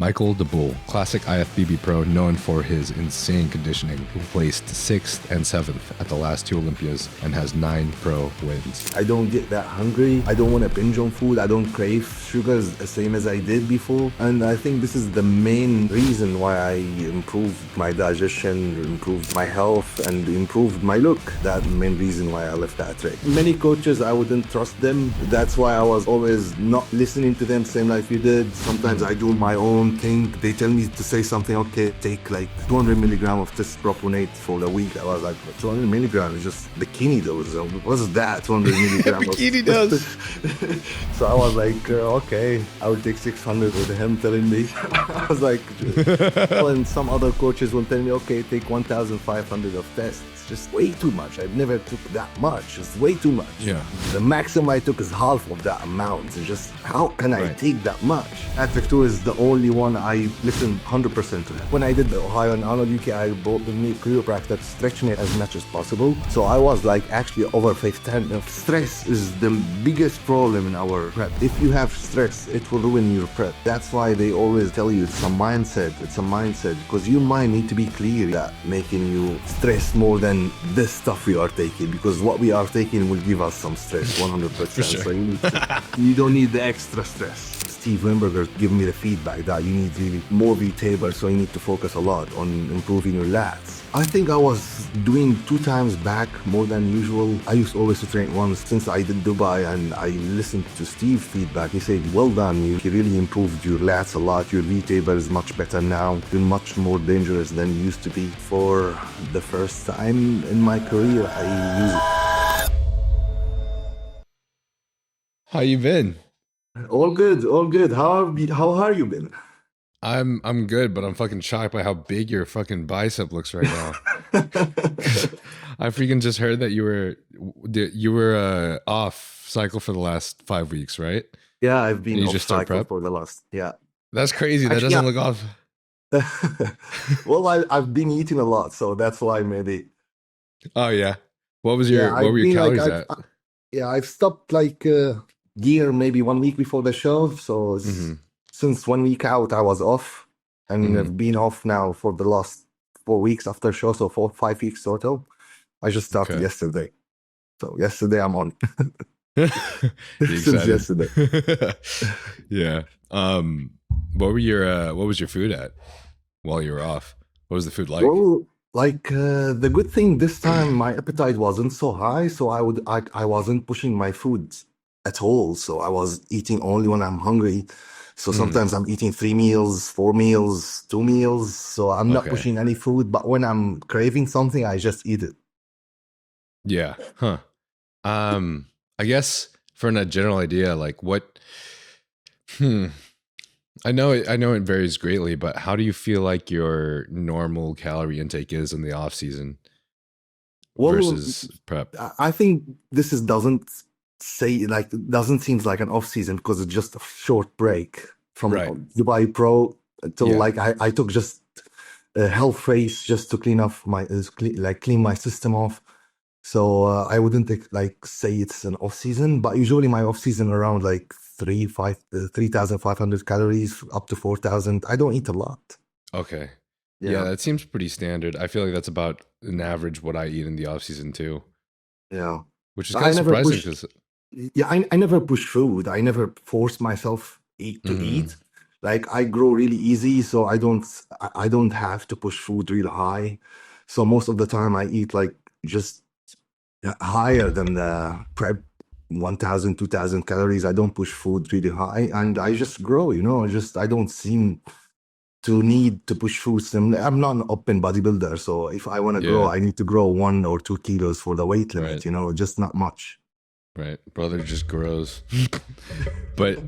Michael Daboul, classic IFBB pro known for his insane conditioning, who placed 6th and 7th at the last 2 Olympias and has 9 pro wins. I don't get that hungry. I don't want to binge on food. I don't crave sugars the same as I did before. And I think this is the main reason why I improved my digestion, improved my health, and improved my look. That's the main reason why I left that track. Many coaches, I wouldn't trust them. That's why I was always not listening to them, same like you did. Sometimes I do my own thing. They tell me to say something, okay, take like 200 milligram of this proponate for the week. I was like, 200 milligrams is just bikini dose. What's that, 200 milligrams? Bikini dose. So I was like, okay, I will take 600 with him telling me. I was like, and some other coaches will tell me, okay, take 1,500 of tests. Just way too much. I've never took that much. It's way too much. Yeah. The maximum I took is half of that amount. It's just, how can I take that much? Patrick too is the only one I listen 100% to. When I did the Ohio and Arnold UK, I brought the new chiropractor to stretch me as much as possible. So I was like actually over 5'10". Stress is the biggest problem in our prep. If you have stress, it will ruin your prep. That's why they always tell you it's a mindset. It's a mindset because your mind need to be clear that making you stress more than this stuff we are taking, because what we are taking will give us some stress 100%. Sure. So you don't need the extra stress. Steve Wimberger gave me the feedback that you need really more V-taper, so you need to focus a lot on improving your lats. I think I was doing 2 times back more than usual. I used always to train once. Since I did Dubai and I listened to Steve's feedback, he said, well done, you really improved your lats a lot. Your V-taper is much better now. You're much more dangerous than you used to be. For the first time in my career, I use it. How you been? All good, all good. How have you been? I'm good, but I'm fucking shocked by how big your fucking bicep looks right now. I freaking just heard that you were off cycle for the last 5 weeks, right? Yeah, I've been you off just start cycle prep? for the last, yeah. That's crazy. That Actually, doesn't look off. Well, I've been eating a lot, so that's why maybe. Oh yeah. What were Yeah, your calories like, at? I've stopped like gear maybe 1 week before the show. So since 1 week out, I was off, and I've been off now for the last 4 weeks after show, so 4-5 weeks total. I just started yesterday, so yesterday I'm on. Since yesterday. Yeah. What was your food at while you were off? What was the food like? Well, like the good thing this time, my appetite wasn't so high, so I wasn't pushing my food at all. So I was eating only when I'm hungry. So sometimes I'm eating 3 meals, 4 meals, 2 meals. So I'm not pushing any food, but when I'm craving something, I just eat it. Yeah. Huh. I guess for a general idea, like what, I know it varies greatly, but how do you feel like your normal calorie intake is in the off season versus prep? I think this doesn't seem like an off season because it's just a short break from Dubai Pro until like I took just a health phase just to clean my system off. So I wouldn't say it's an off season, but usually my off season around like 3,500 calories up to 4,000. I don't eat a lot. Okay. Yeah, that seems pretty standard. I feel like that's about an average what I eat in the off season too. Yeah. Which is kind of surprising because I never push food. I never force myself to eat. Like I grow really easy, so I don't have to push food real high. So most of the time I eat like just higher than the prep 1,000, 2,000 calories. I don't push food really high, and I just grow, I don't seem to need to push food. I'm not an open bodybuilder, so if I want to grow, I need to grow 1 or 2 kilos for the weight limit, just not much. Right. Brother just grows. But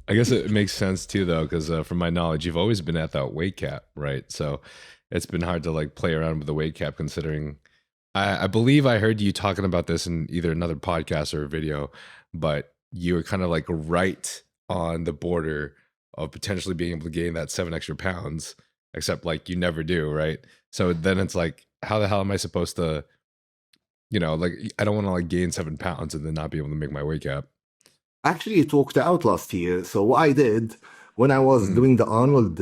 I guess it makes sense too, though, because from my knowledge, you've always been at that weight cap, right? So it's been hard to like play around with the weight cap considering I believe I heard you talking about this in either another podcast or a video, but you were kind of like right on the border of potentially being able to gain that 7 extra pounds, except like you never do, right? So then it's like, how the hell am I supposed to, like I don't want to like gain 7 pounds and then not be able to make my weight cap. Actually, it worked out last year. So what I did When I was Mhm. doing the Arnold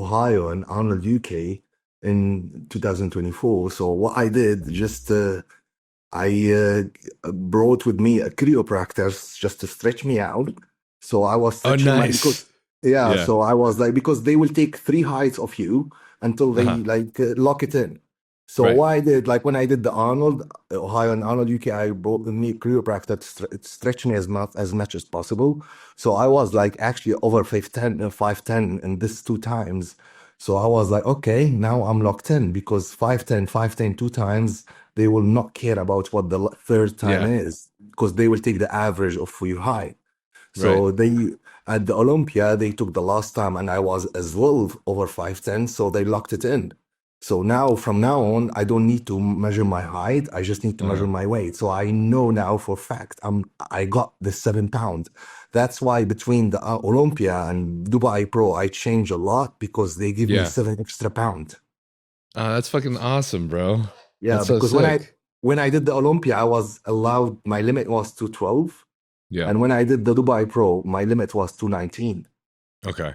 Ohio and Arnold UK in 2024, so what I did, just I brought with me a chiropractor just to stretch me out. So I was Oh, stretching my because nice. yeah, Yeah. so I was like because they will take three heights of you until they Uh-huh. like lock it in. So Right. what I did, like when I did the Arnold Ohio and Arnold UK, I brought with me a chiropractor to stretch me as much as possible. So I was like actually over 5'10" in this two times. So I was like, okay, now I'm locked in because 5'10" two times they will not care about what the third time Yeah. is because they will take the average of your height. Right. So they at the Olympia they took the last time and I was as well over 5'10", so they locked it in. So now from now on, I don't need to measure my height. I just need to measure Uh-huh. my weight. So I know now for fact I got the 7 pound. That's why between the Olympia and Dubai Pro, I change a lot because they give me Yeah. 7 extra pound. That's fucking awesome, bro. Yeah, That's so because when I sick. when I did the Olympia, I was allowed my limit was 212, Yeah. and when I did the Dubai Pro, my limit was 219. Okay.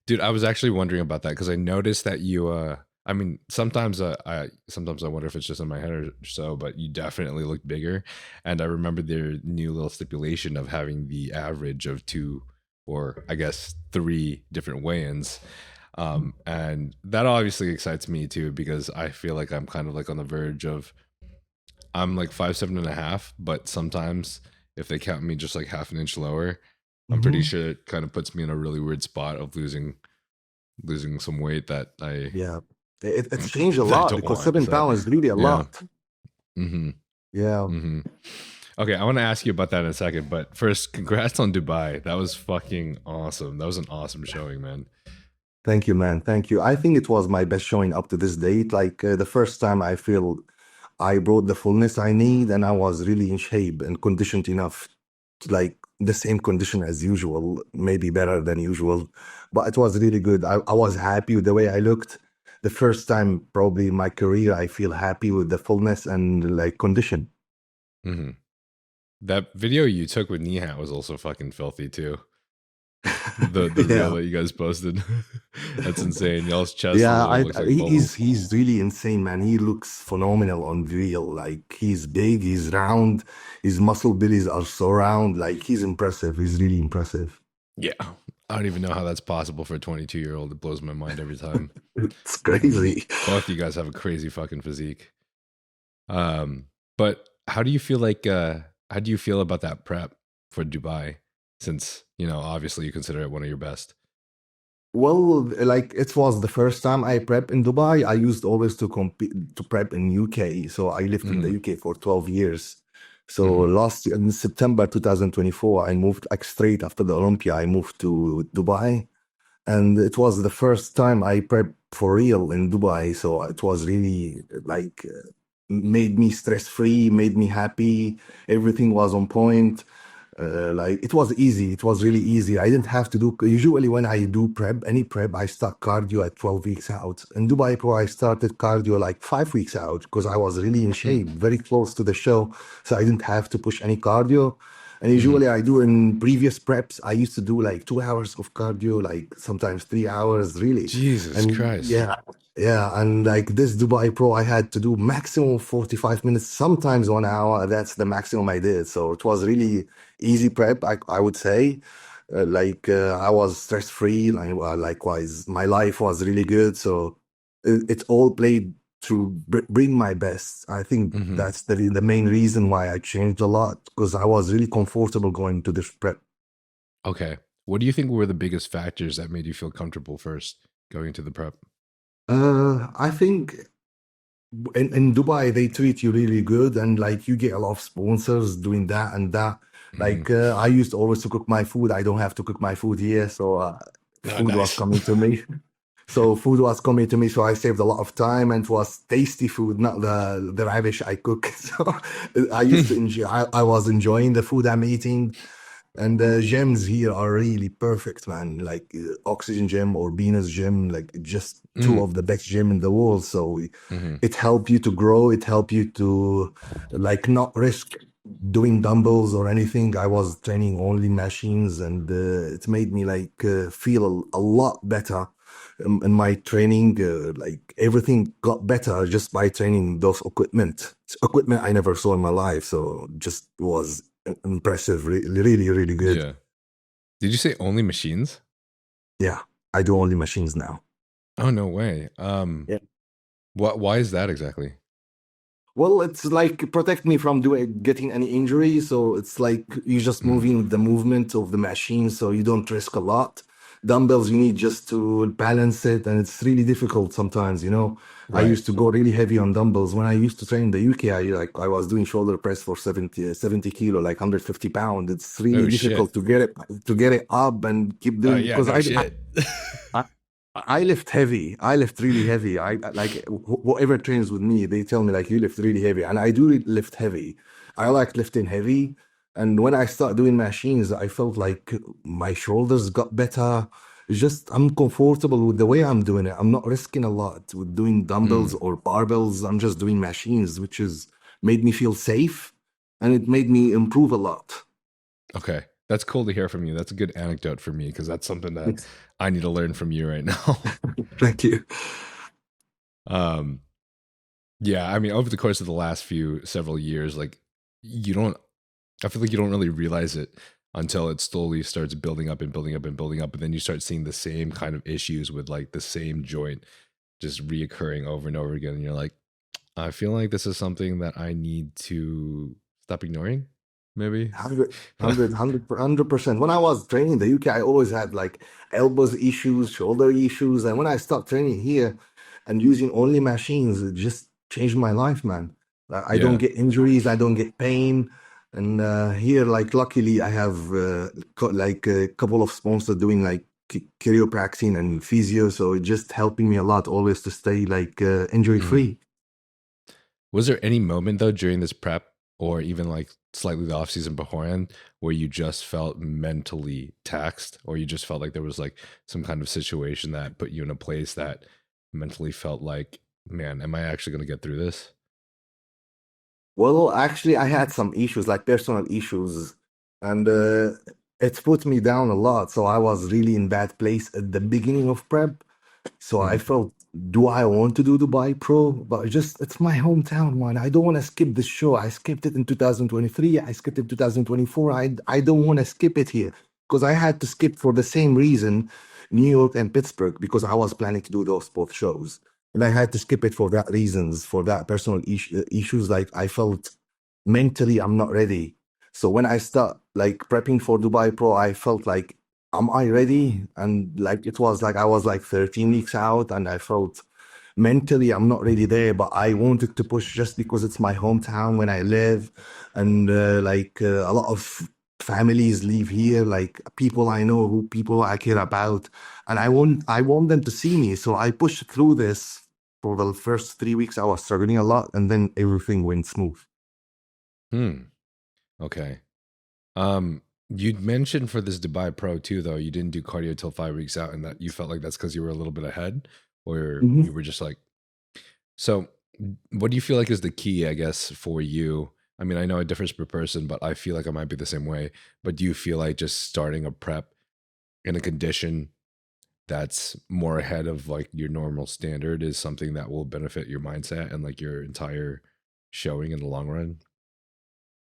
Dude, I was actually wondering about that because I noticed that you I mean, sometimes I wonder if it's just in my head or so, but you definitely look bigger. And I remember their new little stipulation of having the average of two or I guess three different weigh-ins. And that obviously excites me too because I feel like I'm kind of like on the verge of I'm like 5'7.5", but sometimes if they count me just like half an inch lower, I'm pretty Hmm. sure it kind of puts me in a really weird spot of losing some weight that I Yeah, it's changed a that I lot don't because want. seven So pounds is really a yeah. lot. Mm-hmm. Yeah, Mm-hmm. Okay, I want to ask you about that in a second, but first, congrats on Dubai. That was fucking awesome. That was an awesome showing, man. thank you, man. Thank you. I think it was my best showing up to this date. Like the first time I feel I brought the fullness I need, and I was really in shape and conditioned enough to like the same condition as usual, maybe better than usual. But it was really good. I was happy with the way I looked. The first time probably in my career, I feel happy with the fullness and like condition. Mm-hmm. That video you took with Nihat was also fucking filthy too. The reel Yeah. that you guys posted. That's insane. Y'all's chest Yeah, literally looks like bubbles. he's really insane, man. He looks phenomenal on real. Like he's big, he's round, his muscle bellies are so round. Like he's impressive. He's really impressive. Yeah. I don't even know how that's possible for a 22-year-old. It blows my mind every time. It's crazy. Both you guys have a crazy fucking physique. But how do you feel about that prep for Dubai? Since, obviously you consider it one of your best. Well, like it was the first time I prep in Dubai. I used always to compete to prep in UK. So I lived in the Hmm. UK for 12 years. So Hmm. last year, in September 2024, I moved like straight after the Olympia. I moved to Dubai, and it was the first time I prepped for real in Dubai. So it was really like made me stress free, made me happy. Everything was on point. Like it was easy. It was really easy. I didn't have to do. Usually, when I do prep, any prep, I start cardio at 12 weeks out. In Dubai Pro, I started cardio like 5 weeks out because I was really in shape, very close to the show. So I didn't have to push any cardio. And Hmm. usually, I do in previous preps, I used to do like 2 hours of cardio, like sometimes 3 hours, really. Jesus And Christ. yeah, yeah, and like this Dubai Pro, I had to do maximum 45 minutes, sometimes 1 hour. That's the maximum I did. So it was really easy prep, I would say. I was stress free. Like, likewise, my life was really good. So it all played to bring my best. I think Hmm. that's the main reason why I changed a lot because I was really comfortable going to this prep. Okay. What do you think were the biggest factors that made you feel comfortable first going to the prep? I think in Dubai they treat you really good and like you get a lot of sponsors doing that and that. Hmm. Like I used always to cook my food. I don't have to cook my food here, so Oh, food was nice. coming to me. So food was coming to me, so I saved a lot of time and it was tasty food, not the rubbish I cook. So I used to enjoy. I was enjoying the food I'm eating. And the gyms here are really perfect, man. Like Oxygen Gym or Venus Gym, like just two Mm. of the best gym in the world. So Hmm. it helped you to grow. It helped you to like not risk. doing dumbbells or anything. I was training only machines, and it made me like feel a lot better in my training. Like everything got better just by training those equipment. It's equipment I never saw in my life, so just was impressive. Really, really good. Yeah. Did you say only machines? Yeah, I do only machines now. Oh, no way. Why is that exactly? Well, it's like protect me from getting any injury. So it's like you're just Mm, moving the movement of the machine, so you don't risk a lot. Dumbbells, you need just to balance it, and it's really difficult sometimes. I right. used to go really heavy on dumbbells when I used to train in the UK. I was doing shoulder press for 70 kilo, like 150 pounds. It's really Oh, shit. difficult to get it up and keep Oh, doing yeah, because no shit. I, I lift heavy. I lift really heavy. Like whoever trains with me, they tell me like you lift really heavy, and I do lift heavy. I like lifting heavy, and when I start doing machines, I felt like my shoulders got better. It's just I'm comfortable with the way I'm doing it. I'm not risking a lot with doing dumbbells Mm, or barbells. I'm just doing machines, which is made me feel safe, and it made me improve a lot. okay. That's cool to hear from you. That's a good anecdote for me because that's something that I need to learn from you right now. Thank you. um, yeah, I mean, over the course of the last several years, like you don't, I feel like you don't really realize it until it slowly starts building up and building up and building up. And then you start seeing the same kind of issues with like the same joint just reoccurring over and over again. And you're like, I feel like this is something that I need to stop ignoring, maybe. 100%. When I was training in the UK, I always had like elbows issues, shoulder issues. And when I stopped training here and using only machines, it just changed my life, man. I don't Yeah. get injuries, I don't get pain. And here, like, luckily, I have like a couple of sponsors doing like chiropractic and physio. So it's just helping me a lot always to stay like injury Mm. free. Was there any moment though during this prep or even like slightly the off season beforehand where you just felt mentally taxed or you just felt like there was like some kind of situation that put you in a place that mentally felt like, man, am I actually going to get through this? Well, actually, I had some issues, like personal issues, and it put me down a lot. So I was really in bad place at the beginning of prep. So I Mm. felt, do I want to do Dubai Pro? But it's my hometown, man. I don't want to skip this show. I skipped it in 2023. I skipped it in 2024. I don't want to skip it here because I had to skip for the same reason, New York and Pittsburgh, because I was planning to do those both shows. And I had to skip it for that reasons, for that personal issues. Like I felt mentally I'm not ready. So when I start like prepping for Dubai Pro, I felt like, am I ready? And like it was like I was like 13 weeks out, and I felt mentally I'm not really there, but I wanted to push just because it's my hometown when I live, and a lot of families live here, like people I know, who people I care about, and I want them to see me. So I pushed through this. For the first 3 weeks, I was struggling a lot, and then everything went smooth. Hmm. Okay. Um, you'd mentioned for this Dubai Pro too, though, you didn't do cardio till 5 weeks out, and that you felt like that's because you were a little bit ahead, or you were just like, so what do you feel like is the key, I guess, for you? I mean, I know it differs per person, but I feel like I might be the same way. But do you feel like just starting a prep in a condition that's more ahead of like your normal standard is something that will benefit your mindset and like your entire showing in the long run?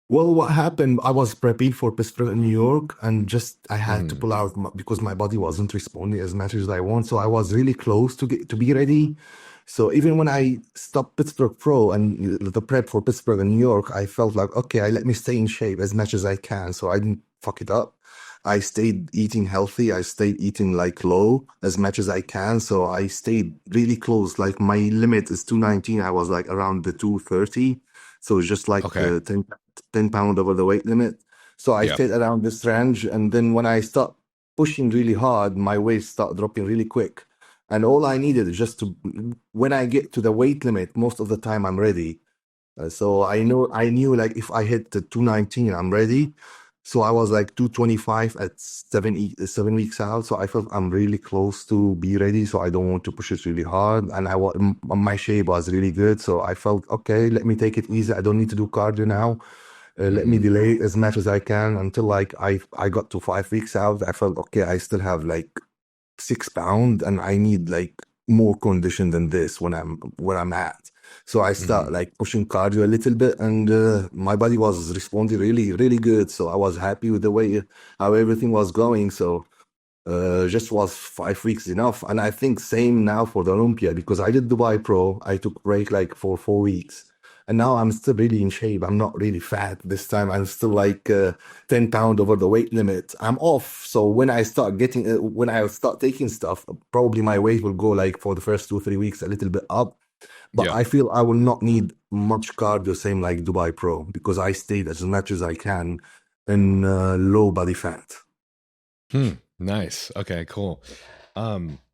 Well, what happened? I was prepping for Pittsburgh in New York, and just I had to Mm, pull out because my body wasn't responding as much as I want. So I was really close to be ready. So even when I stopped Pittsburgh Pro and the prep for Pittsburgh and New York, I felt like, okay, let me stay in shape as much as I can. So I didn't fuck it up. I stayed eating healthy. I stayed eating like low as much as I can. So I stayed really close. Like my limit is 219. I was like around the 230. So it's just like okay. 10 pound over the weight limit. So I Yep. stayed around this range. And then when I start pushing really hard, my weight start dropping really quick. And all I needed is just to, when I get to the weight limit, most of the time I'm ready. So I knew like if I hit the 219, I'm ready. So I was like 225 at 7 weeks out. So I felt I'm really close to be ready. So I don't want to push it really hard. And my shape was really good. So I felt, okay, let me take it easy. I don't need to do cardio now. Let me delay it as much as I can until like I got to 5 weeks out. I felt okay, I still have like 6 pounds and I need like more condition than this when I'm where I'm at. So I start like pushing cardio a little bit, and my body was responding really, really good. So I was happy with the way how everything was going. So just was 5 weeks enough. And I think same now for the Olympia, because I did Dubai Pro. I took break like for 4 weeks. And now I'm still really in shape. I'm not really fat this time. I'm still like 10 pounds over the weight limit. I'm off. So when I start getting, when I start taking stuff, probably my weight will go like for the first 2 3 weeks a little bit up. But Yeah. I feel I will not need much cardio, same like Dubai Pro, because I stayed as much as I can in low body fat. Nice. Okay, cool.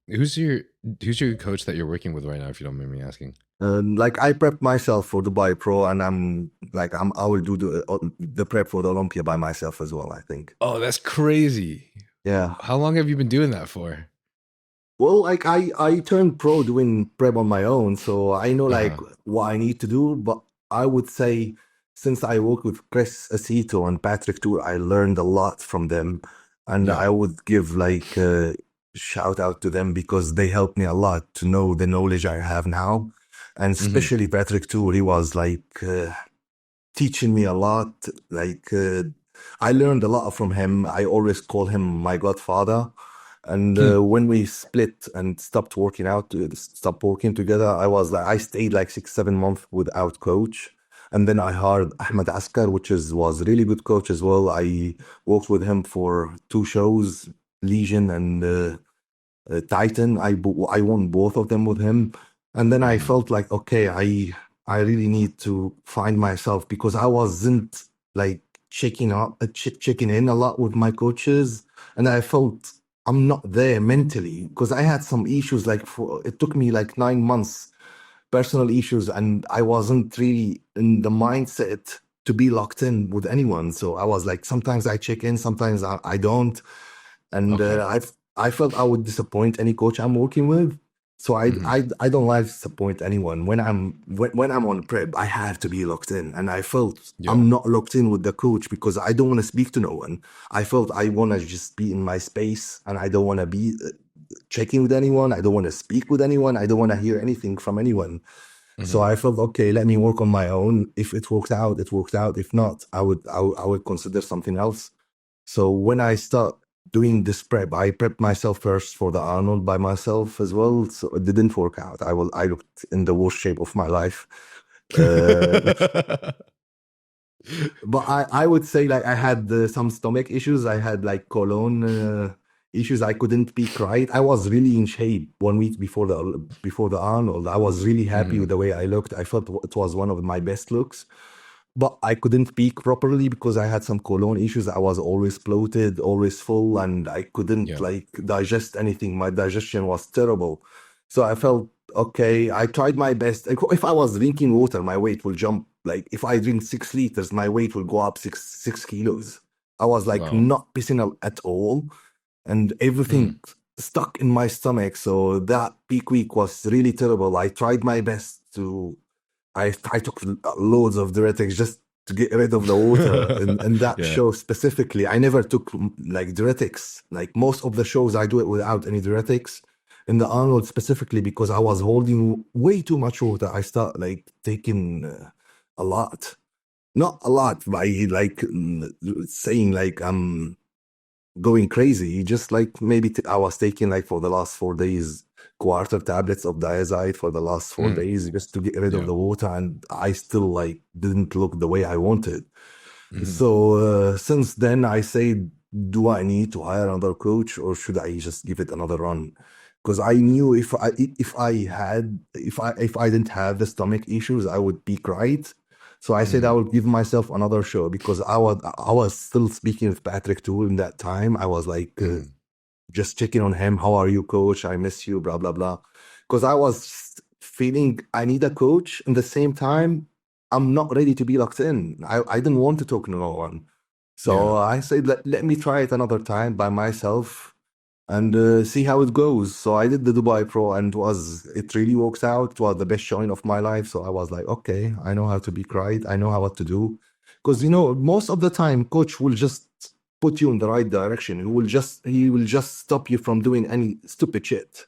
Who's your coach that you're working with right now, if you don't mind me asking? Like I prepped myself for Dubai Pro, and I will do the prep for the Olympia by myself as well, I think. Oh, that's crazy. Yeah. How long have you been doing that for? Well, like I turned pro doing prep on my own, so I know like Uh-huh. what I need to do. But I would say since I work with Chris Acito and Patrick too, I learned a lot from them, and Yeah. I would give like a shout out to them because they helped me a lot to know the knowledge I have now, and especially Patrick too. He was like teaching me a lot. Like I learned a lot from him. I always call him my godfather. And when we split and stopped working out, stopped working together, I was like, I stayed like 6 7 months without coach. And then I hired Ahmed Askar, which was a really good coach as well. I worked with him for 2 shows, Legion and Titan. I won both of them with him, and then I felt like okay, I really need to find myself because I wasn't like checking in a lot with my coaches, and I felt I'm not there mentally because I had some issues. Like it took me like 9 months, personal issues, and I wasn't really in the mindset to be locked in with anyone. So I was like, sometimes I check in, sometimes I don't, and Okay. I felt I would disappoint any coach I'm working with. So Mhm. I don't like to disappoint anyone. When I'm on prep, I have to be locked in, and I felt Yeah. I'm not locked in with the coach because I don't want to speak to no one. I felt I want to just be in my space, and I don't want to be checking with anyone. I don't want to speak with anyone. I don't want to hear anything from anyone. So Mhm. I felt okay. Let me work on my own. If it works out, it works out. If not, I would consider something else. So when I start doing this prep, I prepped myself first for the Arnold by myself as well. So it didn't work out. I looked in the worst shape of my life. Uh, but I would say like I had some stomach issues. I had like colon issues. I couldn't peak right. I was really in shape 1 week before the Arnold. I was really happy with Mhm. the way I looked. I felt it was one of my best looks. But I couldn't peak properly because I had some colon issues. I was always bloated, always full, and I couldn't Yeah. like digest anything. My digestion was terrible. So I felt okay. I tried my best. If I was drinking water, my weight will jump. Like if I drink 6 liters, my weight will go up six kilos. I was like Wow. not pissing at all, and Mm. everything stuck in my stomach. So that peak week was really terrible. I tried my best to I took loads of diuretics just to get rid of the water. And that Yeah. show specifically, I never took like diuretics. Like most of the shows, I do it without any diuretics. In the Arnold specifically, because I was holding way too much water, I start like taking a lot. Not a lot by like saying like I'm going crazy. Just like maybe I was taking like for the last 4 days, quarter tablets of diazide for the last four Mm. days just to get rid of Yeah. the water, and I still like didn't look the way I wanted. Mhm. So since then, I say, do I need to hire another coach or should I just give it another run? Because I knew if I didn't have the stomach issues, I would peak right. So I said I Mhm. would give myself another show because I was still speaking with Patrick too in that time. I was like Mhm. just checking on him. How are you, coach? I miss you. Blah blah blah. Because I was feeling I need a coach. In the same time, I'm not ready to be locked in. I didn't want to talk to no one. Yeah. So I said, let me try it another time by myself and see how it goes. So I did the Dubai Pro, and it really works out. It was the best showing of my life. So I was like, okay, I know how to be cried. I know how what to do. Because most of the time, coach will just put you in the right direction. He will just stop you from doing any stupid shit.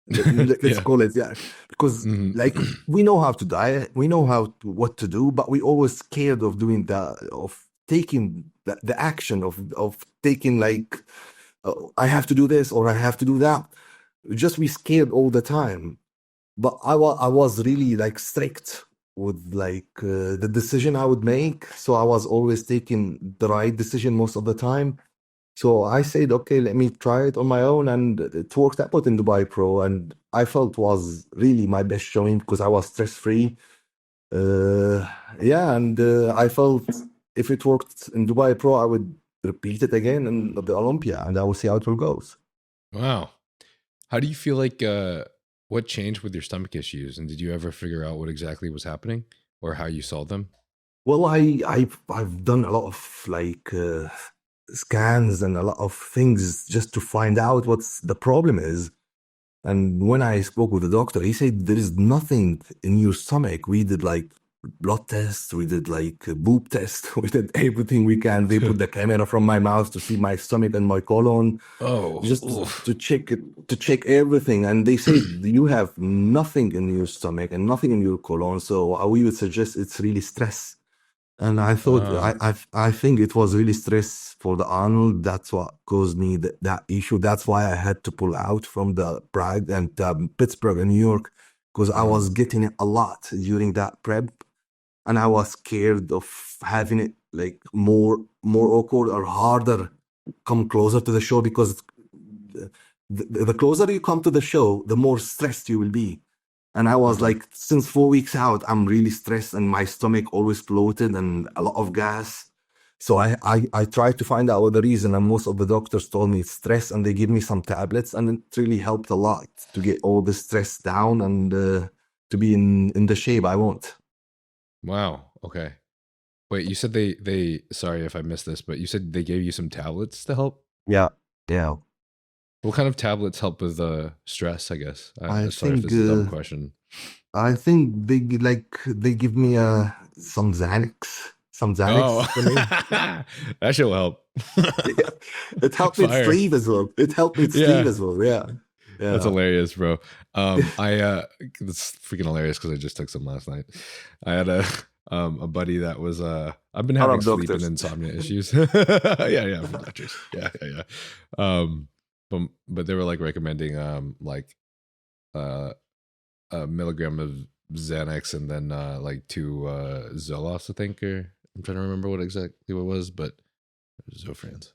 Let's Yeah. call it, yeah. Because like we know how to diet, we know what to do, but we always scared of doing of taking the action of taking like, I have to do this or I have to do that. Just we scared all the time. But I was really like strict with like the decision I would make. So I was always taking the right decision most of the time. So I said, okay, let me try it on my own, and it worked out in Dubai Pro, and I felt was really my best showing because I was stress free. Uh, yeah, and I felt if it worked in Dubai Pro, I would repeat it again in the Olympia, and I will see how it will goes. Wow. How do you feel like what changed with your stomach issues, and did you ever figure out what exactly was happening or how you solved them? Well, I've done a lot of like scans and a lot of things just to find out what's the problem is. And when I spoke with the doctor, he said there is nothing in your stomach. We did like blood tests, we did like a boob test, we did everything we can. They put the camera from my mouth to see my stomach and my colon, Oh, just oof. to check it, to check everything. And they said you have nothing in your stomach and nothing in your colon. So we would suggest it's really stress. And I thought, Oh, I think it was really stress for the Arnold. That's what caused me that issue. That's why I had to pull out from the Prague and Pittsburgh and New York, because I mhm. was getting it a lot during that prep, and I was scared of having it like more awkward or harder come closer to the show, because the closer you come to the show, the more stressed you will be. And I was Uh-huh. like, since 4 weeks out, I'm really stressed and my stomach always bloated and a lot of gas. So I tried to find out the reason, and most of the doctors told me it's stress, and they give me some tablets, and it really helped a lot to get all the stress down and to be in the shape I want. Wow. Okay. Wait, you said they sorry if I missed this, but you said they gave you some tablets to help? Yeah, yeah. What kind of tablets help with stress, I guess? I Sorry if think this is a dumb question. I think they give me some Oh, Xanax for me. that should help. Yeah. It helped me Fire. sleep as well. It helped me sleep Yeah. as well. Yeah. That's Yeah. hilarious, bro. That's freaking hilarious because I just took some last night. I had a buddy that was I've been having Arab sleep and doctors. insomnia issues. Yeah, for doctors. Yeah. But they were like recommending like uh a milligram of Xanax and then like two Zoloft, I think, or I'm trying to remember what exactly what it was, but Zofrans.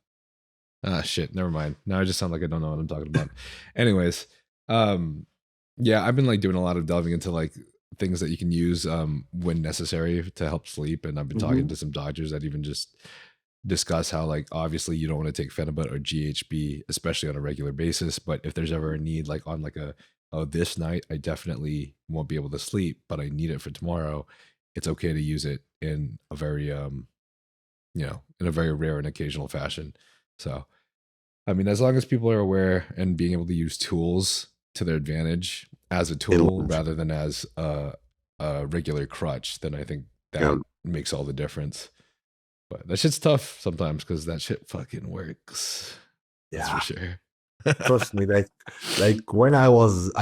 Ah, shit. Never mind. Now I just sound like I don't know what I'm talking about. Anyways, um, yeah, I've been like doing a lot of delving into like things that you can use when necessary to help sleep, and I've been talking Hmm. to some doctors that even just discuss how like obviously you don't want to take Phenibut or GHB, especially on a regular basis. But if there's ever a need, like on like a oh this night I definitely won't be able to sleep, but I need it for tomorrow. It's okay to use it in a very in a very rare and occasional fashion. So I mean, as long as people are aware and being able to use tools to their advantage as a tool It, rather than as a regular crutch, then I think yeah. that makes all the difference. But that shit's tough sometimes because that shit fucking works. That's for Yeah. sure. Trust me, like when I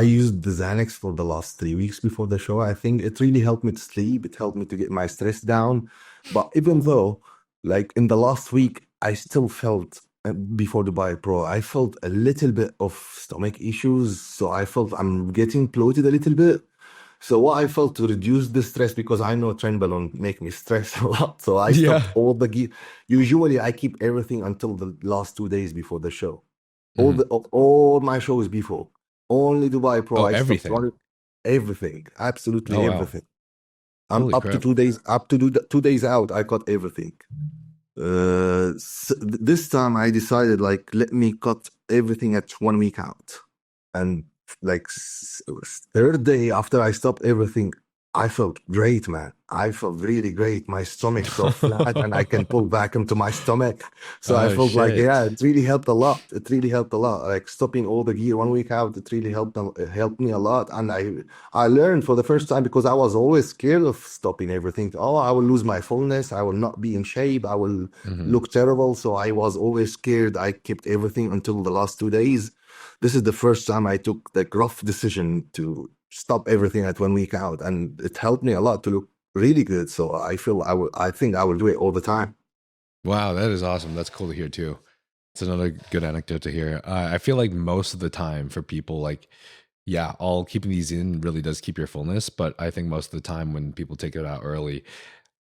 used the Xanax for the last 3 weeks before the show. I think it really helped me to sleep. It helped me to get my stress down. But even though, like in the last week, I still felt before Dubai Pro, I felt a little bit of stomach issues. So I felt I'm getting bloated a little bit. So what I felt to reduce the stress, because I know Trenbolone make me stress a lot. So I stopped Yeah. all the gear. Usually I keep everything until the last 2 days before the show. Mhm. All my shows before. Only Dubai Pro, Oh, I stopped everything. running everything, Oh absolutely wow. everything. I'm Holy up to crap. 2 days, up to 2 days out. I cut everything. This time I decided like let me cut everything at 1 week out, and like third day after I stopped everything, I felt great, man. I felt really great. My stomach's so flat and I can pull back into my stomach. So I Oh felt like, yeah, shit. it really helped a lot. It really helped a lot. Like stopping all the gear 1 week out, it really it helped me a lot. And I learned for the first time because I was always scared of stopping everything. Oh, I will lose my fullness. I will not be in shape. I will Hmm. look terrible. So I was always scared. I kept everything until the last 2 days. This is the first time I took the rough decision to stop everything at 1 week out, and it helped me a lot to look really good. So I feel I think I will do it all the time. Wow, that is awesome. That's cool to hear too. It's another good anecdote to hear. I feel like most of the time for people, like, yeah, all keeping these in really does keep your fullness. But I think most of the time when people take it out early,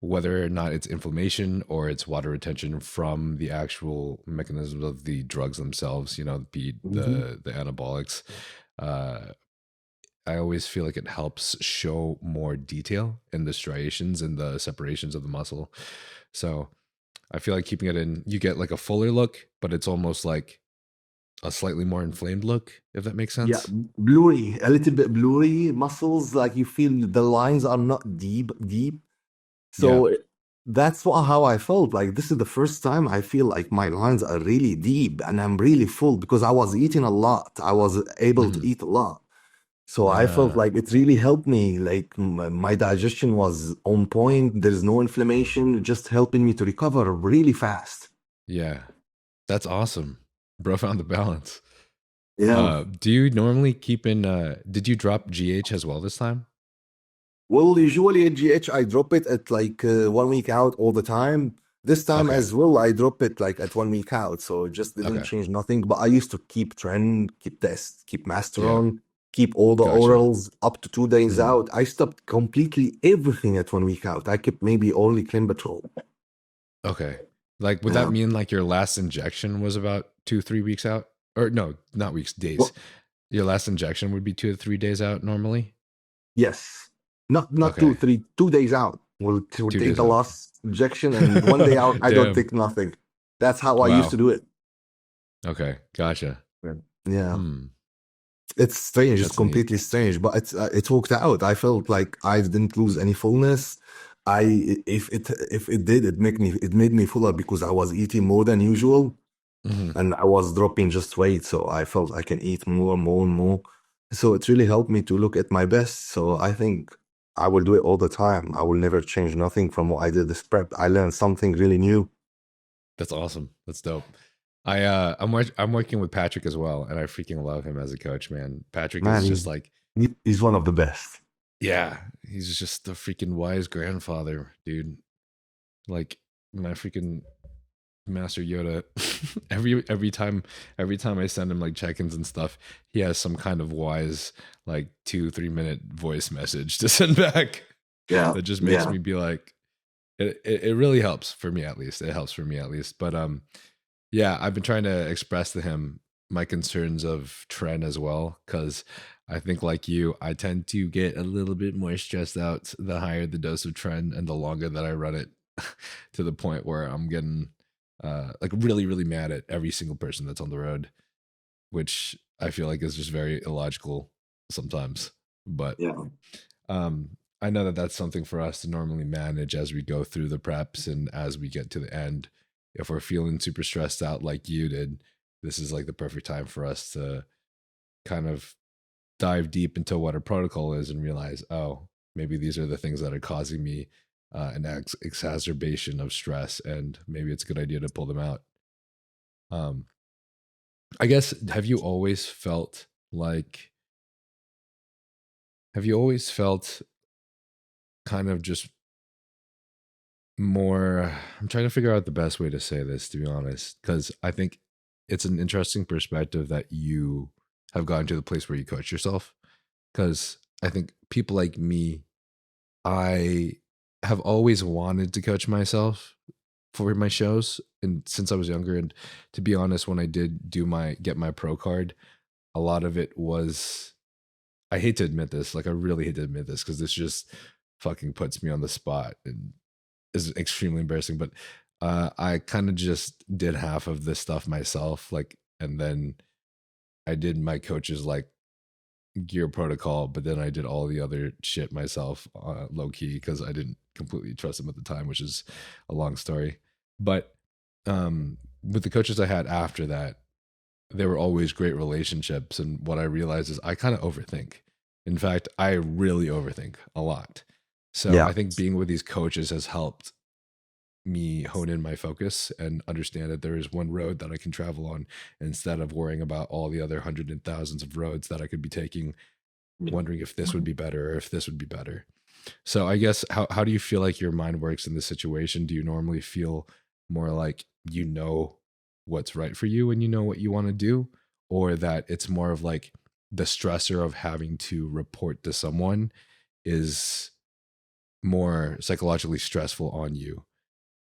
whether or not it's inflammation or it's water retention from the actual mechanisms of the drugs themselves, Mhm. the anabolics, uh, I always feel like it helps show more detail in the striations and the separations of the muscle. So I feel like keeping it in, you get like a fuller look, but it's almost like a slightly more inflamed look, if that makes Yeah, sense. blurry, a little bit blurry muscles. Like you feel the lines are not deep. Yeah. So that's how I felt. Like this is the first time I feel like my lines are really deep and I'm really full because I was eating a lot. I was able to Hmm. eat a lot. So I felt like it really helped me. Like my digestion was on point. There's no inflammation, just helping me to recover really fast. Yeah. That's awesome. Bro found the balance. Yeah. Do you normally keep in, did you drop GH as well this time? Well, usually at GH, I drop it at like 1 week out all the time. This time Okay. as well, I drop it like at 1 week out. So it just didn't Okay. change nothing. But I used to keep Trend, keep Test, keep Yeah. Masteron, keep all the Gotcha. orals up to 2 days Mhm. out. I stopped completely everything at 1 week out. I kept maybe only Clenbuterol. Okay. Like, would that Yeah. mean like your last injection was about 2, 3 weeks out? Or no, not weeks, days. Well, Your last injection would be 2 to 3 days out normally? yes. Not two, Okay. 3, 2 days out. We'll Two take days the out. last injection and 1 day out, I don't Damn. take nothing. That's how I used Wow. to do it. Okay. Gotcha. Yeah. Yeah. Hmm. It's strange. It's That's neat. completely strange, but it worked out. I felt like I didn't lose any fullness. I if it did, it made me fuller because I was eating more than usual Hmm. and I was dropping just weight, so I felt I can eat more and more. So it really helped me to look at my best. So I think I will do it all the time. I will never change nothing from what I did this prep. I learned something really new. That's awesome. That's dope. I'm working with Patrick as well, and I freaking love him as a coach, man. Patrick Man, is just like, he's one of the best. yeah, he's just the freaking wise grandfather, dude. Like my freaking Master Yoda. every time I send him like check-ins and stuff, he has some kind of wise like 2, 3 minute voice message to send back Yeah, that just makes yeah. me be like, it really helps for me at least. It helps for me at least. But yeah, I've been trying to express to him my concerns of trend as well, because I think like you, I tend to get a little bit more stressed out the higher the dose of trend and the longer that I run it, to the point where I'm getting like really, really mad at every single person that's on the road, which I feel like is just very illogical sometimes. But Yeah. um, I know that that's something for us to normally manage as we go through the preps and as we get to the end. If we're feeling super stressed out like you did, this is like the perfect time for us to kind of dive deep into what our protocol is and realize, oh, maybe these are the things that are causing me an exacerbation of stress, and maybe it's a good idea to pull them out. Um, I guess, have you always felt kind of just more, I'm trying to figure out the best way to say this, to be honest, because I think it's an interesting perspective that you have gotten to the place where you coach yourself. Because I think people like me, I have always wanted to coach myself for my shows, and since I was younger. And to be honest, when I did get my pro card, a lot of it was, I hate to admit this, like I really hate to admit this because this just fucking puts me on the spot and is extremely embarrassing. But I kind of just did half of this stuff myself, like, and then I did my coach's like gear protocol, but then I did all the other shit myself, low key, because I didn't completely trust him at the time, which is a long story. But with the coaches I had after that, they were always great relationships. And what I realized is I kind of overthink. In fact, I really overthink a lot. So Yeah. I think being with these coaches has helped me hone in my focus and understand that there is one road that I can travel on instead of worrying about all the other hundreds and thousands of roads that I could be taking, wondering if this would be better or if this would be better. So I guess how do you feel like your mind works in this situation? Do you normally feel more like you know what's right for you and you know what you want to do, or that it's more of like the stressor of having to report to someone is more psychologically stressful on you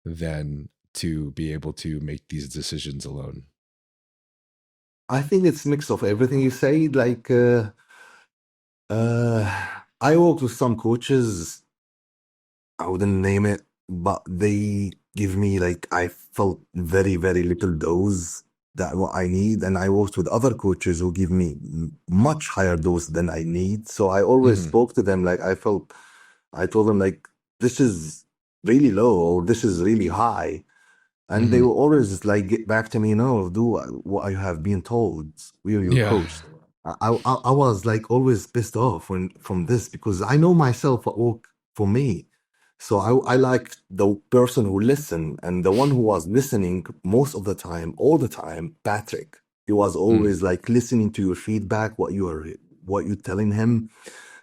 than to be able to make these decisions alone? I think it's mix of everything you say. Like, I worked with some coaches, I wouldn't name it, but they give me like I felt very, very little dose that what I need. And I worked with other coaches who give me much higher dose than I need. So I always Mm-hmm. spoke to them like I told them like this is really low or this is really high. And they Mm-hmm. will always like get back to me, no, do what you have been told. We are your Yeah. coach. I was like always pissed off from this because I know myself what work for me. So I like the person who listened, and the one who was listening most of the time, all the time, Patrick. He was Mm. always like listening to your feedback, what you're telling him,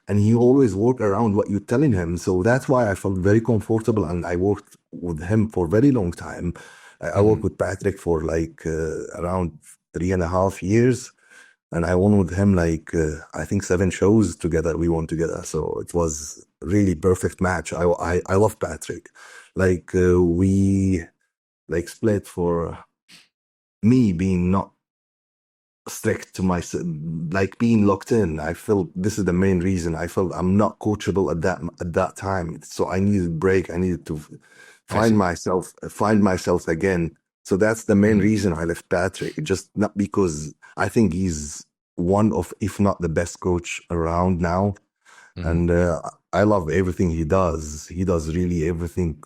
and he always worked around what you're telling him. So that's why I felt very comfortable, and I worked with him for a very long time. I worked Mm-hmm. with Patrick for like around 3.5 years, and I won with him like I think 7 shows together. We won together, so it was really perfect match. I love Patrick. Like we like split for me being not strict to my like being locked in. I felt this is the main reason. I felt I'm not coachable at that time, so I needed a break. I needed to I see. find myself again. So that's the main Mm-hmm. reason I left Patrick. Just not because I think he's one of, if not the best coach around now, Mm-hmm. and I love everything he does. He does really everything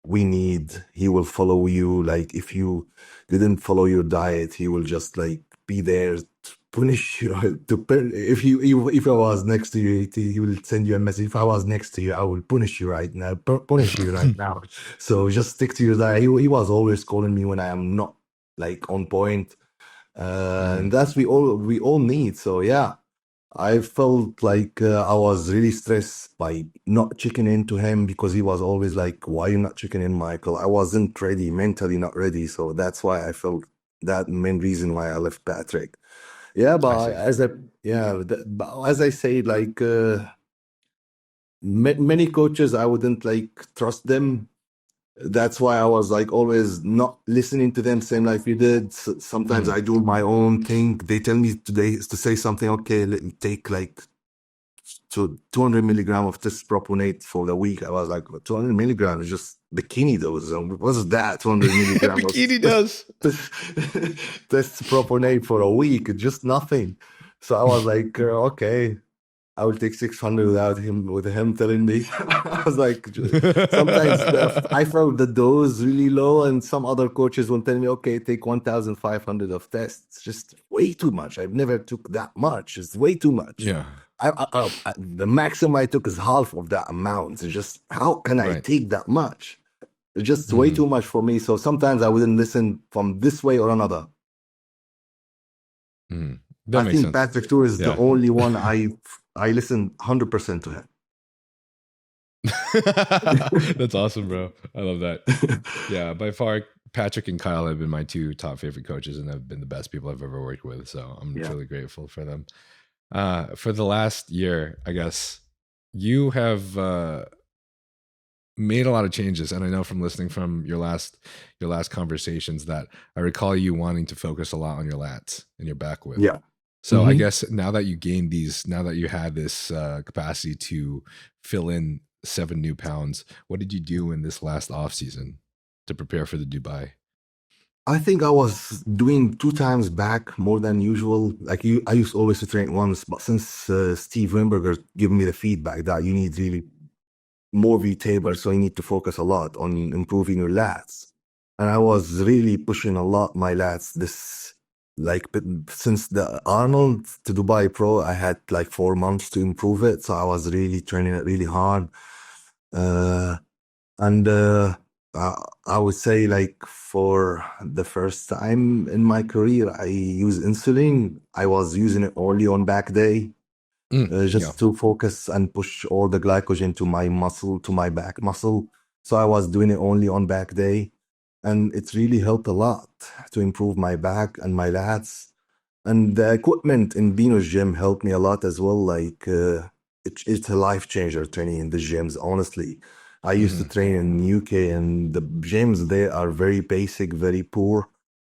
we need. He will follow you. Like if you didn't follow your diet, he will just like be there to punish you. If I was next to you, he will send you a message. If I was next to you, I will punish you right now. Punish you right now. So just stick to your diet. He was always calling me when I am not like on point, Mm-hmm. and that's we all need. So yeah. I felt like I was really stressed by not checking in to him because he was always like, "Why you not checking in, Michael?" I wasn't ready, mentally not ready, so that's why I felt that main reason why I left Patrick. Yeah, I but see. but as I say, like many coaches, I wouldn't like trust them. That's why I was like always not listening to them, same like you did. Sometimes Mm-hmm. I do my own thing. They tell me today is to say something. Okay, let me take like 200 milligram of this proponate for the week. I was like, 200 milligrams is just bikini dose. What's that? 200 milligram of Bikini does. this proponate for a week. It's just nothing. So I was like, okay, I will take 600 with him telling me. I was like, sometimes I felt the dose really low, and some other coaches will tell me, okay, take 1,500 of tests. It's just way too much. I've never took that much. It's way too much. Yeah. The maximum I took is half of that amount. It's just, how can I Right. take that much? It's just way Mm-hmm. too much for me. So sometimes I wouldn't listen from this way or another. Mm-hmm. I That makes think sense. Patrick Tour is the Yeah. only one I listen 100% to him. That's awesome, bro. I love that. Yeah, by far, Patrick and Kyle have been my two top favorite coaches and have been the best people I've ever worked with. So I'm Yeah. truly grateful for them. For the last year, I guess you have made a lot of changes, and I know from listening from your last conversations that I recall you wanting to focus a lot on your lats and your back width. Yeah. So I Mhm. guess now that you had this capacity to fill in 7 new pounds, what did you do in this last off season to prepare for the Dubai? I think I was doing 2 times back more than usual. Like I used always to train once, but since Steve Wimberger gave me the feedback that you need really more V-taper, so you need to focus a lot on improving your lats. And I was really pushing a lot my lats this since the Arnold to Dubai Pro, I had like 4 months to improve it. So I was really training it really hard. Uh, and I would say like for the first time in my career, I use insulin. I was using it only on back day Yeah. just to focus and push all the glycogen to my muscle, to my back muscle. So I was doing it only on back day. And it really helped a lot to improve my back and my lats. And the equipment in Bino's gym helped me a lot as well. It's a life changer training in the gyms, honestly. I used to Mhm. train in UK and the gyms there are very basic, very poor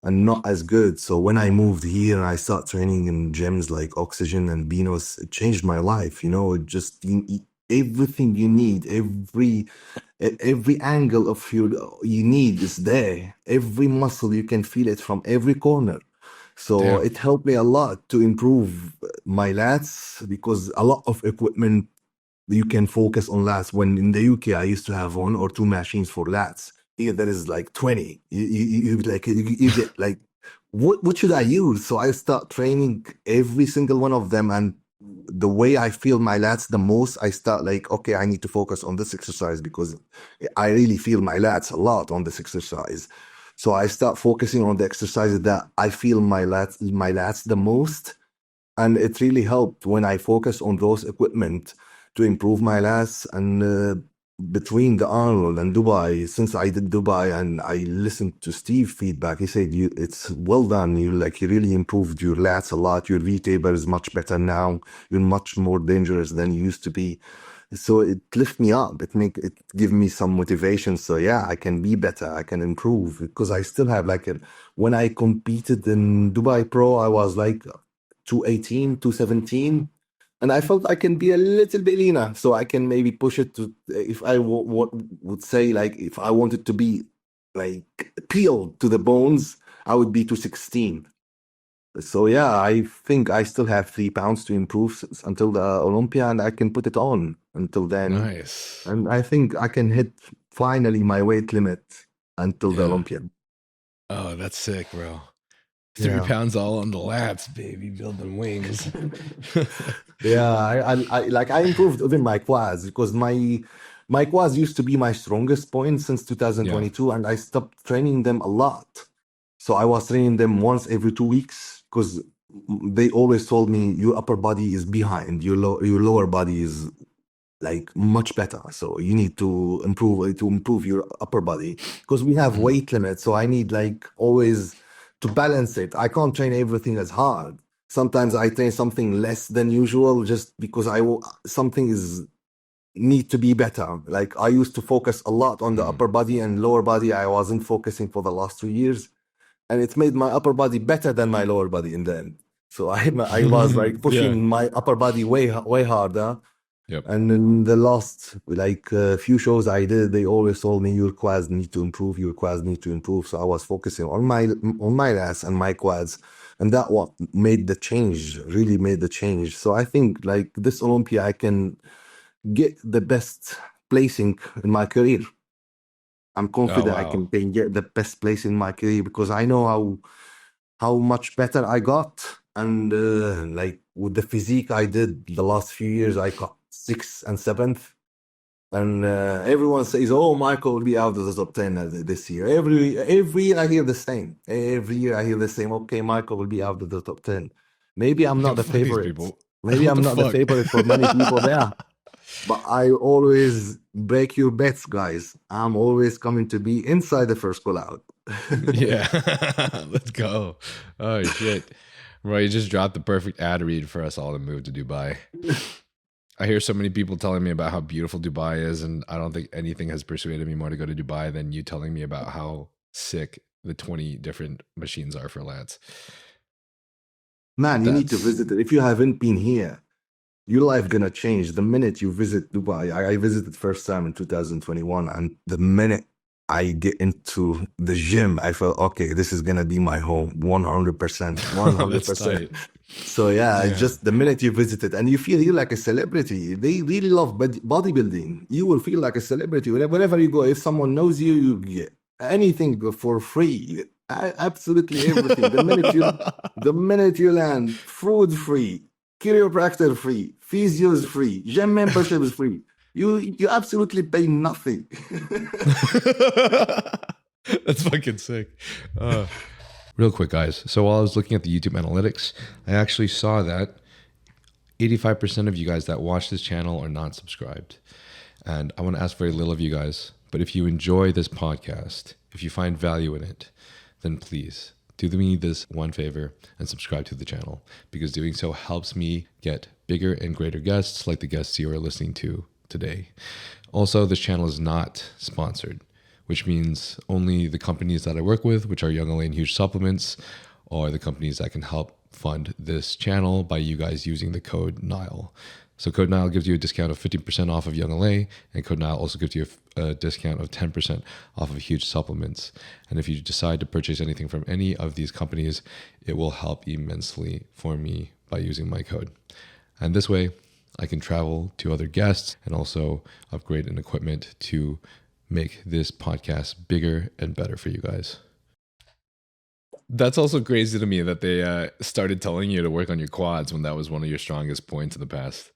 and not as good. So when I moved here and I started training in gyms like Oxygen and Beano's, it changed my life. It just everything you need, every angle of you need is there. Every muscle you can feel it from every corner. So Damn. it helped me a lot to improve my lats because a lot of equipment you can focus on lats. When in the UK, I used to have 1 or 2 machines for lats. Here, there is like 20. You get like, what should I use? So I start training every single one of them. And the way I feel my lats the most, I start like, okay, I need to focus on this exercise because I really feel my lats a lot on this exercise. So I start focusing on the exercises that I feel my lats the most, and it really helped when I focus on those equipment to improve my lats. And between the Arnold and Dubai, since I did Dubai and I listened to Steve feedback, he said, it's well done. You really improved your lats a lot. Your V-taper is much better now. You're much more dangerous than you used to be. So it lift me up. It give me some motivation. So yeah, I can be better. I can improve because I still have when I competed in Dubai Pro, I was like 218, 217. And I felt I can be a little bit leaner. So I can maybe push it to, if I would say, like, if I wanted to be like peeled to the bones, I would be 216. So yeah, I think I still have 3 pounds to improve until the Olympia, and I can put it on until then. Nice. And I think I can hit finally my weight limit until the Yeah. Olympia. Oh, that's sick, bro. Three Yeah. pounds all on the lats, baby, building wings. Yeah, I improved even my quads because my quads used to be my strongest point since Yeah. 2022, and I stopped training them a lot. So I was training them once every 2 weeks because they always told me your upper body is behind, your lower body is like much better. So you need to improve your upper body because we have Mhm. weight limits. So I need like always to balance it. I can't train everything as hard. Sometimes I train something less than usual just because something is need to be better. Like I used to focus a lot on the Mhm. upper body and lower body. I wasn't focusing for the last 2 years, and it made my upper body better than my lower body in the end. So I was like Yeah. pushing my upper body way harder. Yep. And in the last few shows I did, they always told me your quads need to improve, your quads need to improve. So I was focusing on my ass and my quads, and that what made the change, really made the change. So I think like this Olympia, I can get the best placing in my career. I'm Oh confident I wow. can get the best place in my career because I know how much better I got. And like with the physique I did the last few years, I got sixth and seventh. And everyone says, "Oh, Michael will be out of the top 10 this year." Every year I hear the same. Every year I hear the same. Okay, Michael will be out of the top 10. Maybe I'm not the Fuck these favorite. people. Maybe What the I'm not the fuck? favorite for many people there. But I always break your bets, guys. I'm always coming to be inside the first call out. Yeah. Let's go. Oh shit. Bro, you just dropped the perfect ad read for us all to move to Dubai. I hear so many people telling me about how beautiful Dubai is, and I don't think anything has persuaded me more to go to Dubai than you telling me about how sick the 20 different machines are for lats. Man, you need to That's visit it. If you haven't been here, your life gonna change the minute you visit Dubai. I visited first time in 2021, and the minute I get into the gym, I felt, okay, this is gonna be my home, 100%, That's 100%. tight. So yeah, it's Yeah. just the minute you visit it and you feel you're like a celebrity. They really love bodybuilding. You will feel like a celebrity wherever you go. If someone knows you, you get anything for free. Absolutely everything. The minute you land, food free, chiropractor free, physio is free, gym membership is free. You absolutely pay nothing. That's fucking sick. Real quick, guys. So while I was looking at the YouTube analytics, I actually saw that 85% of you guys that watch this channel are not subscribed. And I want to ask very little of you guys, but if you enjoy this podcast, if you find value in it, then please do me this one favor and subscribe to the channel, because doing so helps me get bigger and greater guests like the guests you are listening to today. Also, this channel is not sponsored, which means only the companies that I work with, which are Young LA and Huge Supplements, are the companies that can help fund this channel by you guys using the code NILE. So code NILE gives you a discount of 15% off of Young LA, and code NILE also gives you a discount of 10% off of Huge Supplements. And if you decide to purchase anything from any of these companies, it will help immensely for me by using my code. And this way, I can travel to other guests and also upgrade in equipment to make this podcast bigger and better for you guys. That's also crazy to me that they started telling you to work on your quads when that was one of your strongest points in the past.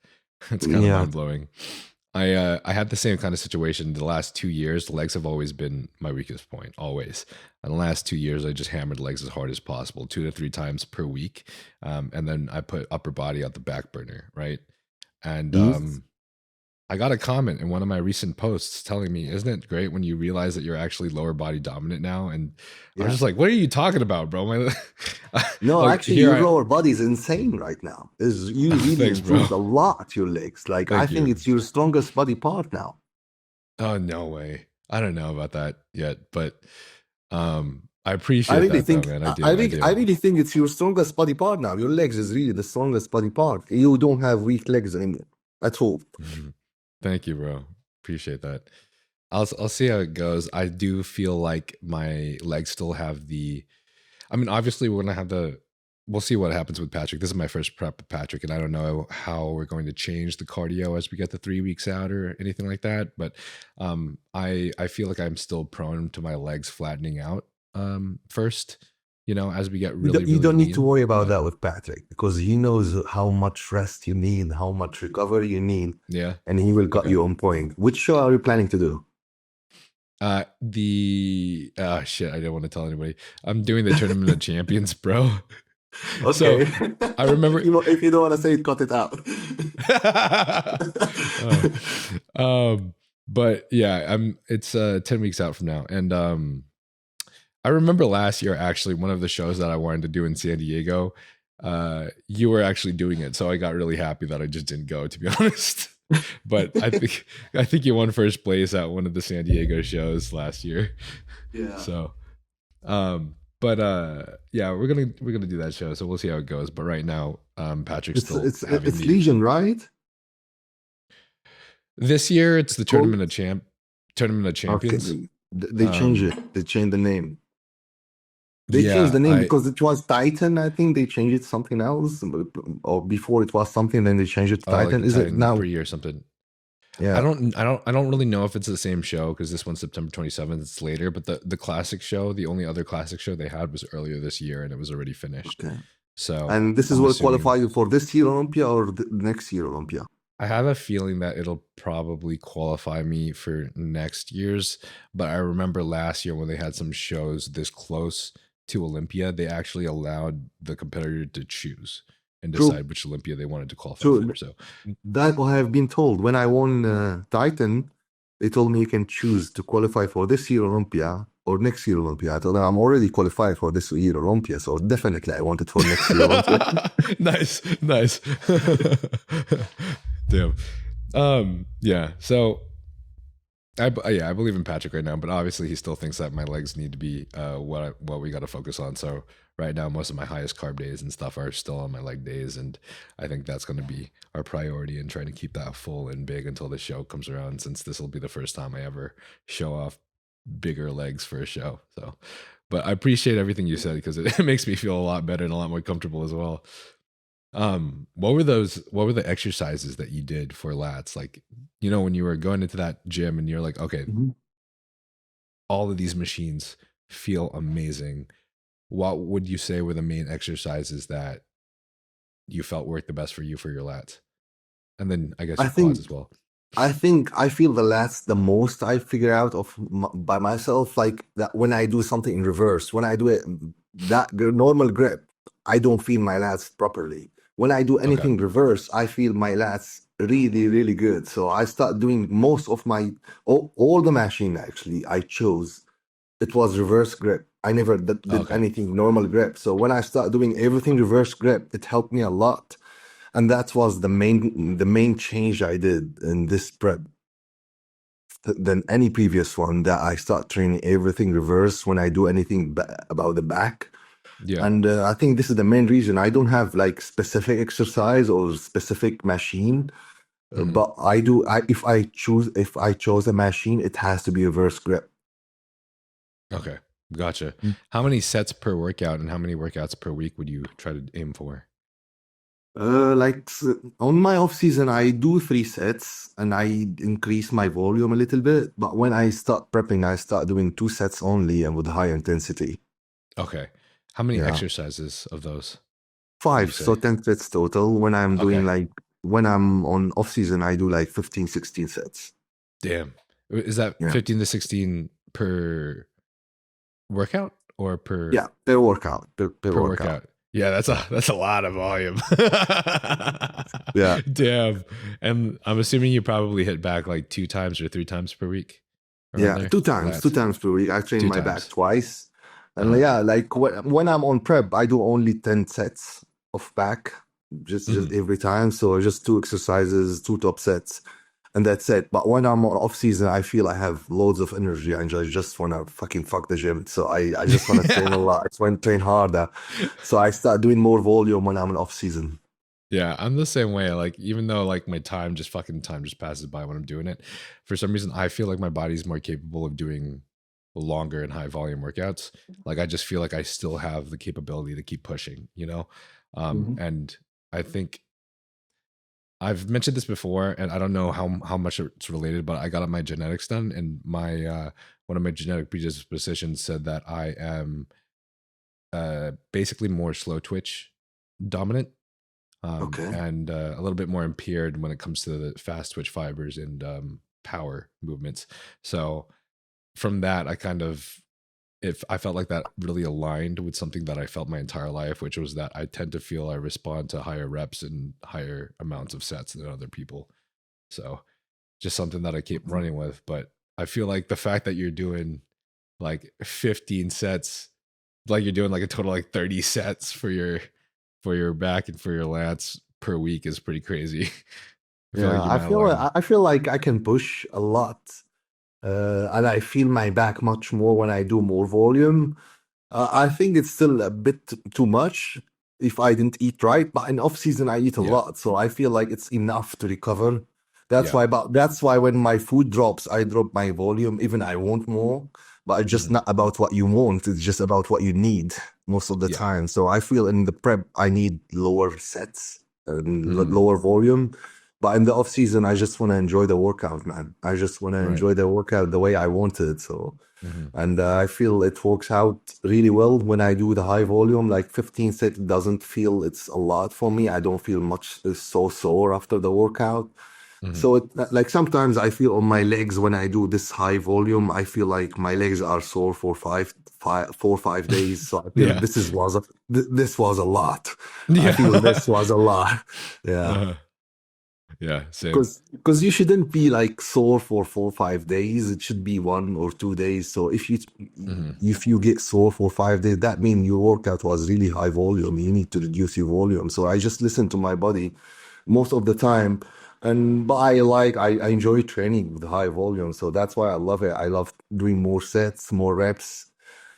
It's kind of mind blowing. I had the same kind of situation the last 2 years. Legs have always been my weakest point, always. And the last 2 years, I just hammered legs as hard as possible, 2 to 3 times per week. And then I put upper body on the back burner, right? And I got a comment in one of my recent posts telling me, isn't it great when you realize that you're actually lower body dominant now? And I was just like, what are you talking about, bro? No, like, actually, your lower body is insane right now. You really Thanks, improved bro. a lot, your legs. Like, I think it's your strongest body part now. Oh, no way. I don't know about that yet, but I appreciate that, though, man. I really think it's your strongest body part now. Your legs is really the strongest body part. You don't have weak legs anymore at all. Mm-hmm. Thank you, bro. Appreciate that. I'll see how it goes. I do feel like my legs still have obviously we're going to we'll see what happens with Patrick. This is my first prep with Patrick, and I don't know how we're going to change the cardio as we get the 3 weeks out or anything like that. But I feel like I'm still prone to my legs flattening out first, as we get really, you don't lean. need to worry about that with Patrick, because he knows how much rest you need, how much recovery you need. Yeah. And he will get you on point. Which show are you planning to do? Shit, I don't want to tell anybody. I'm doing the Tournament of Champions, bro. Okay. So, I remember if you don't want to say it, cut it out. But yeah, it's 10 weeks out from now. And I remember last year, actually, one of the shows that I wanted to do in San Diego, you were actually doing it. So I got really happy that I just didn't go, to be honest. But I think you won first place at one of the San Diego shows last year. Yeah. So, but yeah, we're gonna do that show. So we'll see how it goes. But right now, Patrick's it's Legion, right? This year, it's the Tournament of Champions. Okay. They changed it. They changed the name. They changed the name because it was Titan. I think they changed it to something else, or before it was something, then they changed it to Titan. Like Is Titan it now? 3 or something? Yeah. I don't really know if it's the same show, because this one's September 27th. It's later, but the classic show, the only other classic show they had was earlier this year, and it was already finished. Okay. So, and this is what qualified you for this year Olympia or the next year Olympia? I have a feeling that it'll probably qualify me for next year's, but I remember last year when they had some shows this close to Olympia, they actually allowed the competitor to choose and decide which Olympia they wanted to qualify for. So that I have been told. When I won Titan, they told me you can choose to qualify for this year Olympia or next year Olympia. I told them I'm already qualified for this year Olympia, so definitely I want it for next year Olympia. Nice. Damn. Yeah. So I believe in Patrick right now, but obviously he still thinks that my legs need to be what we got to focus on. So right now, most of my highest carb days and stuff are still on my leg days, and I think that's going to be our priority in trying to keep that full and big until the show comes around, since this will be the first time I ever show off bigger legs for a show. So, but I appreciate everything you said because it makes me feel a lot better and a lot more comfortable as well. What were the exercises that you did for lats? Like, when you were going into that gym and you're like, okay, Mhm. all of these machines feel amazing. What would you say were the main exercises that you felt worked the best for you for your lats? And then I guess I your quads think as well. I feel the lats the most I figure out by myself, like that when I do something in reverse, when I do it normal grip, I don't feel my lats properly. When I do Okay. anything reverse, I feel my lats really, really good. So I start doing most of my all the machine actually I chose. It was reverse grip. I never did Okay. anything normal grip. So when I start doing everything reverse grip, it helped me a lot. And that was the main change I did in this prep than any previous one, that I start training everything reverse when I do anything about the back. Yeah. And I think this is the main reason I don't have like specific exercise or specific machine. Hmm. But if I chose a machine, it has to be reverse grip. Okay. Gotcha. How many sets per workout and how many workouts per week would you try to aim for? On my off season, I do 3 sets and I increase my volume a little bit. But when I start prepping, I start doing 2 sets only and with high intensity. Okay. How many Yeah, exercises of those would you 5, so say? 10 sets total. Okay. When I'm on off season, I do like 15, 16 sets. Damn. Is that Yeah, 15 to 16 per workout or yeah, per workout, per per workout. workout? Yeah, that's a lot of volume. Yeah, Damn. And I'm assuming you probably hit back like 2 times or 3 times per week around yeah, there two for times, two lats. times per week. I train Two my back times. twice. And Uh-huh. yeah, like when I'm on prep, I do only 10 sets of back, just Mhm. every time. So just 2 exercises, 2 top sets, and that's it. But when I'm on off season, I feel I have loads of energy and I just wanna fucking fuck the gym. So I just wanna train a lot. I just wanna train harder. So I start doing more volume when I'm in off season. Yeah, I'm the same way. Like, even though like my time just passes by when I'm doing it, for some reason I feel like my body's more capable of doing longer and high volume workouts. Like I just feel like I still have the capability to keep pushing. Mhm. And I think I've mentioned this before, and I don't know how much it's related, but I got my genetics done, and my one of my genetic predispositions said that I am basically more slow twitch dominant, Okay. and a little bit more impaired when it comes to the fast twitch fibers and power movements. So from that, I kind of, if I felt like that really aligned with something that I felt my entire life, which was that I tend to feel I respond to higher reps and higher amounts of sets than other people. So just something that I keep running with. But I feel like the fact that you're doing like 15 sets, like you're doing like a total like 30 sets for your back and for your lats per week is pretty crazy. I feel like Yeah, you might learn. I feel like I can push a lot. And I feel my back much more when I do more volume. I think it's still a bit too much if I didn't eat right, but in off season I eat a Yeah. lot, so I feel like it's enough to recover. Yeah. That's why when my food drops, I drop my volume. Even I want more, but it's just Hmm. not about what you want. It's just about what you need most of the Yeah. time. So I feel in the prep I need lower sets and Hmm. lower volume. But in the off season, I just want to enjoy the workout, man. I just want to Right. enjoy the workout the way I want it. So. Hmm. And I feel it works out really well when I do the high volume. Like 15 sets doesn't feel it's a lot for me. I don't feel much so sore after the workout. Hmm. So like sometimes I feel on my legs when I do this high volume, I feel like my legs are sore for 4 or 5 days. So I feel Yeah. this was a lot. I feel this Yeah. was a lot. Yeah. uh, yeah. Same. Because you shouldn't be like sore for 4 or 5 days. It should be 1 or 2 days. So Hmm. if you get sore for 5 days, that means your workout was really high volume. You need to reduce your volume. So I just listen to my body most of the time. And but I enjoy training with high volume. So that's why I love it. I love doing more sets, more reps.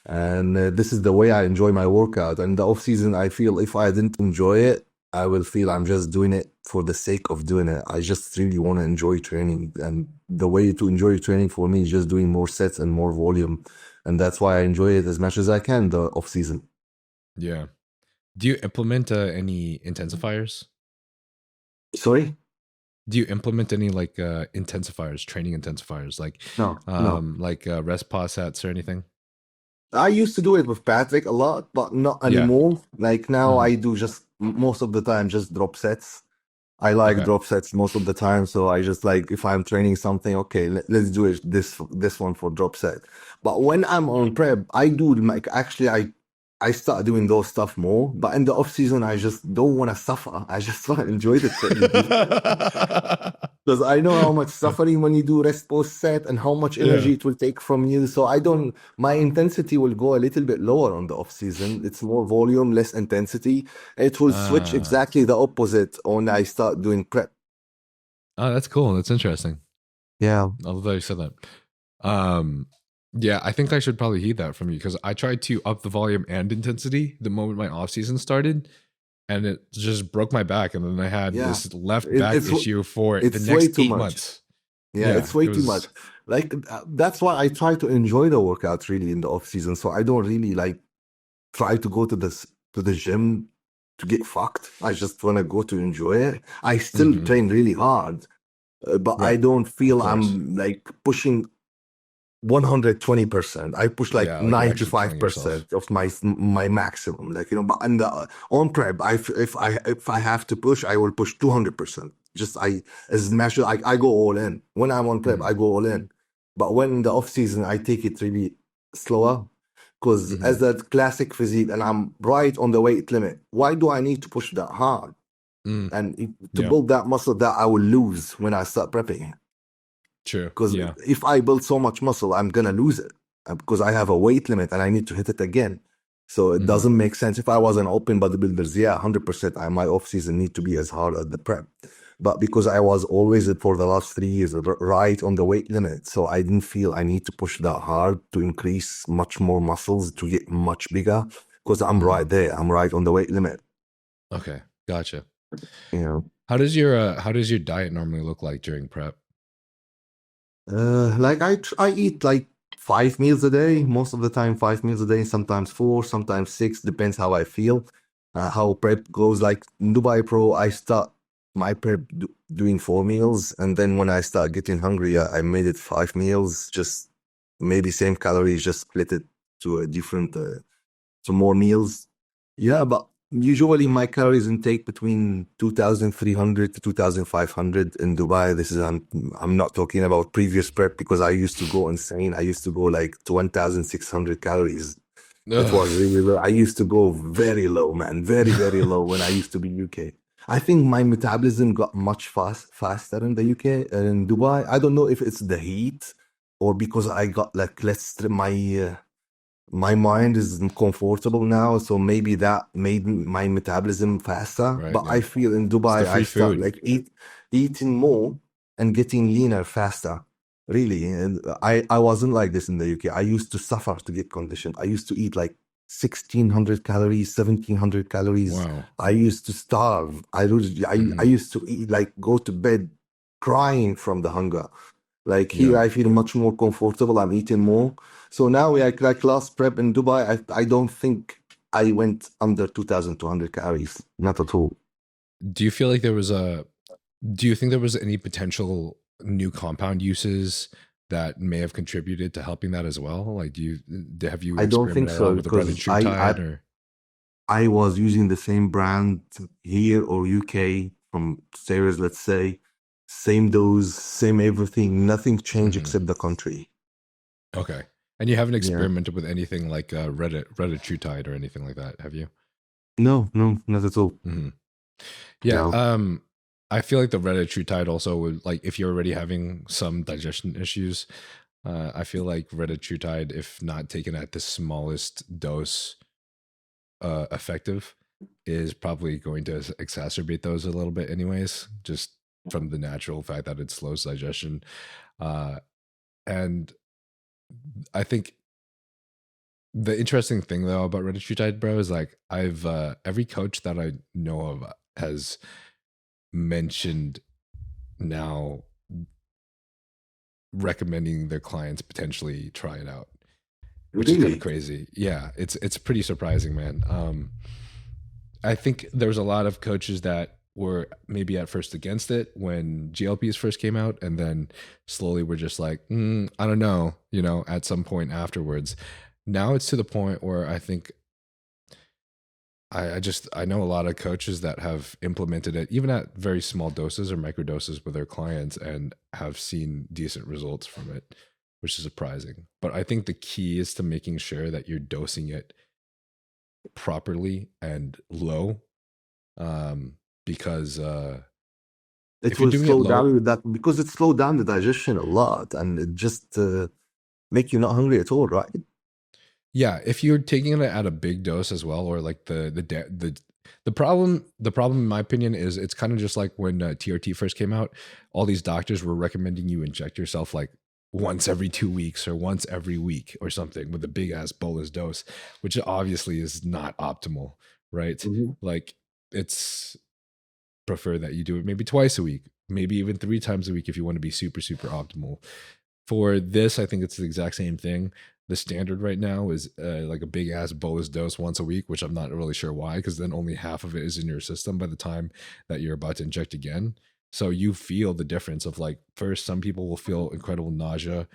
And this is the way I enjoy my workout. And the off season, I feel if I didn't enjoy it, I will feel I'm just doing it for the sake of doing it. I just really want to enjoy training. And the way to enjoy training for me is just doing more sets and more volume. And that's why I enjoy it as much as I can, the off season. Yeah. Do you implement any intensifiers? Sorry? Do you implement any like intensifiers, training intensifiers, No, no. like rest pause sets or anything? I used to do it with Patrick a lot, but not Yeah. anymore. Like now Mhm. I do just most of the time just drop sets. I like Okay. drop sets most of the time, so I just like if I'm training something, okay, let's do it this one for drop set. But when I'm on prep, I do like actually I start doing those stuff more. But in the off season, I just don't want to suffer. I just want to enjoy the training. Because I know how much suffering when you do rest post set and how much Yeah. energy it will take from you. So I don't, my intensity will go a little bit lower on the off season. It's more volume, less intensity. It will switch Uh, exactly the opposite when I start doing prep. oh, that's cool. That's interesting. Yeah. I love that you said that. Um, yeah, I think I should probably heed that from you because I tried to up the volume and intensity the moment my off season started, and it just broke my back. And then I had Yeah. this left It, back it's issue for the it's way next too 8 months. much. Yeah, Yeah, it's way it too much. was. Like that's why I try to enjoy the workout really in the off season. So I don't really like try to go to the gym to get fucked. I just want to go to enjoy it. I still Mhm. train really hard, but I Right, don't of feel course. I'm like pushing 120%. I push like Yeah, like you're actually killing yourself. 95% of my maximum. Like, you know, but and on prep, if I have to push, I will push 200%. Just I as much as I go all in. When I'm on prep, Mhm. I go all in. But when in the off season, I take it really slower. Because as Mhm. that classic physique, and I'm right on the weight limit, why do I need to push that hard? Mm. And to Yeah, build that muscle that I will lose when I start prepping. true. Because Yeah. if I build so much muscle, I'm gonna lose it because I have a weight limit and I need to hit it again. So it Mhm. doesn't make sense. If I was an open bodybuilders, yeah, 100%, my off season need to be as hard as the prep. But because I was always for the last 3 years right on the weight limit, so I didn't feel I need to push that hard to increase much more muscles to get much bigger. Because I'm Mhm. right there, I'm right on the weight limit. Okay, gotcha. You know, How does your diet normally look like during prep? like I eat like 5 meals a day, most of the time 5 meals a day, sometimes four, sometimes six, depends how I feel, how prep goes. Like in Dubai Pro, I start my prep doing 4 meals, and then when I start getting hungry, I made it 5 meals, just maybe same calories, just split it to a different to more meals. Yeah, but usually my calories intake between 2,300 to 2,500 in Dubai. This is I'm not talking about previous prep because I used to go insane. I used to go like to 1,600 calories. It was Ugh. really low. I used to go very low, man, very very low when I used to be UK. I think my metabolism got much faster in the UK in Dubai. I don't know if it's the heat or because I got like my mind is comfortable now, so maybe that made my metabolism faster. Right, But yeah. I feel in It's the Dubai, I free start food. like eating more and getting leaner faster. Really, and I wasn't like this in the UK. I used to suffer to get conditioned. I used to eat like 1,600 calories, 1,700 calories. Wow. I used to starve. I Mhm. used to eat like go to bed crying from the hunger. Like here, Yeah. I feel much more comfortable. I'm eating more. So now, like last prep in Dubai, I don't think I went under 2,200 calories. Not at all. Do you feel like there was a do you think there was any potential new compound uses that may have contributed to helping that as well? Like, have you I don't think experimented at all so with the because I retatrutide or? I was using the same brand here or UK from steroids, let's say, same dose, same everything. Nothing changed Mhm. except the country. Okay. And you haven't Yeah. experimented with anything like retatrutide or anything like that, have you? No, no, not at all. Mhm. Yeah, No. I feel like the retatrutide also would like if you're already having some digestion issues. I feel like retatrutide, if not taken at the smallest dose, effective, is probably going to exacerbate those a little bit, anyways. Just from the natural fact that it slows digestion, uh, and I think the interesting thing though about retatrutide, bro, is like I've every coach that I know of has mentioned now recommending their clients potentially try it out, which is kind of Really? crazy. Yeah, it's pretty surprising, man. I think there was a lot of coaches that were maybe at first against it when GLPs first came out, and then slowly were just like, I don't know, at some point afterwards. Now it's to the point where I think I know a lot of coaches that have implemented it even at very small doses or micro doses with their clients and have seen decent results from it, which is surprising. But I think the key is to making sure that you're dosing it properly and low, because It if you're will doing it slow low, down that because it slowed down the digestion a lot, and it just make you not hungry at all, right? yeah, if you're taking it at a big dose as well, or like the problem in my opinion is it's kind of just like when TRT first came out. All these doctors were recommending you inject yourself like once every 2 weeks or once every week or something with a big ass bolus dose, which obviously is not optimal, right? Mhm. Like, it's prefer that you do it maybe twice a week, maybe even 3 times a week if you want to be super, super optimal. For this, I think it's the exact same thing. The standard right now is like a big ass bolus dose once a week, which I'm not really sure why, because then only half of it is in your system by the time that you're about to inject again. So you feel the difference of, like, first, some people will feel incredible nausea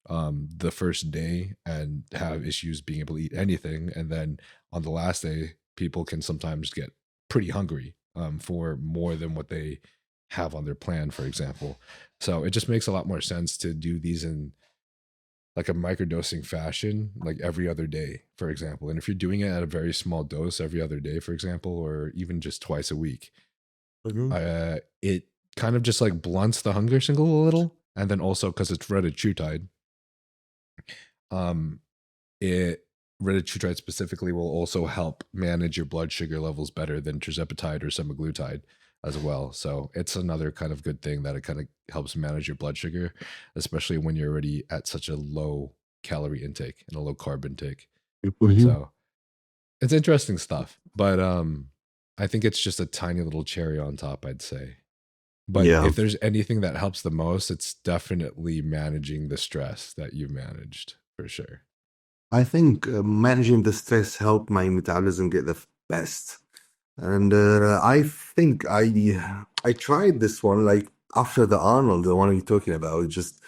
the first day and have issues being able to eat anything. And then on the last day, people can sometimes get pretty hungry for more than what they have on their plan, for example. So it just makes a lot more sense to do these in like a microdosing fashion, like every other day, for example. And if you're doing it at a very small dose every other day, for example, or even just twice a week, Mhm. it kind of just like blunts the hunger signal a little. And then also, because it's retatrutide, um, it retatrutide specifically will also help manage your blood sugar levels better than tirzepatide or semaglutide as well. So it's another kind of good thing that it kind of helps manage your blood sugar, especially when you're already at such a low calorie intake and a low carb intake. Mhm. So it's interesting stuff, but I think it's just a tiny little cherry on top, I'd say. But Yeah. if there's anything that helps the most, it's definitely managing the stress that you've managed, for sure. I think managing the stress helped my metabolism get the best. And I think I tried this one like after the Arnold, the one you're talking about. Just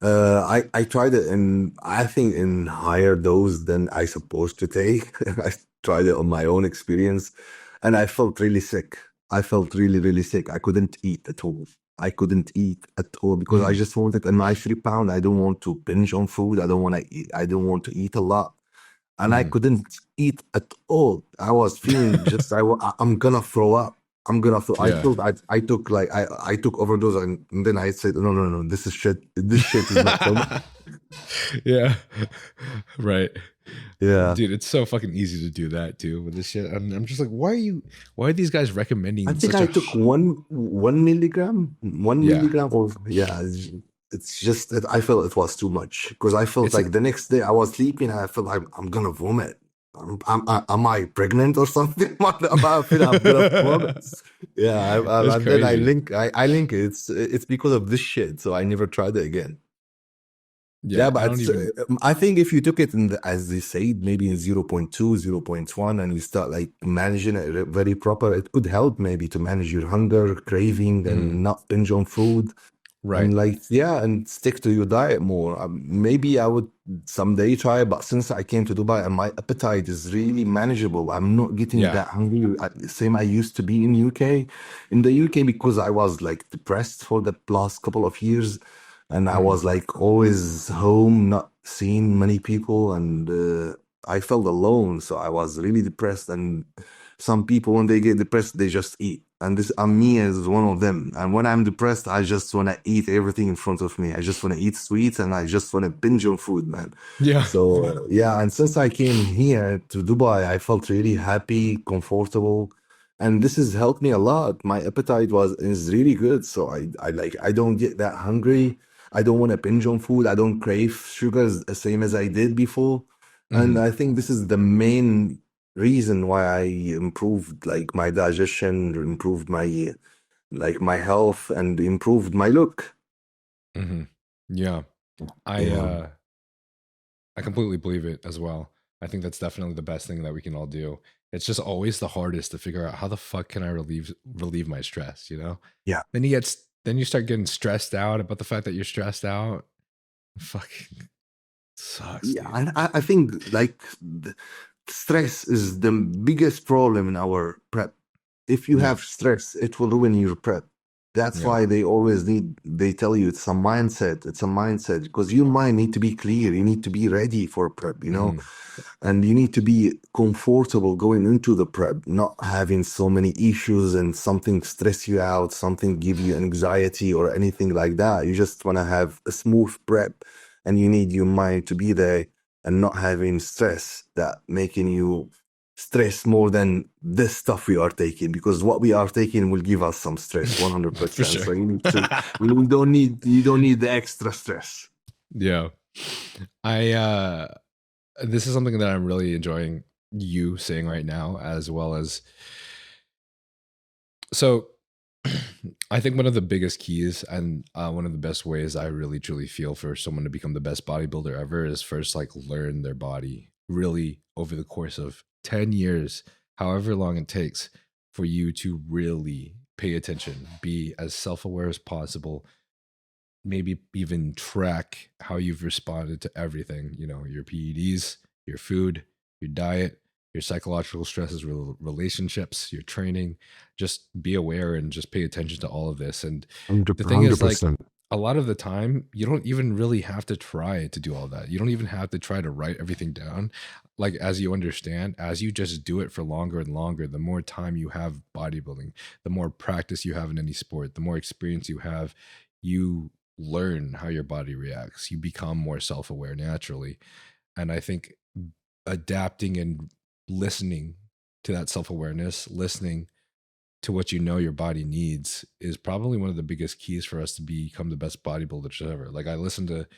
I tried it in I think in higher dose than I supposed to take. I tried it on my own experience, and I felt really sick. I felt really really sick. I couldn't eat at all. I couldn't eat at all because I Mhm. just wanted in my 3 pound. I don't want to binge on food. I don't want to eat. I don't want to eat a lot, and I Mhm. couldn't eat at all. I was feeling just I'm gonna throw up. I'm gonna throw. I Yeah. felt I took like I took overdose, and then I said no no no, this is shit. This shit is not for me. Yeah. Right. Yeah, Dude, it's so fucking easy to do that too with this shit. I'm just like, why are these guys I recommending think such I a took one milligram, one yeah. milligram of yeah. It's just that I felt it was too much because I felt It's like the next day I was sleeping and I felt like I'm gonna vomit. Am I pregnant or something? I feel I'm gonna vomit. Yeah, it's and then crazy. I link it. It's because of this shit. So I never tried it again. Yeah, Yeah, but I don't even I think if you took it in as they said, maybe in zero point 0.2, 0.1, and you start like managing it very proper, it could help maybe to manage your hunger, craving, mhm. and not binge on food. Right. And like, yeah, and stick to your diet more. Maybe I would someday try, but since I came to Dubai and my appetite is really manageable, I'm not getting Yeah. that hungry. Same I used to be in UK. In the UK, because I was like depressed for the last couple of years, and I Mhm. was like always home, not seeing many people, and I felt alone. So I was really depressed. And some people, when they get depressed, they just eat. And this, me as one of them. And when I'm depressed, I just want to eat everything in front of me. I just want to eat sweets and I just want to binge on food, man. Yeah. So, yeah. And since I came here to Dubai, I felt really happy, comfortable. And this has helped me a lot. My appetite is really good. So I like, I don't get that hungry. I don't want to binge on food. I don't crave sugars the same as I did before. And Mhm. I think this is the main reason why I improved like my digestion, improved my like my health, and improved my look. Hmm. Yeah. I Yeah. uh I completely believe it as well. I think that's definitely the best thing that we can all do. It's just always the hardest to figure out how the fuck can I relieve my stress, you know? Yeah. Then you start getting stressed out about the fact that you're stressed out. Fucking sucks, Yeah, dude. and I think like stress is the biggest problem in our prep. If you Yeah. have stress, it will ruin your prep. That's Yeah. why they tell you it's a mindset. It's a mindset because your mind need to be clear. You need to be ready for prep, Hmm. and you need to be comfortable going into the prep, not having so many issues and something stress you out, something give you anxiety or anything like that. You just want to have a smooth prep, and you need your mind to be there and not having stress that making you stress more than this stuff we are taking, because what we are taking will give us some stress For 100%. sure. So you need to, you don't need the extra stress. Yeah. I this is something that I'm really enjoying you saying right now, as well as so I think one of the biggest keys and one of the best ways I really truly feel for someone to become the best bodybuilder ever is first like learn their body really over the course of 10 years, however long it takes for you to really pay attention, be as self-aware as possible, maybe even track how you've responded to everything, you know, your PEDs, your food, your diet, your psychological stresses, relationships, your training. Just be aware and just pay attention to all of this. And the thing is, like, 100%. a lot of the time, you don't even really have to try to do all that. You don't even have to try to write everything down. Like, as you understand, as you just do it for longer and longer, the more time you have bodybuilding, the more practice you have in any sport, the more experience you have, you learn how your body reacts. You become more self aware naturally. And I think adapting and listening to that self awareness, listening to what you know your body needs is probably one of the biggest keys for us to become the best bodybuilders ever. Like, I listened to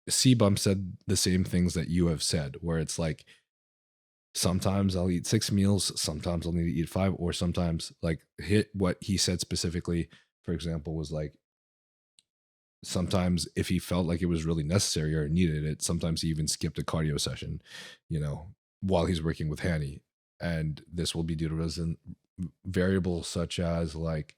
C-Bum said the same things that you have said, where it's like, sometimes I'll eat 6 meals, sometimes I'll need to eat 5, or sometimes like hit what he said specifically, for example, was like, sometimes if he felt like it was really necessary or needed it, sometimes he even skipped a cardio session, you know, while he's working with Hanny. And this will be due to variables such as like,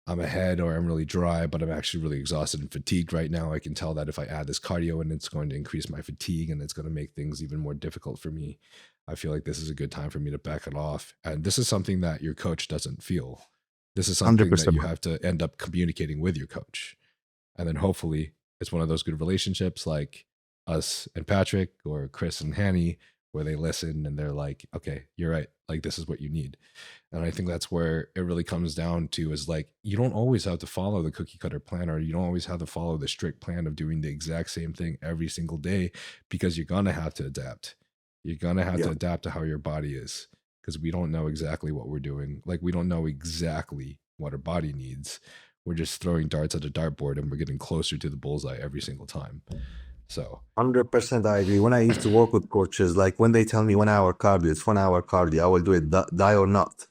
I'm ahead or I'm really dry, but I'm actually really exhausted and fatigued right now. I can tell that if I add this cardio and it's going to increase my fatigue and it's going to make things even more difficult for me. I feel like this is a good time for me to back it off. And this is something that your coach doesn't feel. This is something that 100%. you have to end up communicating with your coach. And then hopefully it's one of those good relationships like us and Patrick or Chris and Hanny, where they listen and they're like, okay, you're right. Like, this is what you need. And I think that's where it really comes down to is like, you don't always have to follow the cookie cutter plan, or you don't always have to follow the strict plan of doing the exact same thing every single day, because you're going to have to adapt. You're going to have to Yeah. adapt to how your body is, because we don't know exactly what we're doing. Like, we don't know exactly what our body needs. We're just throwing darts at a dartboard and we're getting closer to the bullseye every single time. So, 100% I agree. When I used to work with coaches, like when they tell me 1 hour cardio, it's 1 hour cardio, I will do it, die or not.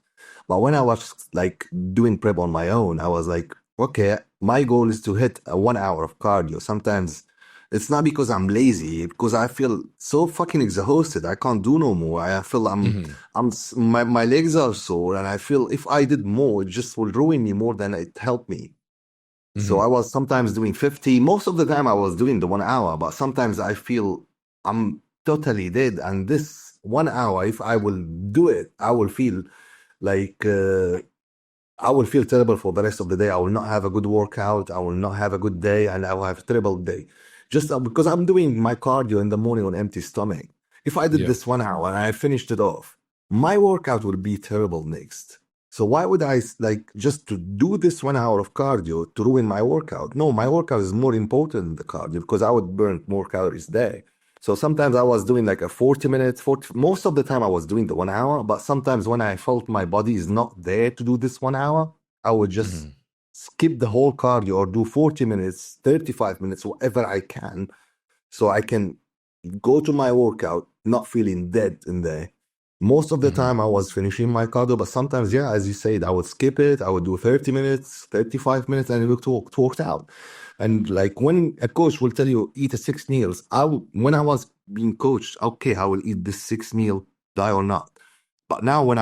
But when I was like doing prep on my own, I was like, okay, my goal is to hit a 1 hour of cardio. Sometimes it's not because I'm lazy, because I feel so fucking exhausted. I can't do no more. I feel mhm, my legs are sore, and I feel if I did more, it just will ruin me more than it helped me. So mhm, I was sometimes doing 50. Most of the time I was doing the 1 hour, but sometimes I feel I'm totally dead. And this 1 hour, if I will do it, I will feel like I will feel terrible for the rest of the day. I will not have a good workout. I will not have a good day, and I will have a terrible day. Just because I'm doing my cardio in the morning on empty stomach. If I did yeah, this 1 hour and I finished it off, my workout will be terrible next. So why would I like just to do this 1 hour of cardio to ruin my workout? No, my workout is more important than the cardio because I would burn more calories there. So sometimes I was doing like a 40 minutes, 40, most of the time I was doing the 1 hour, but sometimes when I felt my body is not there to do this 1 hour, I would just mhm, skip the whole cardio or do 40 minutes, 35 minutes, whatever I can, so I can go to my workout not feeling dead in there. Most of the Hmm. time I was finishing my cardio, but sometimes, yeah, as you said, I would skip it. I would do 30 minutes, 35 minutes, and it worked out. And like when a coach will tell you eat a 6 meals, when I was being coached, okay, I will eat this 6 meal, die or not. But now when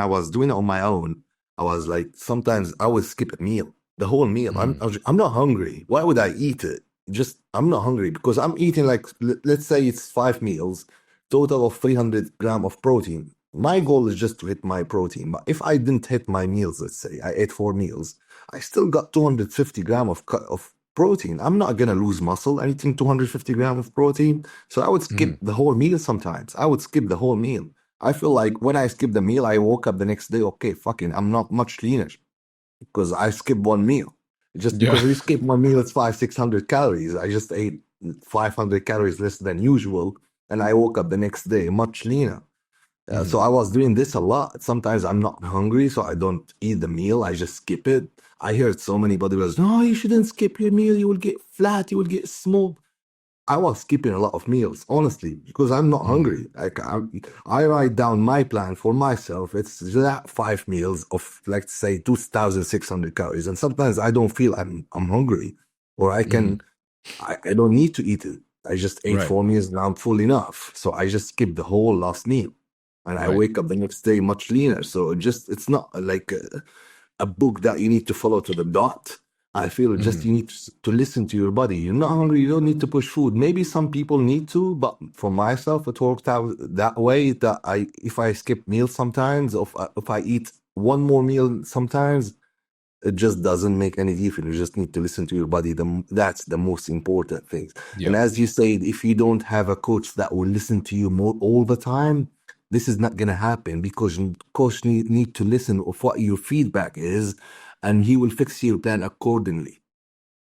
I was doing it on my own, I was like, sometimes I would skip a meal, the whole meal. Hmm. I'm not hungry. Why would I eat it? Just I'm not hungry because I'm eating like let's say it's 5 meals, total of 300 gram of protein. My goal is just to hit my protein. But if I didn't hit my meals, let's say I ate 4 meals, I still got 250 gram of protein. I'm not gonna lose muscle eating 250 gram of protein. So I would Hmm. skip the whole meal sometimes. I would skip the whole meal. I feel like when I skip the meal, I woke up the next day, okay, fucking, I'm not much leaner because I skipped one meal. Just Yeah. because you skip one meal, it's 600 calories. I just ate 500 calories less than usual, and I woke up the next day much leaner. Hmm. So I was doing this a lot. Sometimes I'm not hungry, so I don't eat the meal. I just skip it. I heard so many bodybuilders, no, you shouldn't skip your meal. You will get flat. You will get small. I was skipping a lot of meals, honestly, because I'm not Hmm. hungry. I write down my plan for myself. It's that 5 meals of, let's say, 2,600 calories. And sometimes I don't feel I'm hungry, or Hmm. I don't need to eat it. I just ate Right. 4 meals and I'm full enough. So I just skip the whole last meal. And I Right. wake up the next day much leaner. So it's not like a book that you need to follow to the dot. I feel just Hmm. you need to listen to your body. You're not hungry, you don't need to push food. Maybe some people need to, but for myself, it worked out that way that if I skip meals sometimes, or if I eat one more meal sometimes, it just doesn't make any difference. You just need to listen to your body. That's the most important thing. And Yep. as you said, if you don't have a coach that will listen to you more all the time, this is not gonna happen because coach need to listen of what your feedback is, and he will fix your plan accordingly.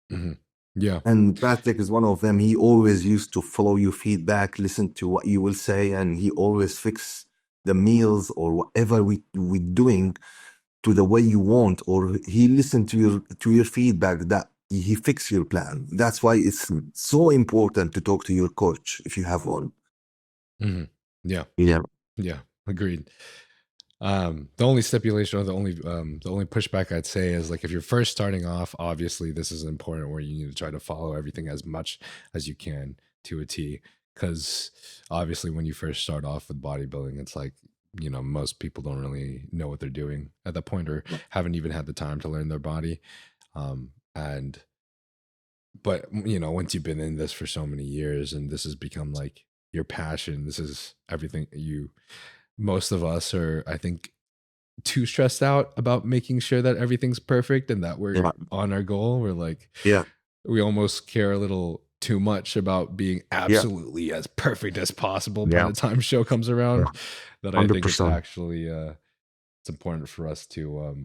Hmm. Yeah. And Patrick is one of them. He always used to follow your feedback, listen to what you will say, and he always fix the meals or whatever we're doing to the way you want, or he listened to your feedback that he fix your plan. That's why it's so important to talk to your coach if you have one. Hmm. Yeah. Yeah. Yeah. Agreed. The only stipulation or the only pushback I'd say is like if you're first starting off, obviously this is important where you need to try to follow everything as much as you can to a T. Because obviously when you first start off with bodybuilding, it's like, most people don't really know what they're doing at that point or haven't even had the time to learn their body. And but once you've been in this for so many years and this has become like your passion, this is everything most of us are, I think, too stressed out about making sure that everything's perfect and that we're Yeah. on our goal. We're like, Yeah. we almost care a little too much about being Yeah. absolutely as perfect as possible by Yeah. the time show comes Yeah. around. That I think it's 100%. actually it's important for us to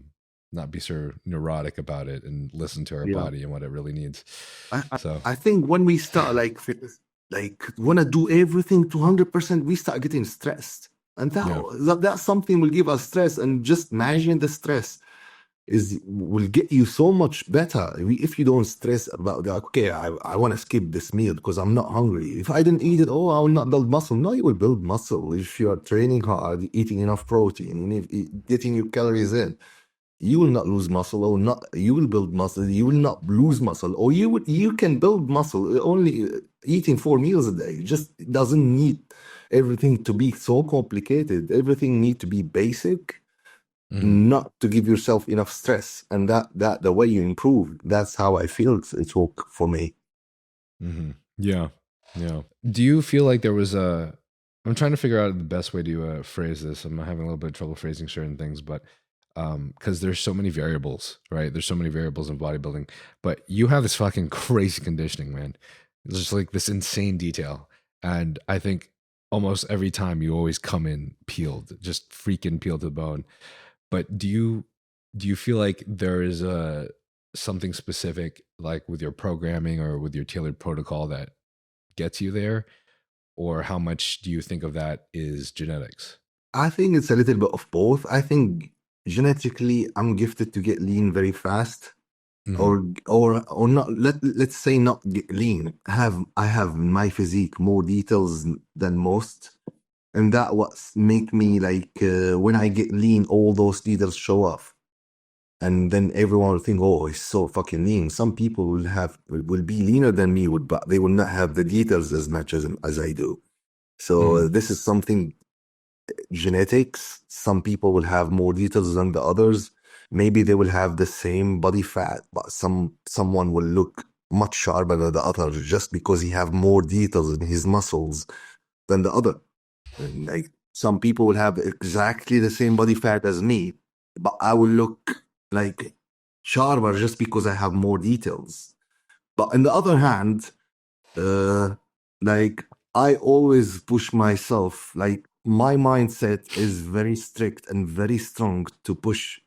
not be so neurotic about it and listen to our Yeah. body and what it really needs. I, I, So I think when we start like fitness, like want to do everything to 100%, we start getting stressed. And yeah. that something will give us stress, and just managing the stress will get you so much better. If you don't stress about that, okay, I want to skip this meal because I'm not hungry. If I didn't eat it, oh, I will not build muscle. No, you will build muscle if you are training hard, eating enough protein, and getting your calories in. You will not lose muscle, or not. You will build muscle. You will not lose muscle, or you can build muscle only eating 4 meals a day. It doesn't need everything to be so complicated. Everything need to be basic, Mhm. not to give yourself enough stress, and that the way you improve. That's how I feel it's work for me. Mhm. Yeah. Yeah. Do you feel like there was a I'm trying to figure out the best way to phrase this. I'm having a little bit of trouble phrasing certain things, but because there's so many variables, right? There's so many variables in bodybuilding, but you have this fucking crazy conditioning, man. It's just like this insane detail. And I think almost every time you always come in peeled, just freaking peeled to the bone. But do you feel like there is a something specific like with your programming or with your tailored protocol that gets you there? Or how much do you think of that is genetics? I think it's a little bit of both. I think genetically, I'm gifted to get lean very fast, Hmm. or not. Let's say not get lean. I have my physique more details than most. And that what make me like when I get lean, all those details show off. And then everyone will think, oh, he's so fucking lean. Some people will be leaner than me, but they will not have the details as much as I do. So Mhm. this is something genetics. Some people will have more details than the others. Maybe they will have the same body fat, but someone will look much sharper than the other just because he have more details in his muscles than the other. And like some people will have exactly the same body fat as me, but I will look like sharper just because I have more details. But on the other hand, uh, like I always push myself. Like my mindset is very strict and very strong to push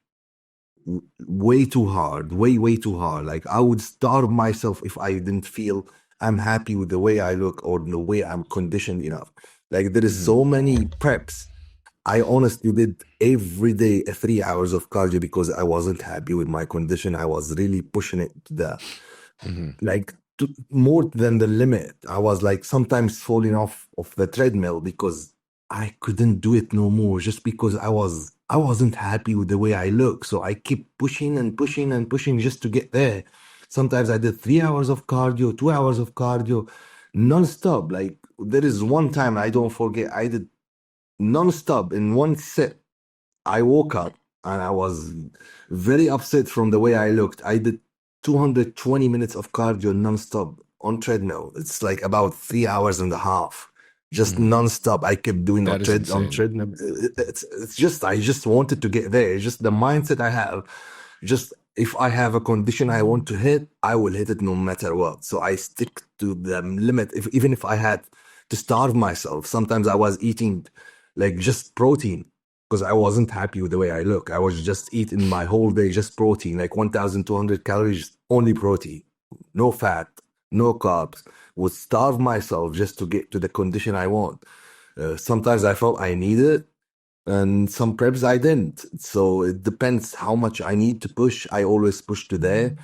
way too hard, way too hard. Like I would starve myself if I didn't feel I'm happy with the way I look or the way I'm conditioned enough. Like there is Mhm. so many preps. I honestly did every day 3 hours of cardio because I wasn't happy with my condition. I was really pushing it to the Mhm. like more than the limit. I was like sometimes falling off of the treadmill because I couldn't do it no more just because I wasn't happy with the way I look. So I keep pushing and pushing and pushing just to get there. Sometimes I did 3 hours of cardio, 2 hours of cardio, non-stop. Like there is one time I don't forget, I did non-stop in one set. I woke up and I was very upset from the way I looked. I did 220 minutes of cardio nonstop on treadmill. It's like about 3 hours and a half, just Mhm. nonstop. I kept doing That is on insane. treadmill. It's just I just wanted to get there. It's just the mindset I have. Just if I have a condition I want to hit, I will hit it no matter what. So I stick to the limit. Even if I had to starve myself, sometimes I was eating like just protein because I wasn't happy with the way I look. I was just eating my whole day just protein, like 1,200 calories, only protein, no fat, no carbs. Would starve myself just to get to the condition I want. Sometimes I felt I need it, and some preps I didn't. So it depends how much I need to push. I always push to there.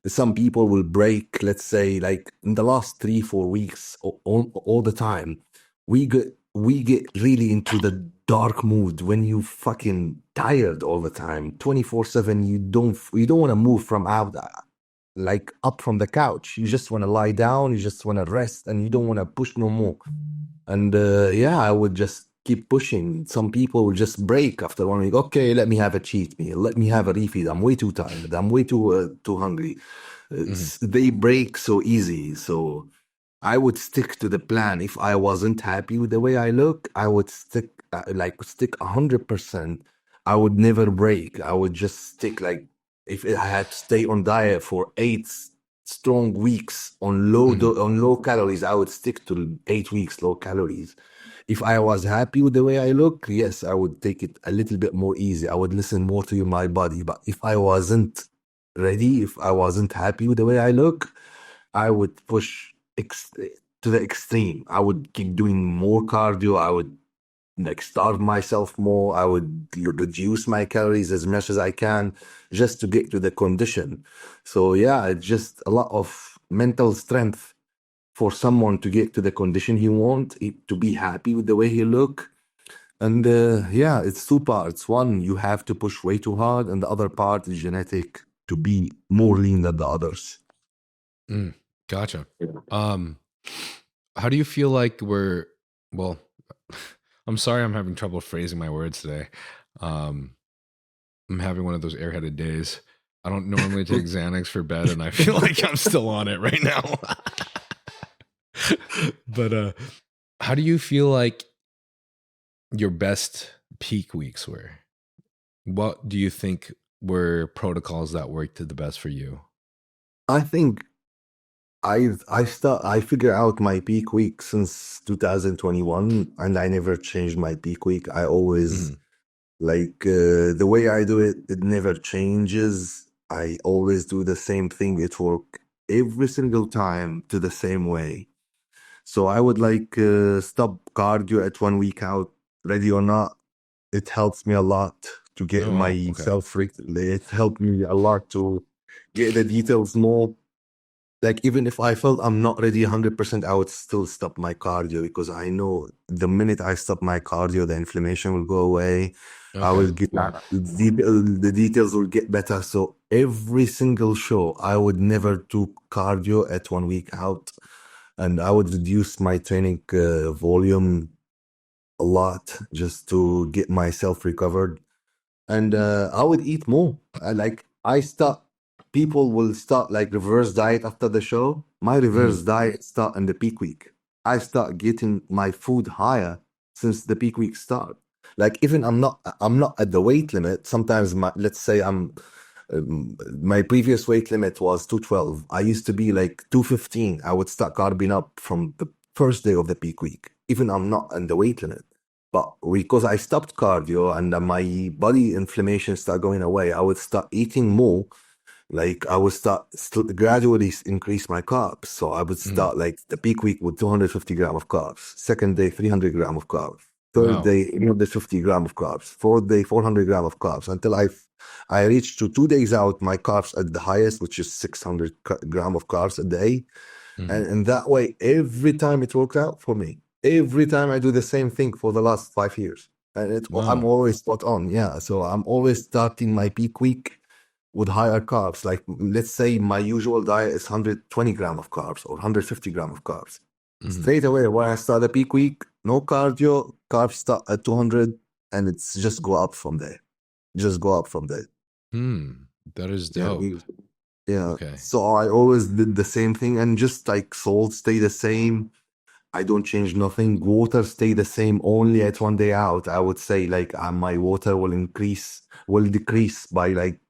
Some people will break, let's say, like in the last 3, 4 weeks, all the time. We get really into the dark mood when you fucking tired all the time, 24/7. You don't want to move from out, like up from the couch. You just want to lie down. You just want to rest, and you don't want to push no more. And yeah, I would just keep pushing. Some people will just break after 1 week. Okay, let me have a cheat meal. Let me have a refeed. I'm way too tired. I'm way too hungry. Mhm. They break so easy. So I would stick to the plan. If I wasn't happy with the way I look, I would stick 100%. I would never break. I would just stick like if I had to stay on diet for 8 strong weeks on Mhm. on low calories, I would stick to 8 weeks low calories. If I was happy with the way I look, yes, I would take it a little bit more easy. I would listen more to my body. But if I wasn't ready, if I wasn't happy with the way I look, I would push to the extreme. I would keep doing more cardio. I would like starve myself more. I would reduce my calories as much as I can just to get to the condition. So yeah, it's just a lot of mental strength for someone to get to the condition he want, to be happy with the way he look. And yeah, it's two parts. One, you have to push way too hard, and the other part is genetic to be more lean than the others. Mm. Gotcha. Um, how do you feel like well, I'm sorry I'm having trouble phrasing my words today. Um, I'm having one of those airheaded days. I don't normally take Xanax for bed, and I feel like I'm still on it right now. But how do you feel like your best peak weeks were? What do you think were protocols that worked the best for you? I think I figure out my peak week since 2021, and I never changed my peak week. I always Mhm. like the way I do it. It never changes. I always do the same thing. It work every single time to the same way. So I would like stop cardio at 1 week out, ready or not. It helps me a lot to get Oh, wow. Okay. myself. It helped me a lot to get the details more. Like, even if I felt I'm not ready 100%, I would still stop my cardio because I know the minute I stop my cardio, the inflammation will go away. I Okay. will get the details will get better. So every single show, I would never do cardio at 1 week out, and I would reduce my training volume a lot just to get myself recovered. And I would eat more. I start, people will start like reverse diet after the show. My reverse diet start in the peak week. I start getting my food higher since the peak week start. Like, even I'm not at the weight limit. Sometimes let's say my previous weight limit was 212. I used to be like 215. I would start carbing up from the first day of the peak week. Even I'm not in the weight limit. But because I stopped cardio and my body inflammation started going away, I would start eating more. Like, I would start gradually increase my carbs. So I would start like the peak week with 250 grams of carbs. Second day, 300 grams of carbs. Third Wow. day, 150 grams of carbs. Fourth day, 400 grams of carbs. Until I reached to 2 days out, my carbs at the highest, which is 600 grams of carbs a day. And that way, every time it worked out for me. Every time I do the same thing for the last 5 years. And Wow. I'm always spot on. Yeah. So I'm always starting my peak week with higher carbs. Like, let's say my usual diet is 120 grams of carbs or 150 grams of carbs. Straight away, when I start the peak week, no cardio, carbs start at 200, and it's just go up from there. Just go up from there. That is Yeah. dope. Yeah. Okay. So I always did the same thing, and just like salt stay the same. I don't change nothing. Water stay the same. Only at 1 day out, I would say like my water will decrease by like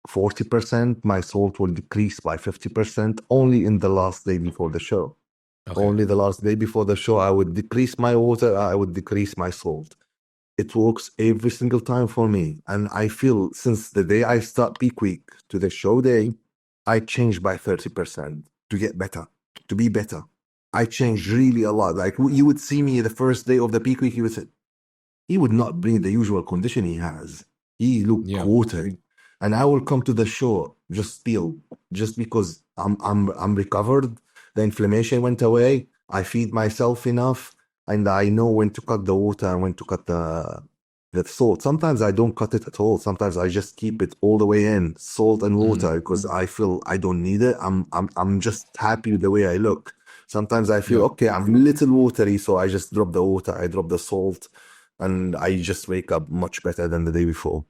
40%. My salt will decrease by 50%. Only in the last day before the show. Okay. Only the last day before the show, I would decrease my water. I would decrease my salt. It works every single time for me. And I feel since the day I start peak week to the show day, I changed by 30% to get better, to be better. I changed really a lot. Like, you would see me the first day of the peak week, you would say, he would not bring the usual condition he has. He looked watery. And I will come to the show just because I'm recovered. The inflammation went away. I feed myself enough, and I know when to cut the water and when to cut the salt. Sometimes I don't cut it at all. Sometimes I just keep it all the way in, salt and water, because I feel I don't need it. I'm just happy with the way I look. Sometimes I feel okay, I'm a little watery, so I just drop the water, I drop the salt, and I just wake up much better than the day before.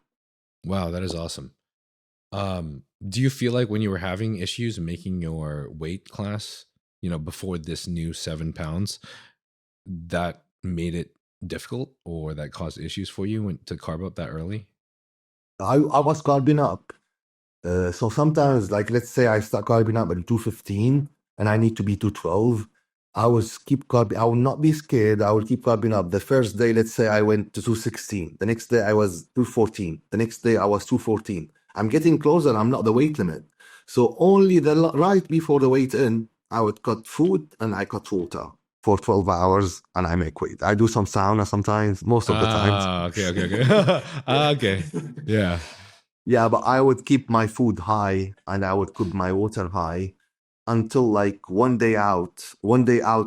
Wow, that is awesome. Do you feel like when you were having issues making your weight class, before this new 7 pounds, that made it difficult or that caused issues for you to carb up that early? I was carbing up. So sometimes, like, let's say I start carbing up at 215 and I need to be 212. I will will not be scared. I will keep carbing up. The first day, let's say I went to 216. The next day I was 214. The next day I was 214. I'm getting closer. I'm not the weight limit. So only right before the weight in, I would cut food and I cut water for 12 hours and I make weight. I do some sauna sometimes, most of the times. Okay. Okay. Yeah. Yeah, but I would keep my food high and I would keep my water high until like 1 day out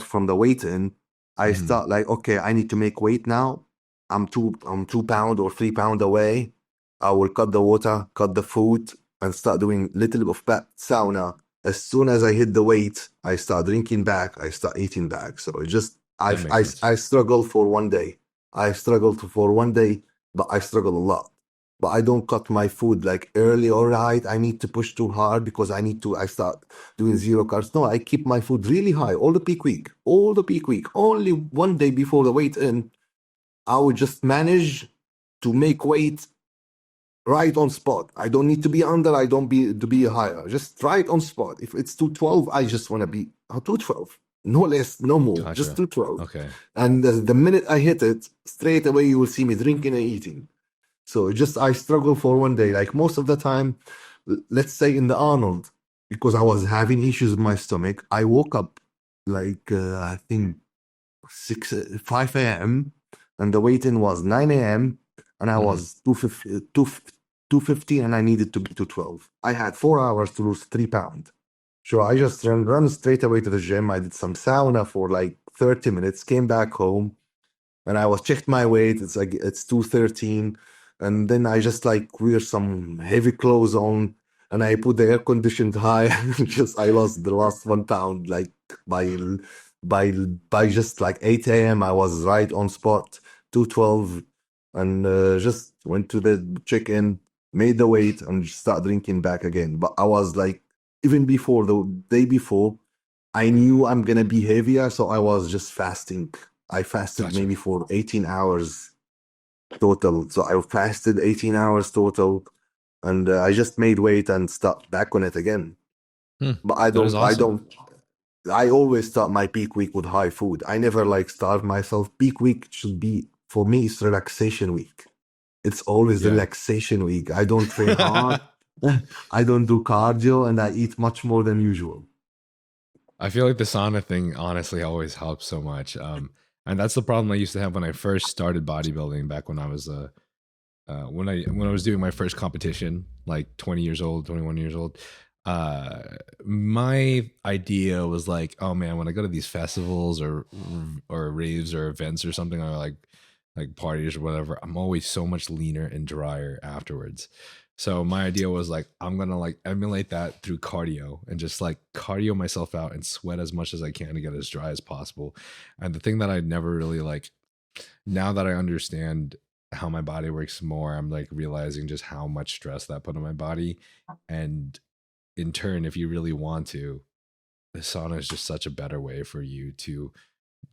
from the weight in, I start like, okay, I need to make weight now. I'm 2 pound or 3 pound away. I will cut the water, cut the food, and start doing little bit of sauna. As soon as I hit the weight, I start drinking back, I start eating back. So it just, I struggle for 1 day. I struggled for 1 day, but I struggle a lot. But I don't cut my food like early, all right, I need to push too hard because I start doing zero carbs. No, I keep my food really high all the peak week. Only 1 day before the weight in, I would just manage to make weight right on spot. I don't need to be under, I don't be to be higher. Just right on spot. If it's 212, I just want to be 212. No less, no more. Gotcha. Just 212. Okay. And the minute I hit it, straight away you will see me drinking and eating. So I struggle for 1 day. Like most of the time, let's say in the Arnold, because I was having issues with my stomach, I woke up like, I think 5 a.m. and the weight-in was 9 a.m. and I was 215 and I needed to be 212. I had 4 hours to lose 3 pounds. Sure, I just run straight away to the gym. I did some sauna for like 30 minutes, came back home, and I was checked my weight. It's like it's 213. And then I just like wear some heavy clothes on and I put the air conditioned high. Just I lost the last 1 pound like by by by just like 8 a.m. I was right on spot, 212, and just went to the check-in, made the weight, and start drinking back again. But I was like, even before the day before, I knew I'm gonna be heavier, so I was just fasting. I fasted Gotcha. maybe for 18 hours total. So I fasted 18 hours total, and I just made weight and start back on it again. Hmm. But That is I awesome. don't, I always start my peak week with high food. I never like starve myself. Peak week should be, for me, it's relaxation week. It's always Yeah. relaxation week. I don't train hard. I don't do cardio, and I eat much more than usual. I feel like the sauna thing honestly always helps so much. And that's the problem I used to have when I first started bodybuilding back when I was when I was doing my first competition, like 20 years old, 21 years old. Uh, my idea was like, oh man, when I go to these festivals or raves or events or something, or like parties or whatever, I'm always so much leaner and drier afterwards. So my idea was like, I'm gonna like emulate that through cardio and just like cardio myself out and sweat as much as I can to get as dry as possible. And the thing that I never really like, now that I understand how my body works more, I'm like realizing just how much stress that put on my body. And in turn, if you really want to, the sauna is just such a better way for you to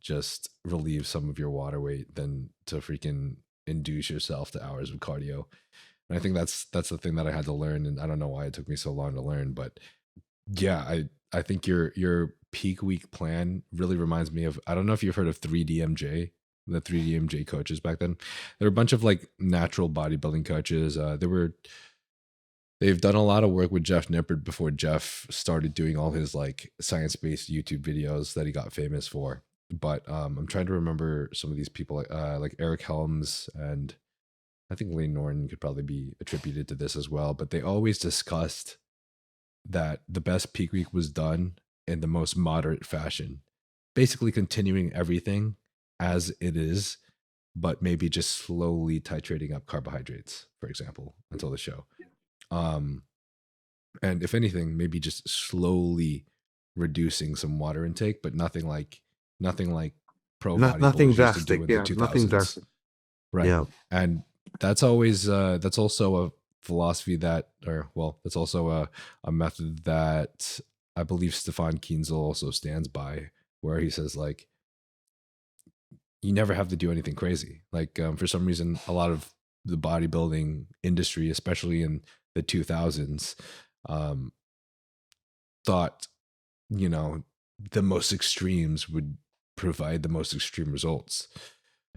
just relieve some of your water weight than to freaking induce yourself to hours of cardio. And I think that's the thing that I had to learn, and I don't know why it took me so long to learn, but yeah, I think your peak week plan really reminds me of, I don't know if you've heard of 3DMJ, the 3DMJ coaches back then. There were a bunch of like natural bodybuilding coaches. They've done a lot of work with Jeff Nippert before Jeff started doing all his like science-based YouTube videos that he got famous for. But I'm trying to remember some of these people like Eric Helms, and I think Lane Norton could probably be attributed to this as well. But they always discussed that the best peak week was done in the most moderate fashion, basically continuing everything as it is, but maybe just slowly titrating up carbohydrates, for example, until the show. Um, and if anything, maybe just slowly reducing some water intake, but nothing like pro Nothing bodybuilders used to do drastic. in the Yeah, nothing 2000s. drastic. Right. Yeah. And that's also a philosophy that, or well, that's also a method that I believe Stefan Kienzel also stands by, where he says like you never have to do anything crazy. Like for some reason, a lot of the bodybuilding industry, especially in the 2000s, um, thought, you know, the most extremes would provide the most extreme results.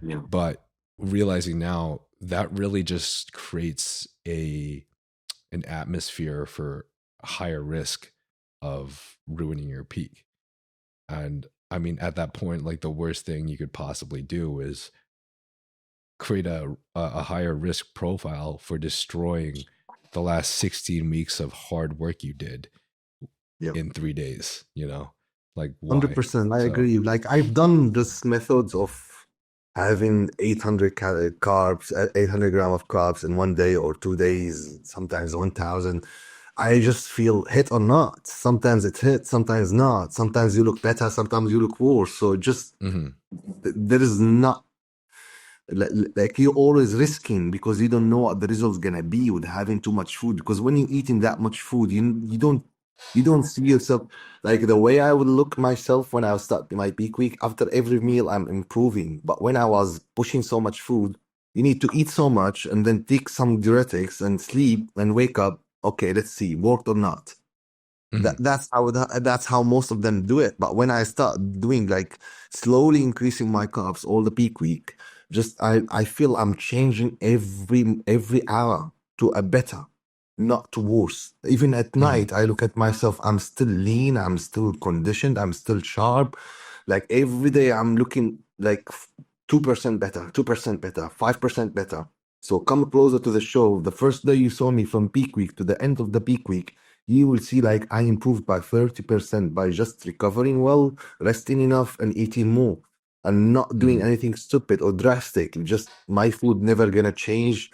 Yeah. But realizing now that really just creates an atmosphere for a higher risk of ruining your peak. And I mean, at that point, like the worst thing you could possibly do is create a higher risk profile for destroying the last 16 weeks of hard work you did Yeah. in 3 days, like why? 100%. I So, agree. Like I've done this methods of having 800 carbs, 800 gram of carbs in 1 day or 2 days, sometimes 1,000. I just feel hit or not. Sometimes it hits, sometimes not. Sometimes you look better, sometimes you look worse. So just mhm, there is not like you're always risking because you don't know what the result's gonna be with having too much food. Because when you're eating that much food, you don't see yourself like the way I would look myself when I was start my peak week. After every meal, I'm improving. But when I was pushing so much food, you need to eat so much and then take some diuretics and sleep and wake up. Okay, let's see, worked or not. mhm, That's how most of them do it. But when I start doing like slowly increasing my carbs all the peak week, just I feel I'm changing every hour to a better, not to worse. Even at mhm, night, I look at myself, I'm still lean, I'm still conditioned, I'm still sharp. Like every day I'm looking like 2% better, 2% better, 5% better. So come closer to the show. The first day you saw me from peak week to the end of the peak week, you will see like I improved by 30% by just recovering well, resting enough, and eating more, and not doing Mhm. anything stupid or drastic. Just my food never gonna change.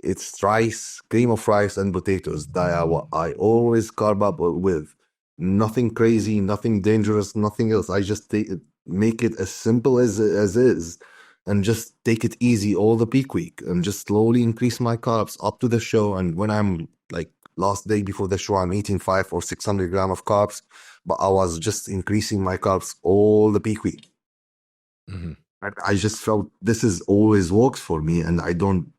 It's rice, cream of rice, and potatoes. That are what I always carb up with. Nothing crazy, nothing dangerous, nothing else. I just make it as simple as is, and just take it easy all the peak week, and just slowly increase my carbs up to the show. And when I'm like last day before the show, I'm eating 500 or 600 grams of carbs, but I was just increasing my carbs all the peak week. Mhm. I just felt this is always works for me, and I don't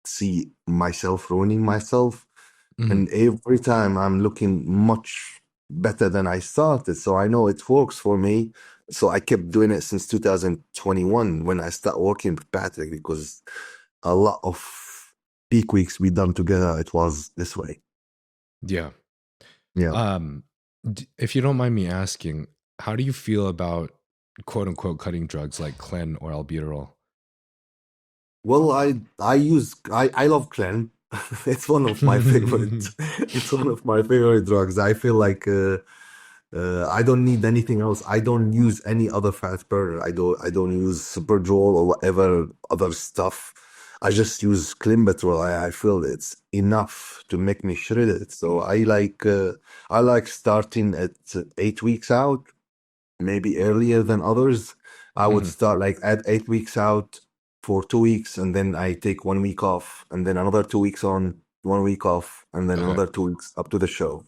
see myself ruining myself. Mhm. And every time I'm looking much better than I started. So I know it works for me. So I kept doing it since 2021 when I started working with Patrick, because a lot of peak weeks we done together, it was this way. Yeah. Yeah. Um, if you don't mind me asking, how do you feel about quote unquote cutting drugs like Clen or albuterol? Well, I love Clen. It's one of my favorite. It's one of my favorite drugs. I feel like I don't need anything else. I don't use any other fat burner. I don't use Superdrol or whatever other stuff. I just use Climbatrol. I feel it's enough to make me shredded. So I like starting at 8 weeks out, maybe earlier than others. I would Mhm. start like at 8 weeks out for 2 weeks, and then I take 1 week off, and then another 2 weeks on, 1 week off, and then Okay. another 2 weeks up to the show.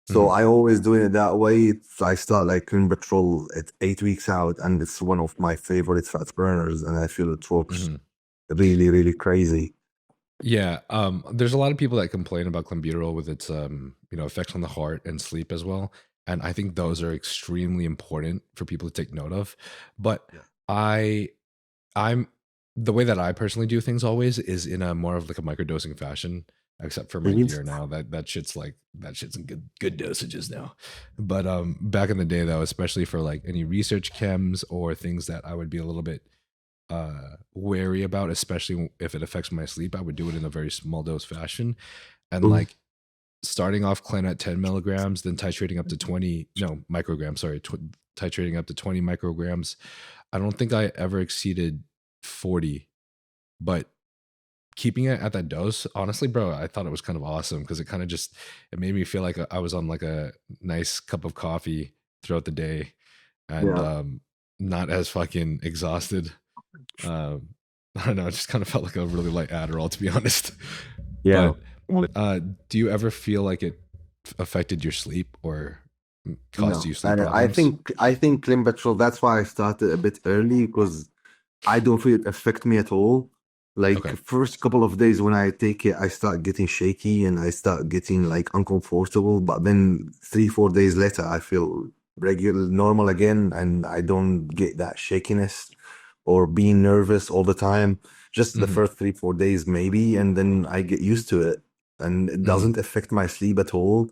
So Mhm. I always doing it that way. I start like Clean Patrol at 8 weeks out, and it's one of my favorite fat burners, and I feel it works Mhm. really, really crazy. Yeah, there's a lot of people that complain about clenbuterol with its, effects on the heart and sleep as well, and I think those are extremely important for people to take note of. But Yeah. I, I'm the way that I personally do things always is in a more of like a microdosing fashion, except for my Mhm. gear now. That shit's in good dosages now. But back in the day though, especially for like any research chems or things that I would be a little bit wary about, especially if it affects my sleep, I would do it in a very small dose fashion. And Mhm. like starting off Clen at 10 milligrams, then titrating up to 20, no, micrograms, sorry, titrating up to 20 micrograms. I don't think I ever exceeded 40, but keeping it at that dose, honestly, bro, I thought it was kind of awesome because it kind of just, it made me feel like I was on like a nice cup of coffee throughout the day and Yeah. not as fucking exhausted. um, I don't know. It just kind of felt like a really light Adderall, to be honest. Yeah. But do you ever feel like it affected your sleep or caused No, you sleep I problems? think Clean Patrol. That's why I started a bit early, because I don't feel it affect me at all. Like Okay. first couple of days when I take it, I start getting shaky and I start getting like uncomfortable. But then 3, 4 days later, I feel regular, normal again, and I don't get that shakiness or being nervous all the time. Just the Hmm. first 3, 4 days maybe, and then I get used to it, and it Hmm. doesn't affect my sleep at all.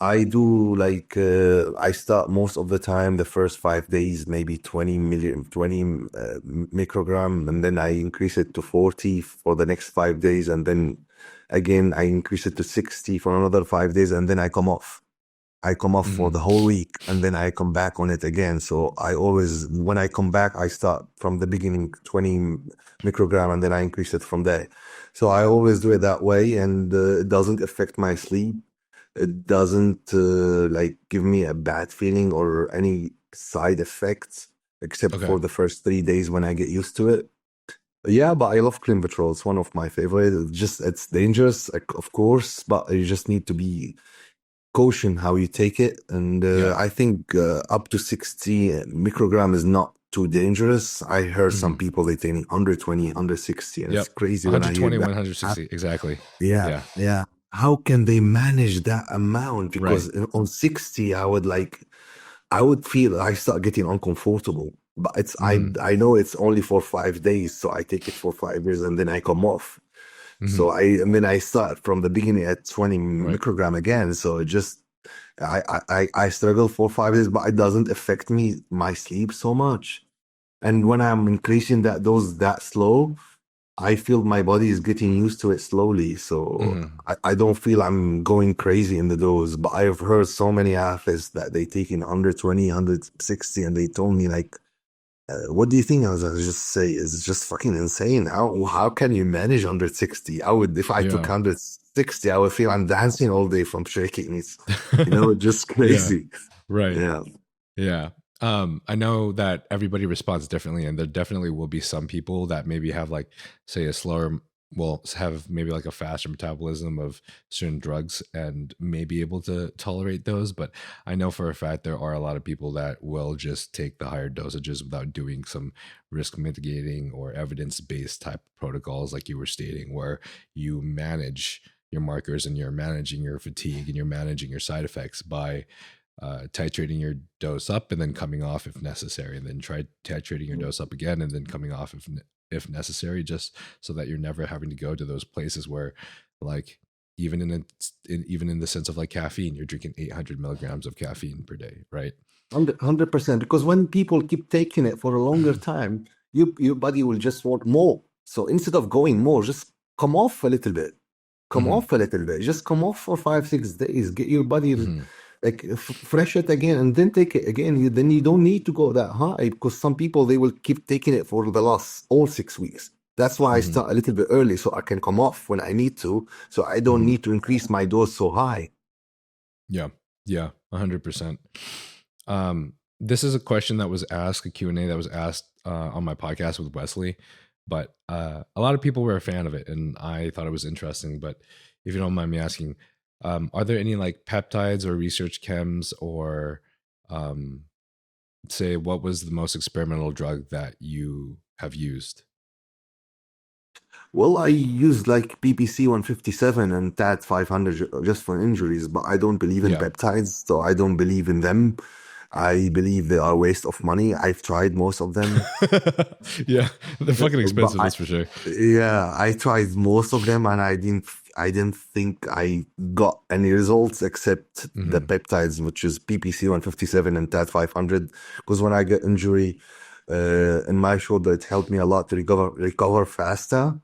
I do like I start most of the time the first 5 days maybe 20 microgram, and then I increase it to 40 for the next 5 days, and then again I increase it to 60 for another 5 days, and then I come off. I come off for Hmm. the whole week, and then I come back on it again. So I always, when I come back, I start from the beginning 20 microgram, and then I increase it from there. So I always do it that way, and it doesn't affect my sleep. It doesn't like give me a bad feeling or any side effects, except Okay. for the first 3 days when I get used to it. Yeah, but I love Clean Patrol. It's one of my favorite. It's dangerous, like, of course, but you just need to be caution how you take it. And Yeah. I think up to 60 microgram is not too dangerous. I heard some Hmm. people they take 120, 160, and it's Yep. crazy when I hear 120, that. 160. Exactly. Yeah, Yeah. yeah. How can they manage that amount? Right. Because on 60, I would feel I start getting uncomfortable. But it's I Hmm. I know it's only for 5 days, so I take it for 5 years and then I come off. Hmm. So and then I start from the beginning at 20 Right. microgram again. So it just I struggle for 5 days, but it doesn't affect my sleep so much. And when I'm increasing that dose that slow, I feel my body is getting used to it slowly. So Hmm. I don't feel I'm going crazy in the dose. But I've heard so many athletes that they take in 120, 160, and they told me like, what do you think? I was just say, it's just fucking insane. How can you manage 160? I would, if I took Yeah. 160, I would feel I'm dancing all day from shaking. It's, just Yeah. crazy. Right. Yeah. Yeah. I know that everybody responds differently, and there definitely will be some people that maybe have like, say, a slower, well, have maybe like a faster metabolism of certain drugs and may be able to tolerate those. But I know for a fact there are a lot of people that will just take the higher dosages without doing some risk mitigating or evidence-based type protocols, like you were stating, where you manage your markers and you're managing your fatigue and you're managing your side effects by titrating your dose up and then coming off if necessary, and then try titrating your dose up again and then coming off if necessary, just so that you're never having to go to those places where, like, even even in the sense of like caffeine, you're drinking 800 milligrams of caffeine per day, right? 100%. Because when people keep taking it for a longer time, your body will just want more. So instead of going more, just come off a little bit. Come Hmm. off a little bit. Just come off for 5, 6 days. Get your body Hmm. like fresh it again, and then take it again. Then you don't need to go that high, because some people they will keep taking it for the last all 6 weeks. That's why I Hmm. start a little bit early, so I can come off when I need to. So I don't Hmm. need to increase my dose so high. Yeah. Yeah. 100%. This is a question that was asked, a Q&A that was asked on my podcast with Wesley, but a lot of people were a fan of it, and I thought it was interesting. But if you don't mind me asking, are there any like peptides or research chems, or um, say, what was the most experimental drug that you have used? Well, I use like PPC 157 and TAT 500 just for injuries, but I don't believe in Yeah. peptides, so I don't believe in them. I believe they are a waste of money. I've tried most of them. Yeah, they're fucking But expensive, that's for sure. yeah, I tried most of them, and I didn't think I got any results except the Hmm. peptides, which is PPC 157 and TAT 500. Because when I get injury in my shoulder, it helped me a lot to recover faster.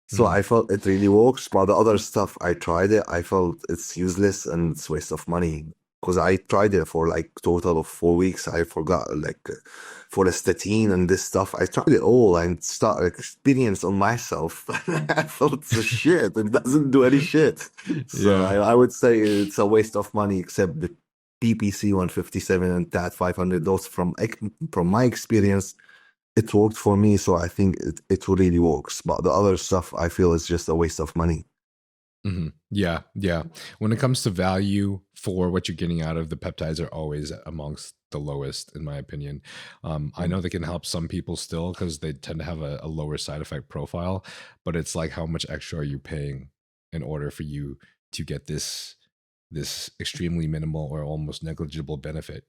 So Hmm. I felt it really works. But the other stuff, I tried it, I felt it's useless and it's waste of money. Because I tried it for like total of 4 weeks. I forgot like for the statin and this stuff. I tried it all and start experience on myself. I felt it's a shit. It doesn't do any shit. So Yeah. I would say it's a waste of money, except the PPC 157 and TAT 500. Those from my experience, it worked for me, so I think it really works. But the other stuff, I feel, is just a waste of money. Hmm. Yeah, yeah. When it comes to value for what you're getting out of, the peptides are always amongst the lowest, in my opinion. I know they can help some people still because they tend to have a lower side effect profile, but it's like, how much extra are you paying in order for you to get this extremely minimal or almost negligible benefit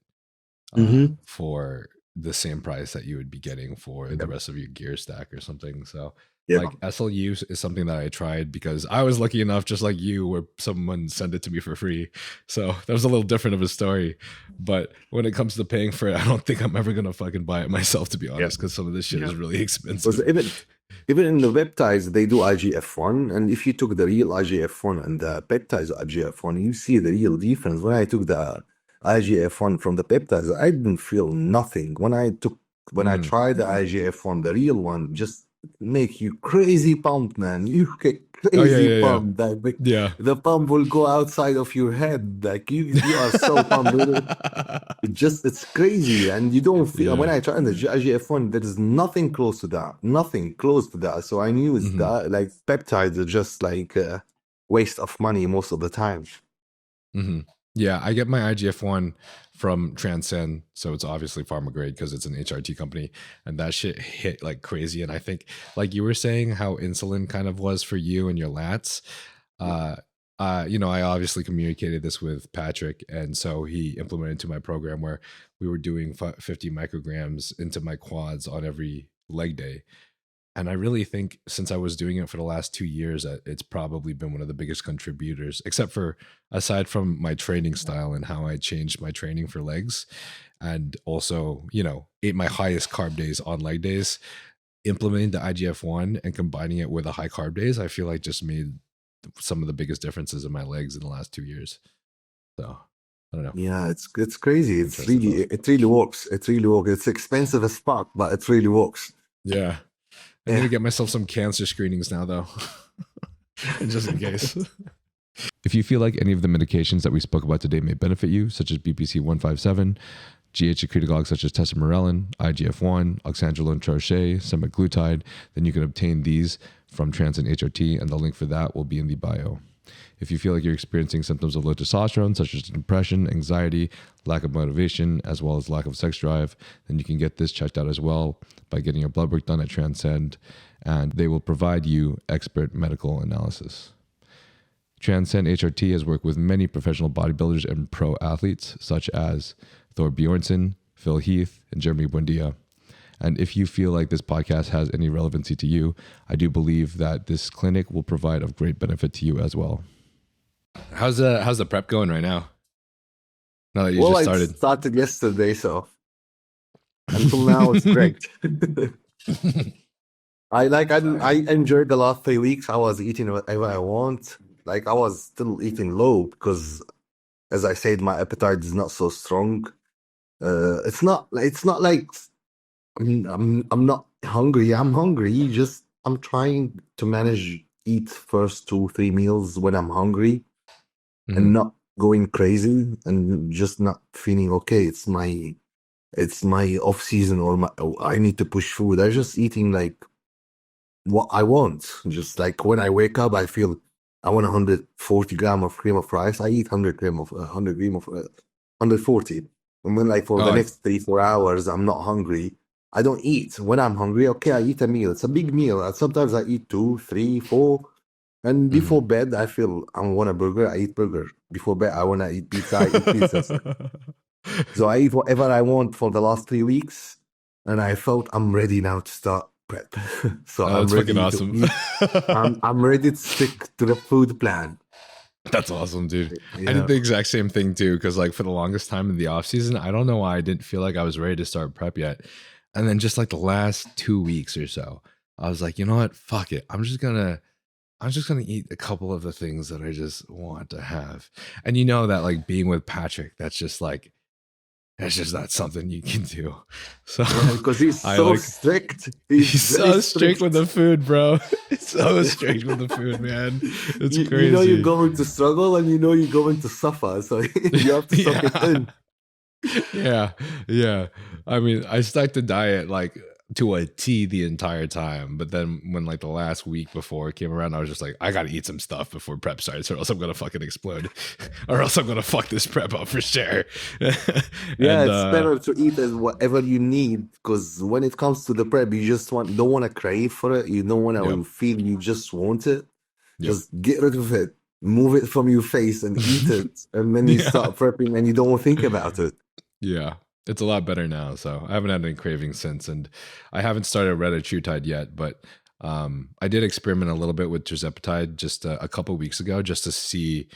Mm-hmm. for the same price that you would be getting for the Yep. rest of your gear stack or something. So, Yep. like, SLU is something that I tried because I was lucky enough, just like you, where someone sent it to me for free. So that was a little different of a story. But when it comes to paying for it, I don't think I'm ever gonna fucking buy it myself, to be Yep. honest, because some of this shit is Yep. really Because expensive. even in the peptides, they do IGF-1, and if you took the real IGF-1 and the peptides IGF-1, you see the real difference. When I took the IGF-1 from the peptides, I didn't feel nothing. When I Mm. tried the IGF-1, the real one, just make you crazy pumped, man. You get Oh yeah, crazy yeah, yeah, pumped. Like yeah. the pump will go outside of your head. Like you are so pumped. It's crazy, and you don't feel. When Yeah. I tried the IGF-1, there is nothing close to that, nothing close to that. So I knew it's Hmm. that like peptides are just like a waste of money most of the time. Hmm. Yeah, I get my IGF-1 from Transcend, so it's obviously pharma grade because it's an HRT company, and that shit hit like crazy. And I think, like you were saying, how insulin kind of was for you and your lats. Uh, I obviously communicated this with Patrick, and so he implemented to my program where we were doing 50 micrograms into my quads on every leg day. And I really think, since I was doing it for the last 2 years, that it's probably been one of the biggest contributors, except for, aside from my training style and how I changed my training for legs, and also, ate my highest carb days on leg days. implementing the IGF-1 and combining it with a high carb days, I feel like just made some of the biggest differences in my legs in the last 2 years. So I don't know. Yeah, it's crazy. It really works. It really works. It's expensive as fuck, but it really works. Yeah. I need to get myself some cancer screenings now, though, just in case. If you feel like any of the medications that we spoke about today may benefit you, such as BPC 157, GH secretagogues such as Tesamorelin, IGF1, oxandrolone troche, Semaglutide, then you can obtain these from Transcend HRT, and the link for that will be in the bio. If you feel like you're experiencing symptoms of low testosterone, such as depression, anxiety, lack of motivation, as well as lack of sex drive, then you can get this checked out as well by getting your blood work done at Transcend, and they will provide you expert medical analysis. Transcend HRT has worked with many professional bodybuilders and pro athletes, such as Thor Bjornsson, Phil Heath, and Jeremy Buendia. And if you feel like this podcast has any relevancy to you, I do believe that this clinic will provide of great benefit to you as well. How's the prep going right now? Now that you just started. I started yesterday, so until now it's great. I enjoyed the last 3 weeks. I was eating whatever I want. Like I was still eating low because, as I said, my appetite is not so strong. It's not like I'm not hungry. I'm hungry. I'm trying to manage eat first 2-3 meals when I'm hungry, and not going crazy and just not feeling okay. It's my off season, or I need to push food. I'm just eating like what I want. Just like when I wake up, I feel I want 140 gram of cream of rice. I eat 100 gram of 140. And when like for the next 3-4 hours, I'm not hungry, I don't eat. When I'm hungry, okay, I eat a meal. It's a big meal. And sometimes I eat 2, 3, 4. And before bed, I feel I want a burger. I eat burger. Before bed, I want to eat pizza. I eat pizza. So I eat whatever I want for the last 3 weeks. And I felt I'm ready now to start prep. So I'm ready. That's fucking awesome. I'm ready to stick to the food plan. That's awesome, dude. Yeah. I did the exact same thing too, because like for the longest time in the off season, I don't know why I didn't feel like I was ready to start prep yet. And then just like the last 2 weeks or so, I was like, you know what? Fuck it. I'm just gonna eat a couple of the things that I just want to have. And you know that like being with Patrick, that's just not something you can do. So because he's so strict. He's so strict with the food, bro. He's so strict with the food, man. It's crazy. You know you're going to struggle, and you know you're going to suffer. So you have to suck it in. Yeah. I mean, I stuck to diet like to a T the entire time, but then when like the last week before it came around, I was just like, I gotta eat some stuff before prep starts, or else I'm gonna fucking explode, or else I'm gonna fuck this prep up for sure. Yeah, it's better to eat as whatever you need, because when it comes to the prep, you just don't want to crave for it. You don't want to feel you just want it. Just get rid of it, move it from your face, and eat it, and then you start prepping, and you don't think about it. Yeah. It's a lot better now, so I haven't had any cravings since, and I haven't started retatrutide yet, but I did experiment a little bit with tirzepatide just a couple weeks ago, just to see.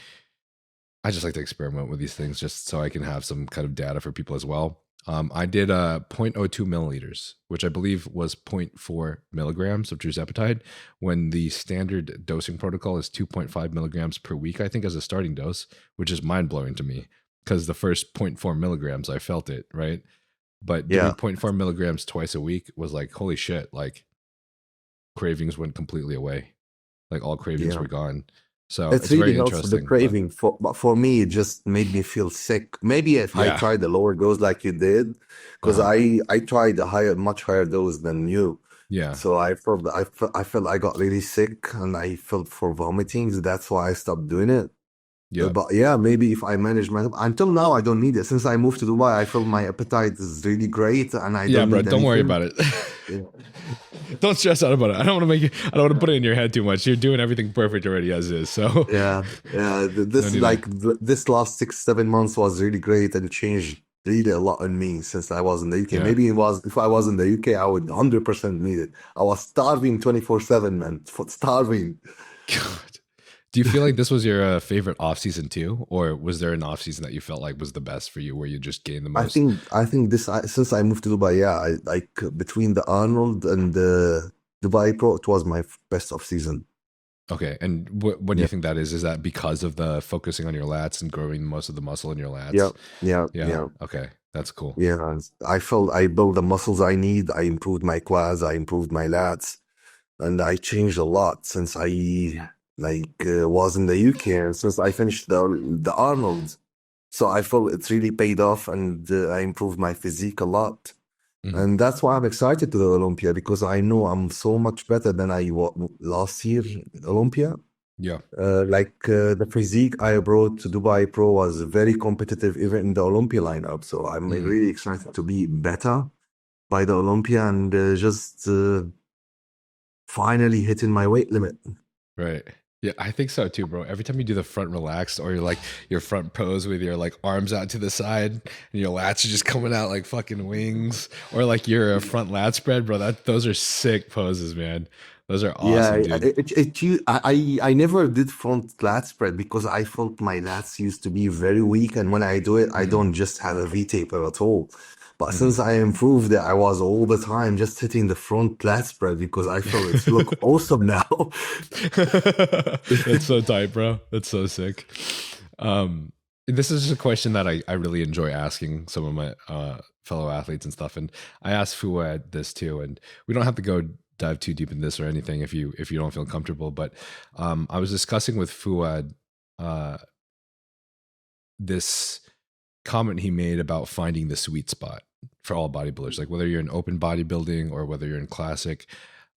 I just like to experiment with these things just so I can have some kind of data for people as well. I did 0.02 milliliters, which I believe was 0.4 milligrams of tirzepatide, when the standard dosing protocol is 2.5 milligrams per week, I think, as a starting dose, which is mind-blowing to me. Because the first 0.4 milligrams, I felt it, right? But doing 0.4 milligrams twice a week was like, holy shit, like cravings went completely away. Like all cravings were gone. So it's really very helps interesting. With the craving. But for me, it just made me feel sick. Maybe if I tried the lower dose like you did, because I tried a much higher dose than you. Yeah. So I felt I got really sick, and I felt for vomiting. So that's why I stopped doing it. Yeah, but maybe if I manage until now, I don't need it. Since I moved to Dubai, I feel my appetite is really great, and I don't need don't worry about it. Don't stress out about it. I don't want to put it in your head too much. You're doing everything perfect already as is. So this this last 6-7 months was really great, and changed really a lot on me since I was in the UK. Yeah. Maybe if I was in the UK, I would 100% need it. I was starving 24/7, man. Starving. God. Do you feel like this was your favorite off season too, or was there an off season that you felt like was the best for you, where you just gained the most? I think this since I moved to Dubai, yeah, I like between the Arnold and the Dubai Pro, it was my best off season. Okay, and what do you Yeah, think that is? Is that because of the focusing on your lats and growing most of the muscle in your yeah, lats? yeah, Yeah. yeah, Okay, that's cool. yeah. I felt I built the muscles I need. I improved my quads. I improved my lats, and I changed a lot since I was in the UK and since I finished the Arnold. So I felt it's really paid off, and I improved my physique a lot. Hmm. And that's why I'm excited to the Olympia because I know I'm so much better than I was last year Olympia. Yeah. The physique I brought to Dubai Pro was very competitive even in the Olympia lineup. So I'm Hmm. really excited to be better by the Olympia and just finally hitting my weight limit. Right. Yeah, I think so too, bro. Every time you do the front relaxed or you're like your front pose with your like arms out to the side and your lats are just coming out like fucking wings, or like your front lat spread, bro. Those are sick poses, man. Those are Yeah, awesome, dude. I never did front lat spread because I felt my lats used to be very weak, and when I do it, I Hmm. don't just have a V taper at all. But Hmm. since I improved it, I was all the time just hitting the front lat spread because I felt it's look awesome now. That's so tight, bro. That's so sick. Um, this is a question that I really enjoy asking some of my fellow athletes and stuff. And I asked Fouad this too, and we don't have to go dive too deep in this or anything if you don't feel comfortable. But I was discussing with Fouad uh, this comment he made about finding the sweet spot for all bodybuilders, like whether you're in open bodybuilding or whether you're in classic.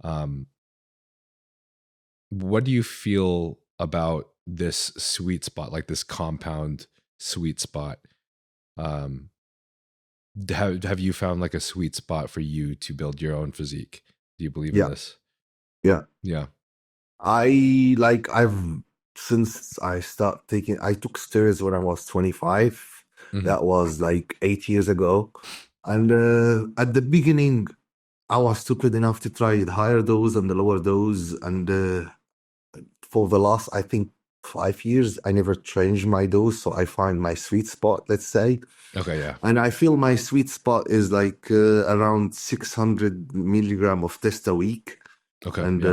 Um, what do you feel about this sweet spot, like this compound sweet spot? Um, have you found like a sweet spot for you to build your own physique? Do you believe in Yeah, this? yeah. Yeah. I've since I took steroids when I was 25. Hmm. That was like 8 years ago. And at the beginning, I was stupid enough to try the higher dose and the lower dose. And for the last, I think, 5 years, I never changed my dose. So I find my sweet spot, let's say. Okay. Yeah. And I feel my sweet spot is like around 600 milligram of test a week Okay. and Yeah.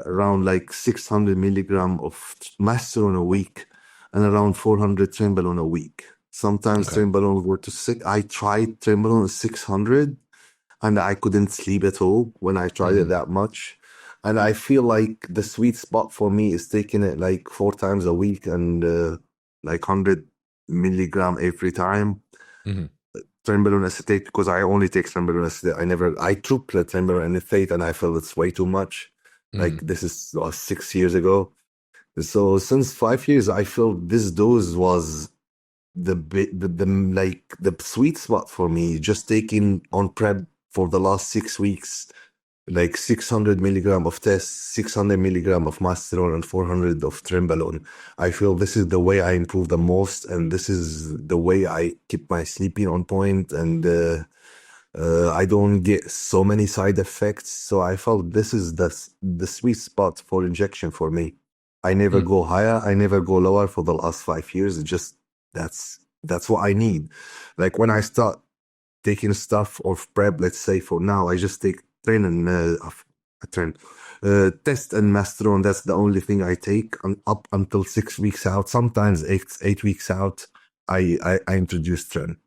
around like 600 milligram of masteron a week and around 400 trenbolone a week. Sometimes Okay. trenbolone were to sick. I tried trenbolone 600 and I couldn't sleep at all when I tried it Hmm. that much. And I feel like the sweet spot for me is taking it like 4 times a week and like 100 milligram every time. Hmm. Trenbolone acetate because I only take trenbolone acetate. I triple trenbolone acetate and I feel it's way too much. Hmm. Like this is 6 years ago. So since 5 years, I feel this dose was the sweet spot for me. Just taking on prep for the last 6 weeks, like 600 milligram of test, 600 milligram of masteron, and 400 of trenbolone. I feel this is the way I improve the most, and this is the way I keep my sleeping on point, and I don't get so many side effects. So I felt this is the sweet spot for injection for me. I never Hmm. go higher, I never go lower for the last 5 years. It just that's what I need. Like when I start taking stuff of prep, let's say for now, I just take train and train, test and masteron. That's the only thing I take up until 6 weeks out. Sometimes 8 weeks out, I introduce train.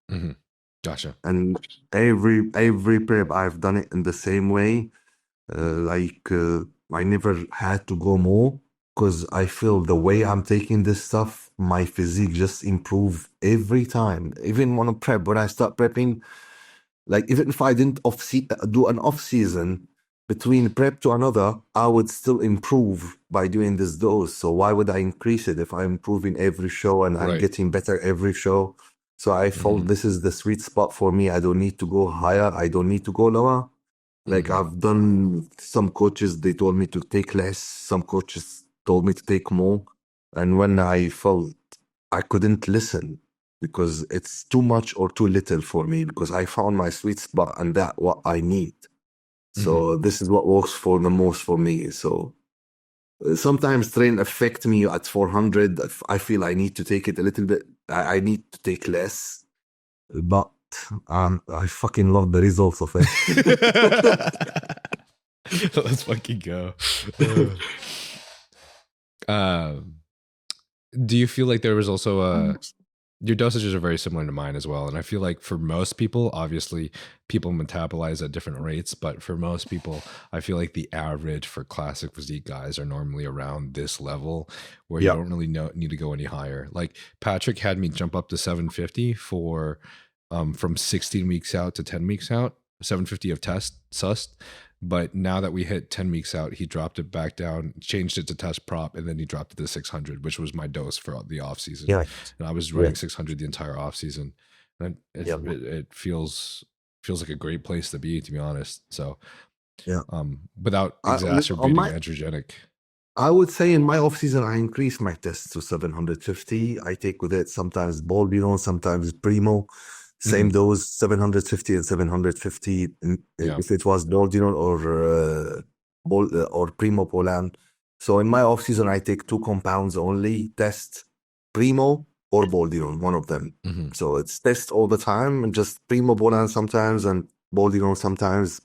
Hmm. Gotcha. And every prep I've done it in the same way. I never had to go more because I feel the way I'm taking this stuff, my physique just improve every time. Even when I prep, when I start prepping, like even if I didn't do an off season between prep to another, I would still improve by doing this dose. So why would I increase it if I'm improving every show and I'm Right. getting better every show? So I felt Hmm. this is the sweet spot for me. I don't need to go higher. I don't need to go lower. Like Hmm. I've done some coaches, they told me to take less. Some coaches told me to take more. And when I felt I couldn't listen because it's too much or too little for me because I found my sweet spot and that what I need. Hmm. So this is what works for the most for me. So Sometimes train affect me at 400. If I feel I need to take it a little bit. I need to take less, but I fucking love the results of it. Let's fucking go. Do you feel like there was also your dosages are very similar to mine as well, and I feel like for most people, obviously people metabolize at different rates, but for most people I feel like the average for classic physique guys are normally around this level where you Yeah, don't really need to go any higher. Like Patrick had me jump up to 750 for from 16 weeks out to 10 weeks out, 750 of test sust. But now that we hit 10 weeks out, he dropped it back down, changed it to test prop, and then he dropped it to 600, which was my dose for the off season. yeah, And I was yeah, running 600 the entire off season. And yeah, it feels like a great place to be, to be honest. So, yeah. without On exacerbating my, androgenic. I would say in my off season, I increase my tests to 750. I take with it sometimes Bolbino, sometimes Primo. Same Mhm. dose, 750 and 750. Yeah. If it was Bolbino or Primo Polan. So in my off season, I take 2 compounds only. Test Primo or Boldiron, one of them. Mhm. So it's test all the time, and just Primo Polan sometimes and Boldiron sometimes.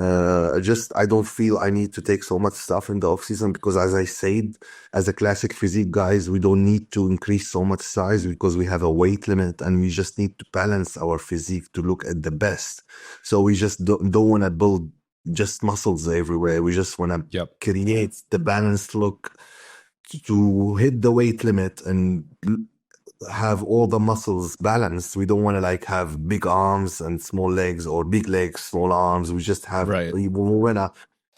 I don't feel I need to take so much stuff in the off season because, as I said, as a classic physique guys, we don't need to increase so much size because we have a weight limit and we just need to balance our physique to look at the best. So we just don't want to build just muscles everywhere. We just want to Yep. create the balanced look to hit the weight limit and have all the muscles balanced. We don't want to like have big arms and small legs or big legs, small arms. We just have Right. we want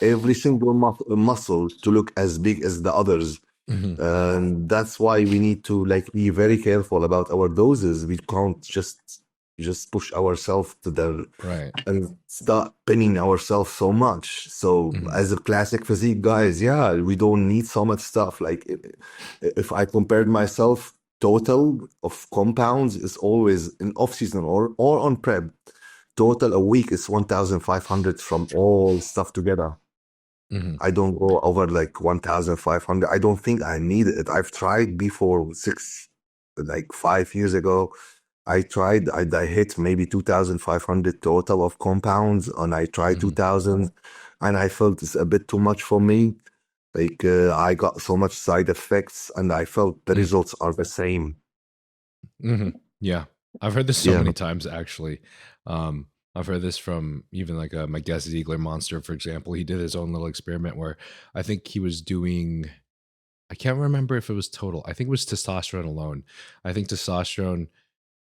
every single muscle to look as big as the others. Mhm. And that's why we need to like be very careful about our doses. We can't just push ourselves to the Right. and start pinning ourselves so much. So Mhm. as a classic physique guys, yeah, we don't need so much stuff. Like if I compared myself, total of compounds is always in off season or on prep. Total a week is 1,500 from all stuff together. Mhm. I don't go over like 1,500. I don't think I need it. I've tried before like 5 years ago. I tried, I hit maybe 2,500 total of compounds, and I tried Mhm. 2,000, and I felt it's a bit too much for me. Like I got so much side effects, and I felt the Mm. results are the same. Mhm. Yeah. I've heard this so Yeah, many times actually. I've heard this from even like my guest Ziegler Monster, for example. He did his own little experiment where I think he was doing, I can't remember if it was total. I think it was testosterone alone. I think testosterone,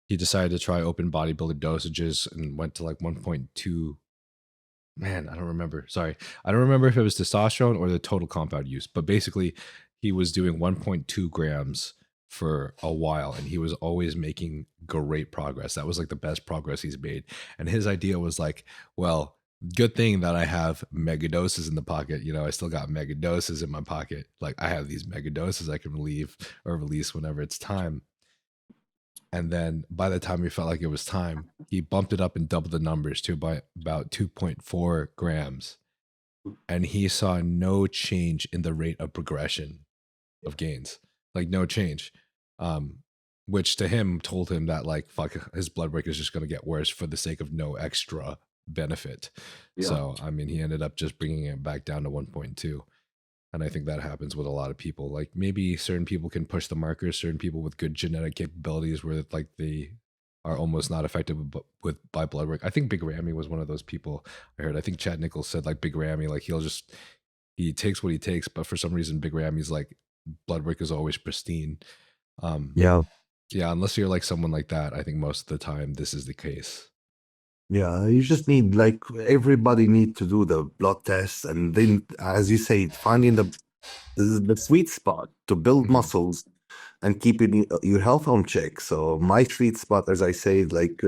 he decided to try open bodybuilder dosages and went to like 1.2. Man, I don't remember. Sorry. I don't remember if it was testosterone or the total compound use, but basically he was doing 1.2 grams for a while and he was always making great progress. That was like the best progress he's made. And his idea was like, well, good thing that I have mega doses in the pocket. You know, I still got mega doses in my pocket. Like I have these mega doses I can relieve or release whenever it's time. And then by the time he felt like it was time, he bumped it up and doubled the numbers to by about 2.4 grams. And he saw no change in the rate of progression of gains, like no change. Um, which to him told him that like fuck, his blood work is just going to get worse for the sake of no extra benefit. yeah, So I mean, he ended up just bringing it back down to 1.2. And I think that happens with a lot of people. Like maybe certain people can push the markers, certain people with good genetic capabilities where like they are almost not affected by blood work. I think Big Ramy was one of those people I heard. I think Chad Nichols said like Big Ramy, like he takes what he takes, but for some reason Big Ramy's like blood work is always pristine. Um, yeah. yeah, unless you're like someone like that, I think most of the time this is the case. Yeah, you just need like everybody need to do the blood test, and then, as you say, finding the sweet spot to build Mhm. muscles and keeping your health on check. So my sweet spot, as I say, like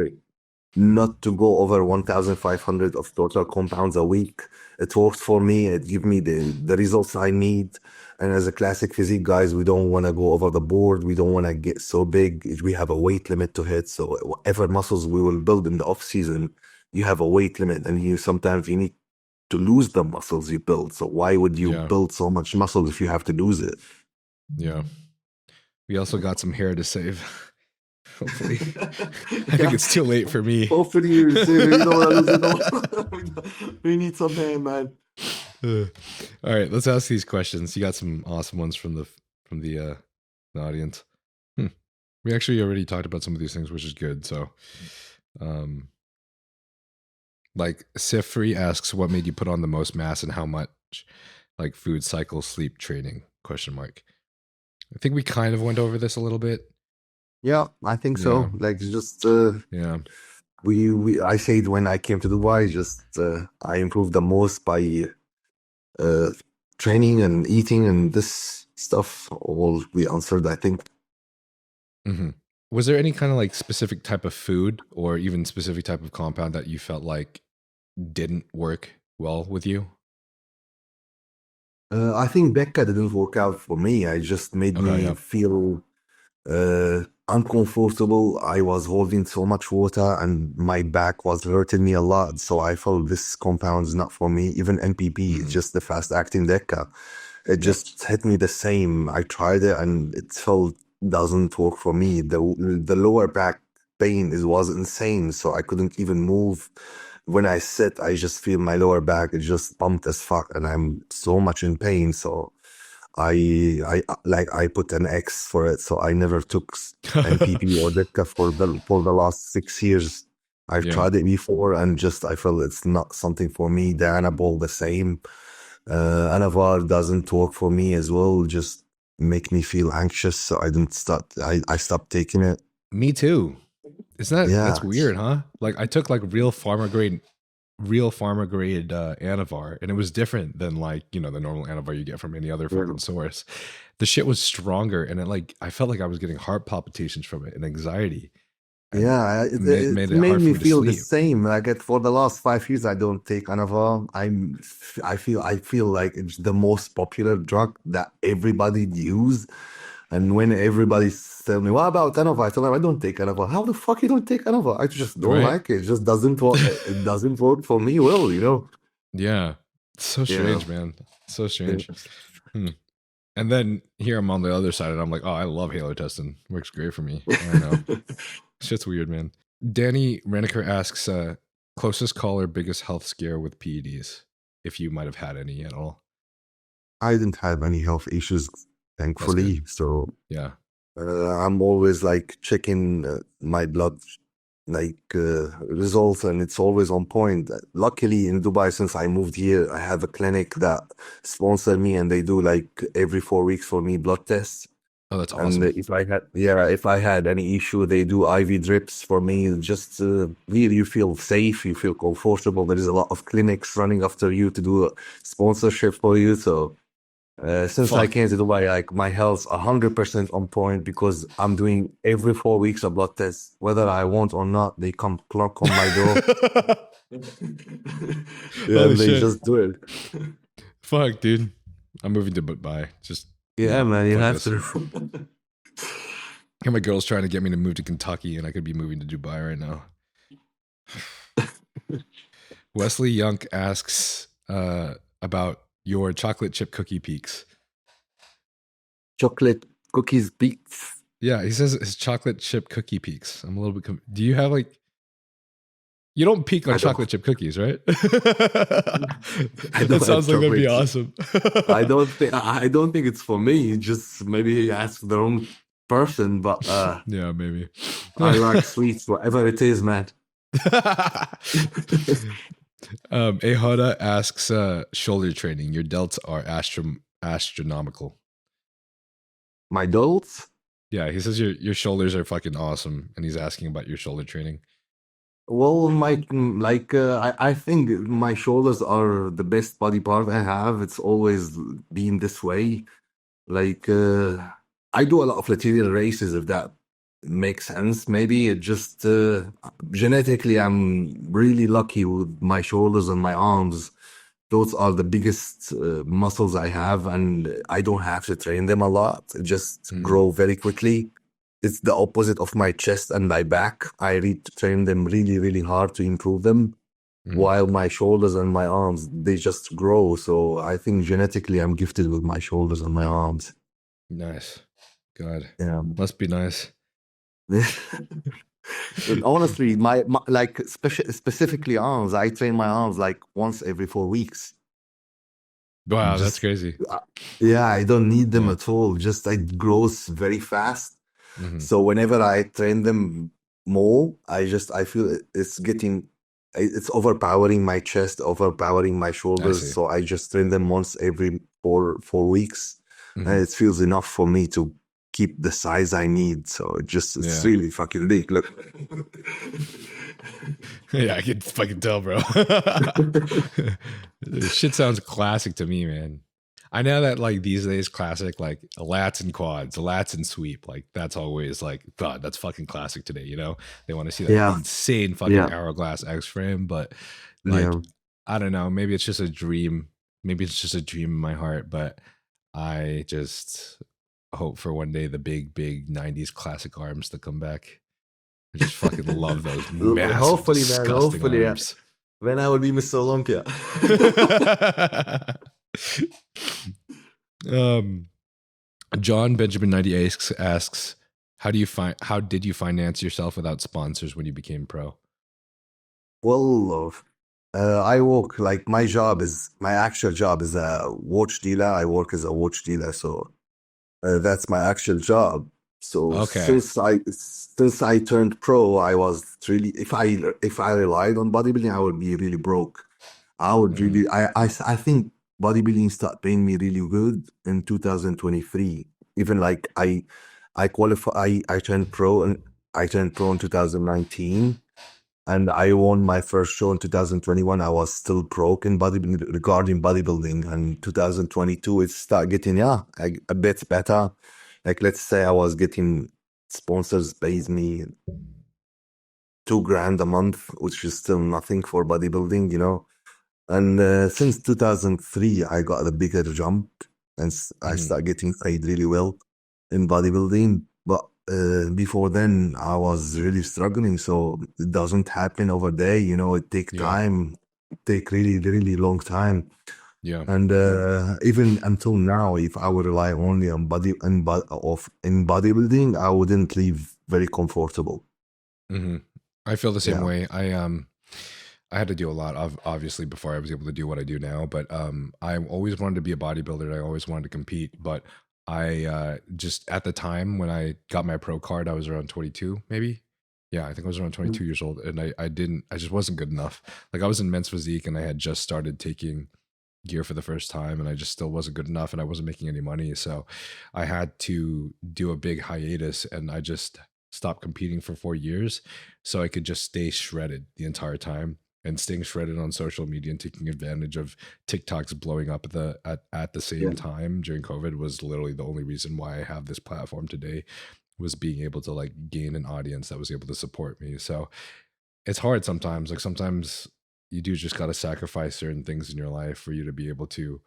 not to go over 1,500 of total compounds a week. It works for me. It gives me the results I need. And as a classic physique guys, we don't want to go over the board. We don't want to get so big. We have a weight limit to hit. So whatever muscles we will build in the off season, you have a weight limit, and you sometimes you need to lose the muscles you build. So why would you build so much muscle if you have to lose it? Yeah. We also got some hair to save. Hopefully. I think it's too late for me. Hopefully you we need some hair, man. All right, let's ask these questions. You got some awesome ones from the audience. We actually already talked about some of these things, which is good. So, like Sifri asks, what made you put on the most mass and how much? Like food, cycle, sleep, training? ? I think we kind of went over this a little bit. Yeah, I think so. Like just yeah. I said when I came to Dubai, just I improved the most by training and eating and this stuff. All we answered, I think. Mm-hmm. Was there any kind of like specific type of food or even specific type of compound that you felt like didn't work well with you? I think Becca didn't work out for me. I just made me feel uncomfortable. I was holding so much water and my back was hurting me a lot. So I felt this compound is not for me. Even NPP, it's just the fast acting DECA. It just hit me the same. I tried it and it felt doesn't work for me. The lower back pain was insane. So I couldn't even move. When I sit, I just feel my lower back is just pumped as fuck and I'm so much in pain. So I put an X for it. So I never took NPP or DECA for the last 6 years. I've tried it before and just I felt it's not something for me. The Daboul the same. Anavar doesn't work for me as well. Just make me feel anxious. So I didn't start. I stopped taking it. Me too. Isn't that that's weird, huh? Like I took like real pharma grade Anavar, and it was different than like, you know, the normal Anavar you get from any other fucking source. The shit was stronger, and it like I felt like I was getting heart palpitations from it and anxiety. And it made me feel the same. Like for the last 5 years, I don't take Anavar. I feel like it's the most popular drug that everybody use. And when everybody's telling me, what about Anavar? I tell them, I don't take Anavar. How the fuck you don't take Anavar? I just don't like it. It just doesn't work. It doesn't work for me well, you know? Yeah. So strange, man. So strange. And then here I'm on the other side and I'm like, oh, I love halotestin. Works great for me. I don't know. Shit's weird, man. Danny Reneker asks, closest call or biggest health scare with PEDs, if you might have had any at all. I didn't have any health issues, thankfully. So yeah, I'm always like checking my blood results, and it's always on point. Luckily in Dubai, since I moved here, I have a clinic that sponsor me, and they do like every 4 weeks for me blood tests. Oh, that's awesome. And if I had any issue, they do IV drips for me. Just really, you feel safe, you feel comfortable. There is a lot of clinics running after you to do a sponsorship for you. So since I came to Dubai, like my health's 100% on point because I'm doing every 4 weeks a blood test, whether I want or not. They come knock on my door. They just do it. Fuck, dude. I'm moving to Dubai. Just man, you have to. And my girl's trying to get me to move to Kentucky, and I could be moving to Dubai right now. Wesley Young asks about your chocolate chip cookie peaks. Chocolate cookies peaks? Yeah, he says his chocolate chip cookie peaks. I'm a little bit. Do you have like? You don't peak on chocolate chip cookies, right? That sounds like that'd be awesome. I don't think it's for me. Just maybe ask the wrong person, but yeah, maybe. I like sweets, whatever it is, man. Ahoda asks shoulder training. Your delts are astronomical. My delts? Yeah, he says your shoulders are fucking awesome, and he's asking about your shoulder training. Well, I think my shoulders are the best body part I have. It's always been this way. Like, I do a lot of lateral races, if that makes sense. Maybe it just genetically, I'm really lucky with my shoulders and my arms. Those are the biggest muscles I have, and I don't have to train them a lot. It just grow very quickly. It's the opposite of my chest and my back. I need to train them really, really hard to improve them. Mhm. while my shoulders and my arms, they just grow. So I think genetically I'm gifted with my shoulders and my arms. Nice. God, Yeah. must be nice. And honestly, my like specifically arms, I train my arms like once every 4 weeks. Wow, that's Just crazy. uh, yeah, I don't need them Yeah. at all. Just it grows very fast. Hmm. So whenever I train them more, I feel it's getting it's overpowering my chest, overpowering my I shoulders. see. So I just train them once every four weeks, Hmm. and it feels enough for me to keep the size I need. So it's Yeah. really fucking big. Look. Yeah, I can tell, bro. This shit sounds classic to me, man. I know that like these days, classic like lats and quads, lats and sweep, like that's always like God, that's fucking classic today. You know, they want to see that Yeah, insane fucking yeah, hourglass X frame, but like yeah. I don't know, maybe it's just a dream. Maybe it's just a dream in my heart, but I just hope for one day the big '90s classic arms to come back. I just fucking love those massive, Hopefully, man. disgusting Hopefully, yeah. arms. Then I will be Mr. Olympia. um, John Benjamin 90 asks, how did you finance yourself without sponsors when you became pro? Well, I work like my actual job is a watch dealer. I work as a watch dealer, so that's my actual job. So Okay. since I turned pro, I was really if I relied on bodybuilding, I would be really broke. I would Mhm. really I think bodybuilding started paying me really good in 2023. Even like I qualify I turned pro and I turned pro in 2019 and I won my first show in 2021. I was still broke in bodybuilding regarding bodybuilding. And 2022 it started getting a bit better. Like let's say I was getting sponsors pays me $2,000 a month, which is still nothing for bodybuilding, you know. And since 2003, I got a bigger jump and I Mhm. started getting paid really well in bodybuilding. But before then, I was really struggling. So it doesn't happen over there. You know, it take Yeah. time, take really, really long time. Yeah. And even until now, if I would rely only on in bodybuilding, I wouldn't live very comfortable. Hmm. I feel the same Yeah. way. I had to do a lot of obviously before I was able to do what I do now, but I always wanted to be a bodybuilder. I always wanted to compete, but I just at the time when I got my pro card, I was around 22, maybe. Yeah, I think I was around 22 years old, and I just wasn't good enough. Like I was in men's physique, and I had just started taking gear for the first time, and I just still wasn't good enough, and I wasn't making any money. So I had to do a big hiatus, and I just stopped competing for 4 years so I could just stay shredded the entire time. And staying shredded on social media and taking advantage of TikToks blowing up at the Yeah. same time during COVID was literally the only reason why I have this platform today, was being able to like gain an audience that was able to support me. So it's hard sometimes. Like sometimes you do just got to sacrifice certain things in your life for you to be able to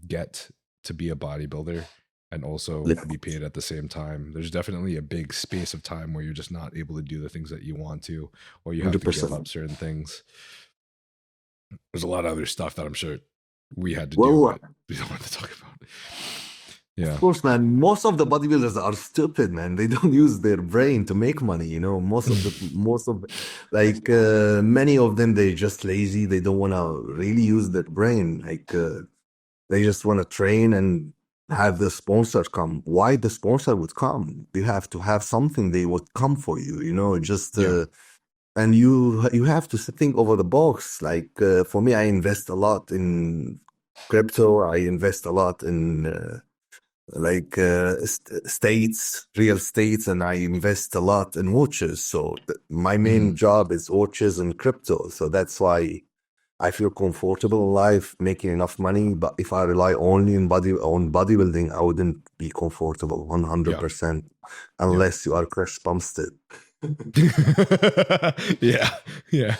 get to be a bodybuilder and also Yeah. be paid at the same time. There's definitely a big space of time where you're just not able to do the things that you want to, or you have to give up 100%. certain things. There's a lot of other stuff that I'm sure we had to do, Well, but we don't want to talk about. of Yeah. course, man. Most of the bodybuilders are stupid, man. They don't use their brain to make money. You know, like many of them, they just lazy. They don't want to really use their brain. Like they just want to train and have the sponsor come. Why the sponsor would come? You have to have something they would come for you. You know, just Yeah. and you have to think over the box. Like for me, I invest a lot in crypto. I invest a lot in. Like real estates, and I invest a lot in watches. So my Hmm. main job is watches and crypto. So that's why I feel comfortable in life, making enough money. But if I rely only on bodybuilding, I wouldn't be comfortable Yeah. 100% Yeah. unless you are Chris Bumstead. Yeah. Yeah.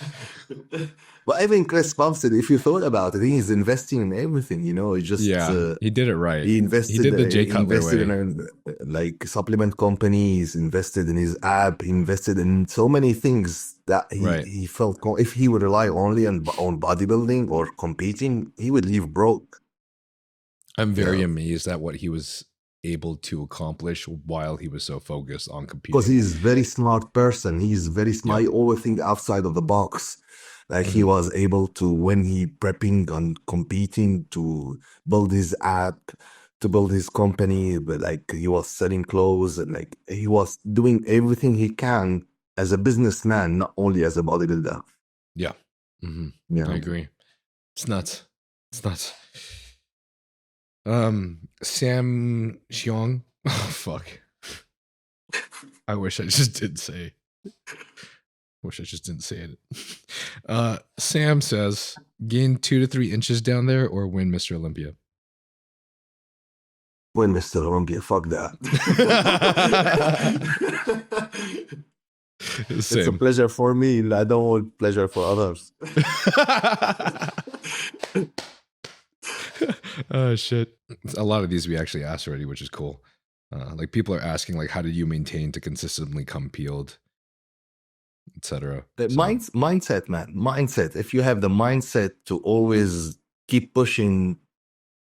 But even Chris Thompson, if you thought about it, he's investing in everything. He just he did it right. he He did the Jay Cutler invested way. in like supplement companies, invested in his app, he invested in so many things that he felt if he would rely only on bodybuilding or competing, he would leave broke. I'm very amazed at what he was able to accomplish while he was so focused on competing. Because he's a very smart person. He's very smart. He always think outside of the box. Like he was able to, when he prepping on competing, to build his app, to build his company, but like he was selling clothes and like he was doing everything he can as a businessman, not only as a bodybuilder. Yeah. I agree. It's nuts. Sam Xiong. Oh, fuck. I wish I just didn't say it. Sam says, gain 2 to 3 inches down there or win Mr. Olympia? Win Mr. Olympia. Fuck that. It's a pleasure for me. I don't want pleasure for others. Oh, shit. A lot of these we actually asked already, which is cool. Like people are asking, like, how did you maintain to consistently come peeled, etc. Mindset, man. Mindset. If you have the mindset to always keep pushing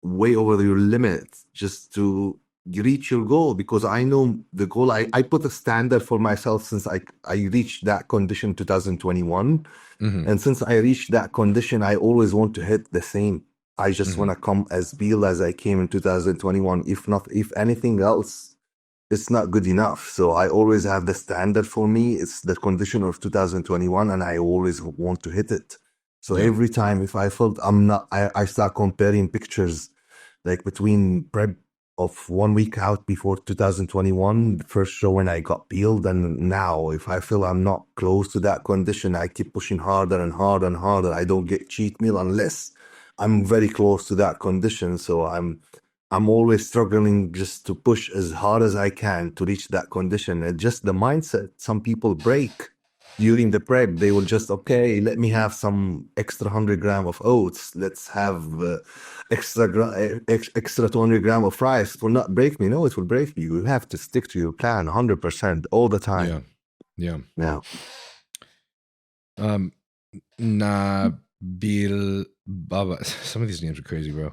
way over your limit just to reach your goal, because I know the goal. I put a standard for myself since I reached that condition 2021. And since I reached that condition, I always want to hit the same. I just want to come as peeled as I came in 2021. If anything else, it's not good enough. So I always have the standard for me. It's the condition of 2021, and I always want to hit it. So every time if I felt I'm not, I start comparing pictures like between prep of 1 week out before 2021, the first show when I got peeled, and now if I feel I'm not close to that condition, I keep pushing harder and harder and harder. I don't get cheat meal unless I'm very close to that condition. So I'm always struggling just to push as hard as I can to reach that condition. And just the mindset. Some people break during the prep. They will just, okay, let me have some extra 100 grams of oats. Let's have extra 200 grams of rice. It will not break me. No, it will break you. You have to stick to your plan 100% all the time. Yeah. Nabil Baba. Some of these names are crazy, bro.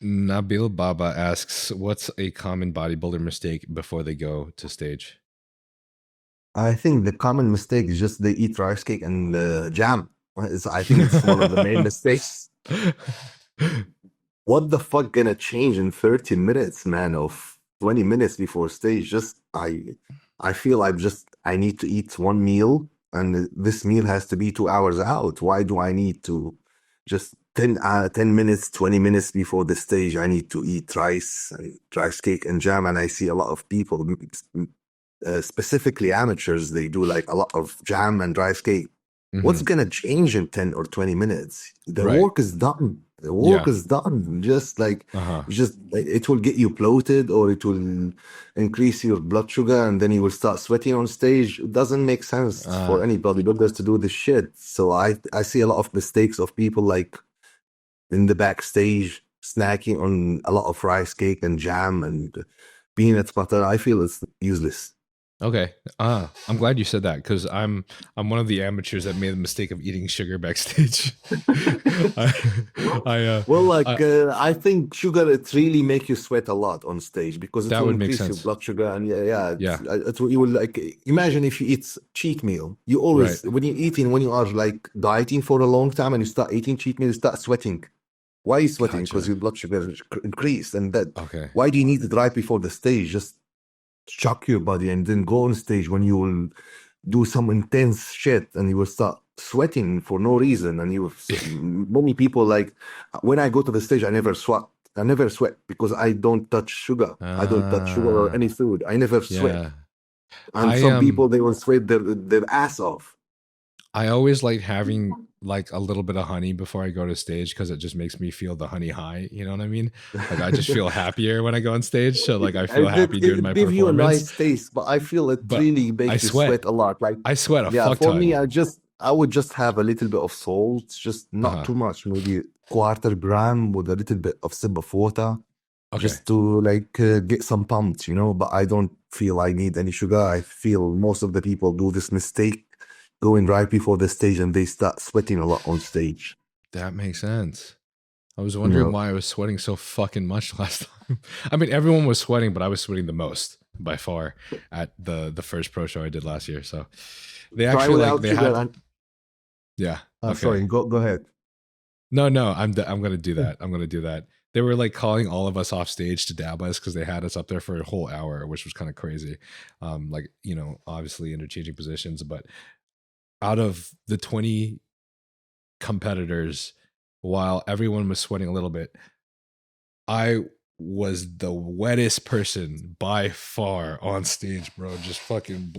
Nabil Baba asks, what's a common bodybuilder mistake before they go to stage? I think the common mistake is just they eat rice cake and jam. I think it's one of the main mistakes. What the fuck gonna change in 30 minutes, man, of 20 minutes before stage? Just I feel I need to eat one meal, and this meal has to be 2 hours out. Why do I need to just 10 minutes, 20 minutes before the stage, I need to eat rice cake and jam? And I see a lot of people, specifically amateurs, they do like a lot of jam and rice cake. What's gonna change in 10 or 20 minutes? The work is done. The work is done. Just like it will get you bloated, or it will increase your blood sugar, and then you will start sweating on stage. It doesn't make sense for any bodybuilders to do this shit. So I see a lot of mistakes of people like in the backstage snacking on a lot of rice cake and jam and peanut butter. I feel it's useless. Okay. I'm glad you said that, because I'm one of the amateurs that made the mistake of eating sugar backstage. I think sugar, it really make you sweat a lot on stage, because it will increase your blood sugar, and you will, like, imagine if you eat cheat meal. You always when you are like dieting for a long time and you start eating cheat meal, you start sweating. Why are you sweating? Because your blood sugar increased, and why do you need it right before the stage? Just shock your body and then go on stage when you will do some intense shit and you will start sweating for no reason. And many people, like, when I go to the stage, I never sweat because I don't touch sugar. I don't touch sugar or any food. I never sweat. And some people, they will sweat their ass off. I always like having like a little bit of honey before I go to stage, because it just makes me feel the honey high. You know what I mean? Like I just feel happier when I go on stage. So like I feel happy during my performance. It gives you a nice taste, but I feel it really makes you sweat a lot. Like I sweat a fuck ton. For me, I would just have a little bit of salt, just not Uh-huh. too much, maybe quarter gram with a little bit of sip of water, Okay. just to like get some pumped, But I don't feel I need any sugar. I feel most of the people do this mistake going right before the stage and they start sweating a lot on stage. That makes sense. I was You wondering know, why I was sweating so fucking much last time. I mean, everyone was sweating, but I was sweating the most by far at the first pro show I did last year. So they try actually like without they sugar had and yeah. Okay. sorry, go ahead. No, I'm gonna do that. I'm gonna do that. They were like calling all of us off stage to dab us because they had us up there for a whole hour, which was kind of crazy. Like obviously interchanging positions, but out of the 20 competitors, while everyone was sweating a little bit, I was the wettest person by far on stage, bro. Just fucking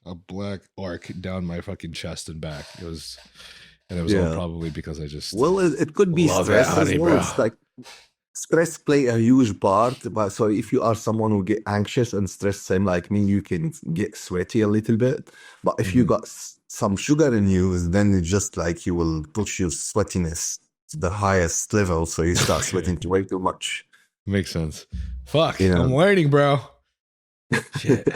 a black arc down my fucking chest and back. And it was all Yeah. probably because I just Well, it could be love that stress as honey, well. bro. It's like stress play a huge part. But so if you are someone who get anxious and stressed, same like me, you can get sweaty a little bit. But if you Mhm. got some sugar in you, then it's just like you will push your sweatiness to the highest level. So you start sweating way too much. Makes sense. Fuck, You I'm know. learning, bro. Shit.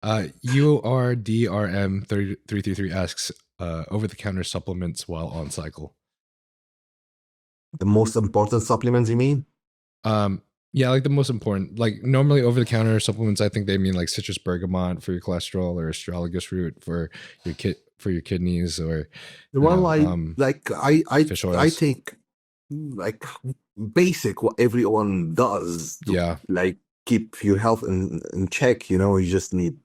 URDRM3333 asks, over the counter supplements while on cycle. The most important supplements, you mean? Yeah, like the most important, like normally over the counter supplements, I think they mean like citrus bergamot for your cholesterol or astragalus root for your kidneys or Well, fish I oils. take like basic what everyone does to Yeah. like keep your health in check. You just need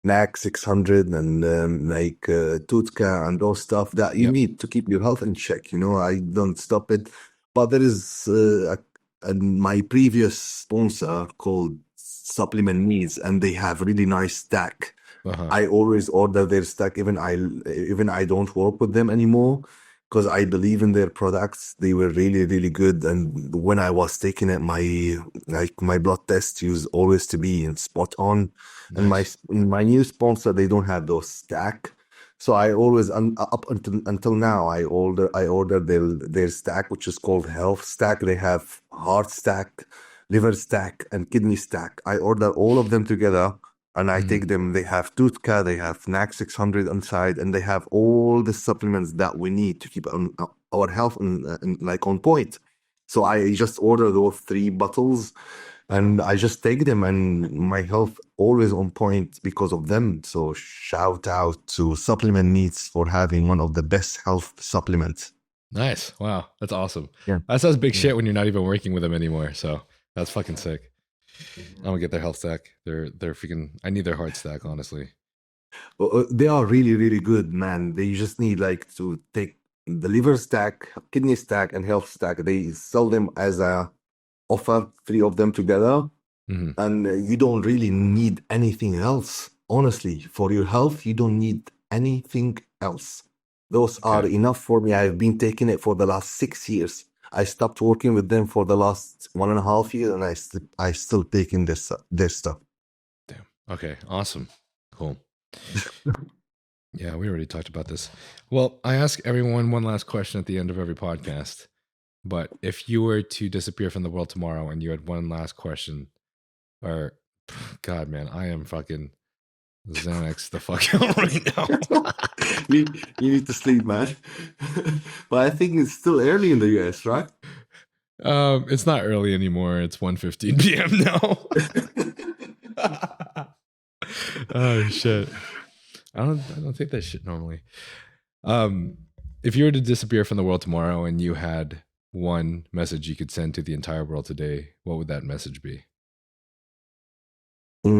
NAC 600 and Tutka and those stuff that you Yep. need to keep your health in check. I don't stop it, but there is my previous sponsor called Supplement Needs, and they have really nice stack. Uh-huh. I always order their stack, even I don't work with them anymore because I believe in their products. They were really, really good. And when I was taking it, my blood test used always to be in spot on. And Nice. my new sponsor, they don't have those stack. So I always up until now I order their stack, which is called Health Stack. They have heart stack, liver stack, and kidney stack. I order all of them together and I take them. They have Tutka, they have NAC 600 inside, and they have all the supplements that we need to keep our health like on point. So I just order those 3 bottles and I just take them, and my health always on point because of them. So shout out to Supplement Needs for having one of the best health supplements. Nice. Wow. That's awesome. Yeah. That sounds big Yeah. shit when you're not even working with them anymore. So that's fucking sick. I'm gonna get their health stack. They're freaking. I need their heart stack, honestly. They are really, really good, man. They just need like to take the liver stack, kidney stack, and health stack. They sell them as a offer, 3 of them together, and you don't really need anything else. Honestly, for your health, you don't need anything else. Those are enough for me. I've been taking it for the last 6 years. I stopped working with them for the last 1.5 years, and I still taking their stuff. Damn. Okay. Awesome. Cool. Yeah, we already talked about this. Well, I ask everyone one last question at the end of every podcast. But if you were to disappear from the world tomorrow and you had one last question, or God, man, I am fucking Xanax the fuck out right now. you need to sleep, man. But I think it's still early in the US, right? It's not early anymore. It's 1:15 p.m. now. Oh shit. I don't think that shit normally. If you were to disappear from the world tomorrow and you had one message you could send to the entire world today, what would that message be? I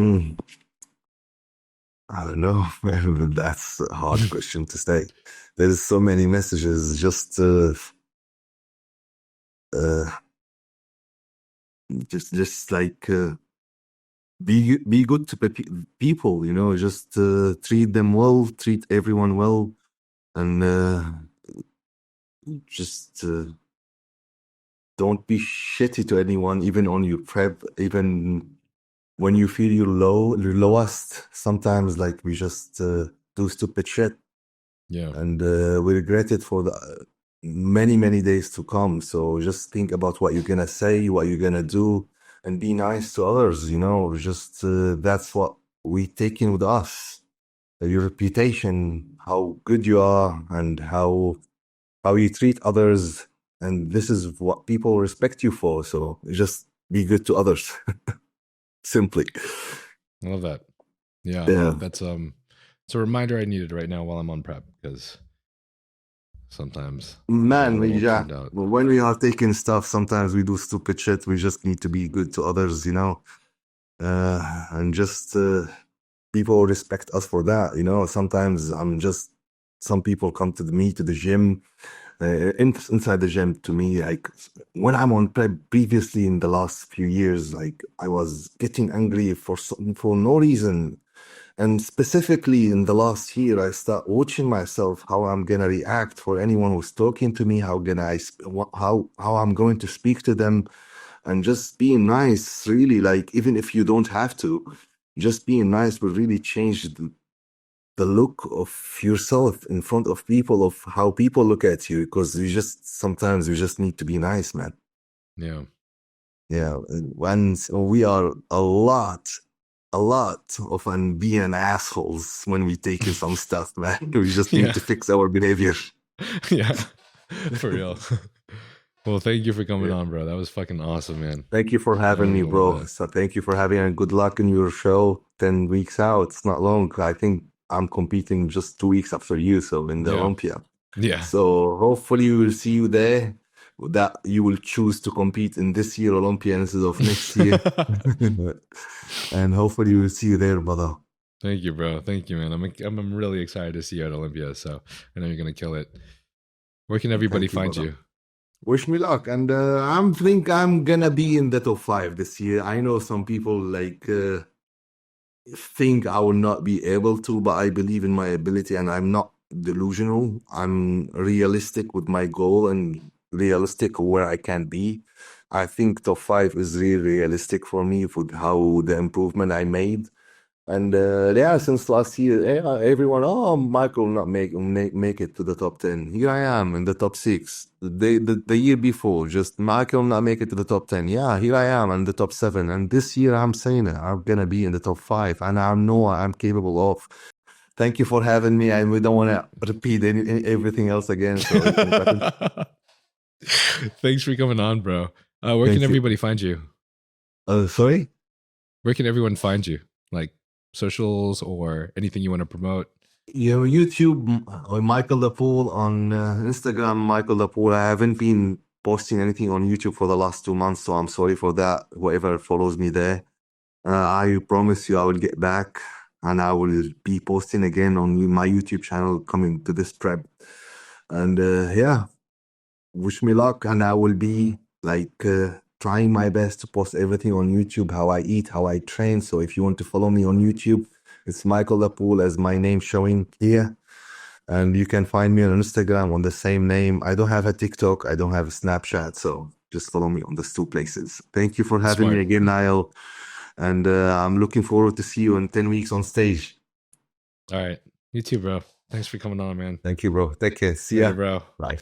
don't know. That's a hard question to say. There's so many messages. Just like be good to people. Just treat them well, treat everyone well, and just don't be shitty to anyone, even on your prep, even when you feel you're lowest. Sometimes like we just do stupid shit. Yeah. and we regret it for the many, many days to come. So just think about what you're gonna say, what you're gonna do, and be nice to others. Just that's what we take in with us. Your reputation, how good you are, and how you treat others, and this is what people respect you for. So just be good to others. Simply. I love that. Yeah. Yeah. That's it's a reminder I needed right now while I'm on prep, because sometimes Man, it won't turn out. when we are taking stuff, sometimes we do stupid shit. We just need to be good to others, and just people respect us for that. Sometimes some people come to me to the gym, inside the gym to me, like when I'm on prep previously in the last few years, like I was getting angry for no reason. And specifically in the last year, I start watching myself how I'm gonna react for anyone who's talking to me, how I'm going to speak to them, and just being nice. Really, like even if you don't have to, just being nice will really change the look of yourself in front of people, of how people look at you. Because sometimes we just need to be nice, man. Yeah. Yeah, and we are a lot of being assholes when we take in some stuff, man. We just need to fix our behavior. Yeah. For real. Well, thank you for coming Yeah. on, bro. That was fucking awesome, man. Thank you for having me, really love bro. that. So thank you for having and good luck in your show. 10 weeks out. It's not long. I think I'm competing just 2 weeks after you, so in the Yeah. Olympia. Yeah. So hopefully we will see you there. That you will choose to compete in this year Olympia instead of next year. And hopefully we'll see you there, brother. Thank you, bro. Thank you, man. I'm really excited to see you at Olympia. So I know you're gonna kill it. Where can everybody Thank you, find brother. you? Wish me luck. And I think I'm gonna be in the top 5 this year. I know some people think I will not be able to, but I believe in my ability and I'm not delusional. I'm realistic with my goal and realistic where I can be. I think top 5 is really realistic for me with how the improvement I made. And yeah, since last year, everyone, oh, Michael will not make it to the top 10. Here I am in the top 6. The year before, just Michael will not make it to the top 10. Yeah, here I am in the top 7. And this year, I'm saying it, I'm going to be in the top 5. And I know what I'm capable of. Thank you for having me. And we don't want to repeat everything else again. So Thanks for coming on, bro. Where Thank can you. everybody find you? Sorry? Where can everyone find you? Like socials or anything you want to promote? YouTube, or Michael Daboul on Instagram, Michael Daboul. I haven't been posting anything on YouTube for the last 2 months, so I'm sorry for that. Whoever follows me there, I promise you I will get back and I will be posting again on my YouTube channel coming to this prep. And yeah, wish me luck, and I will be trying my best to post everything on YouTube, how I eat, how I train. So if you want to follow me on YouTube, it's Michael Daboul as my name showing here. And you can find me on Instagram on the same name. I don't have a TikTok. I don't have a Snapchat. So just follow me on those 2 places. Thank you for having me again, Niall. And I'm looking forward to see you in 10 weeks on stage. All right. You too, bro. Thanks for coming on, man. Thank you, bro. Take care. See Later, ya. bro. Bye.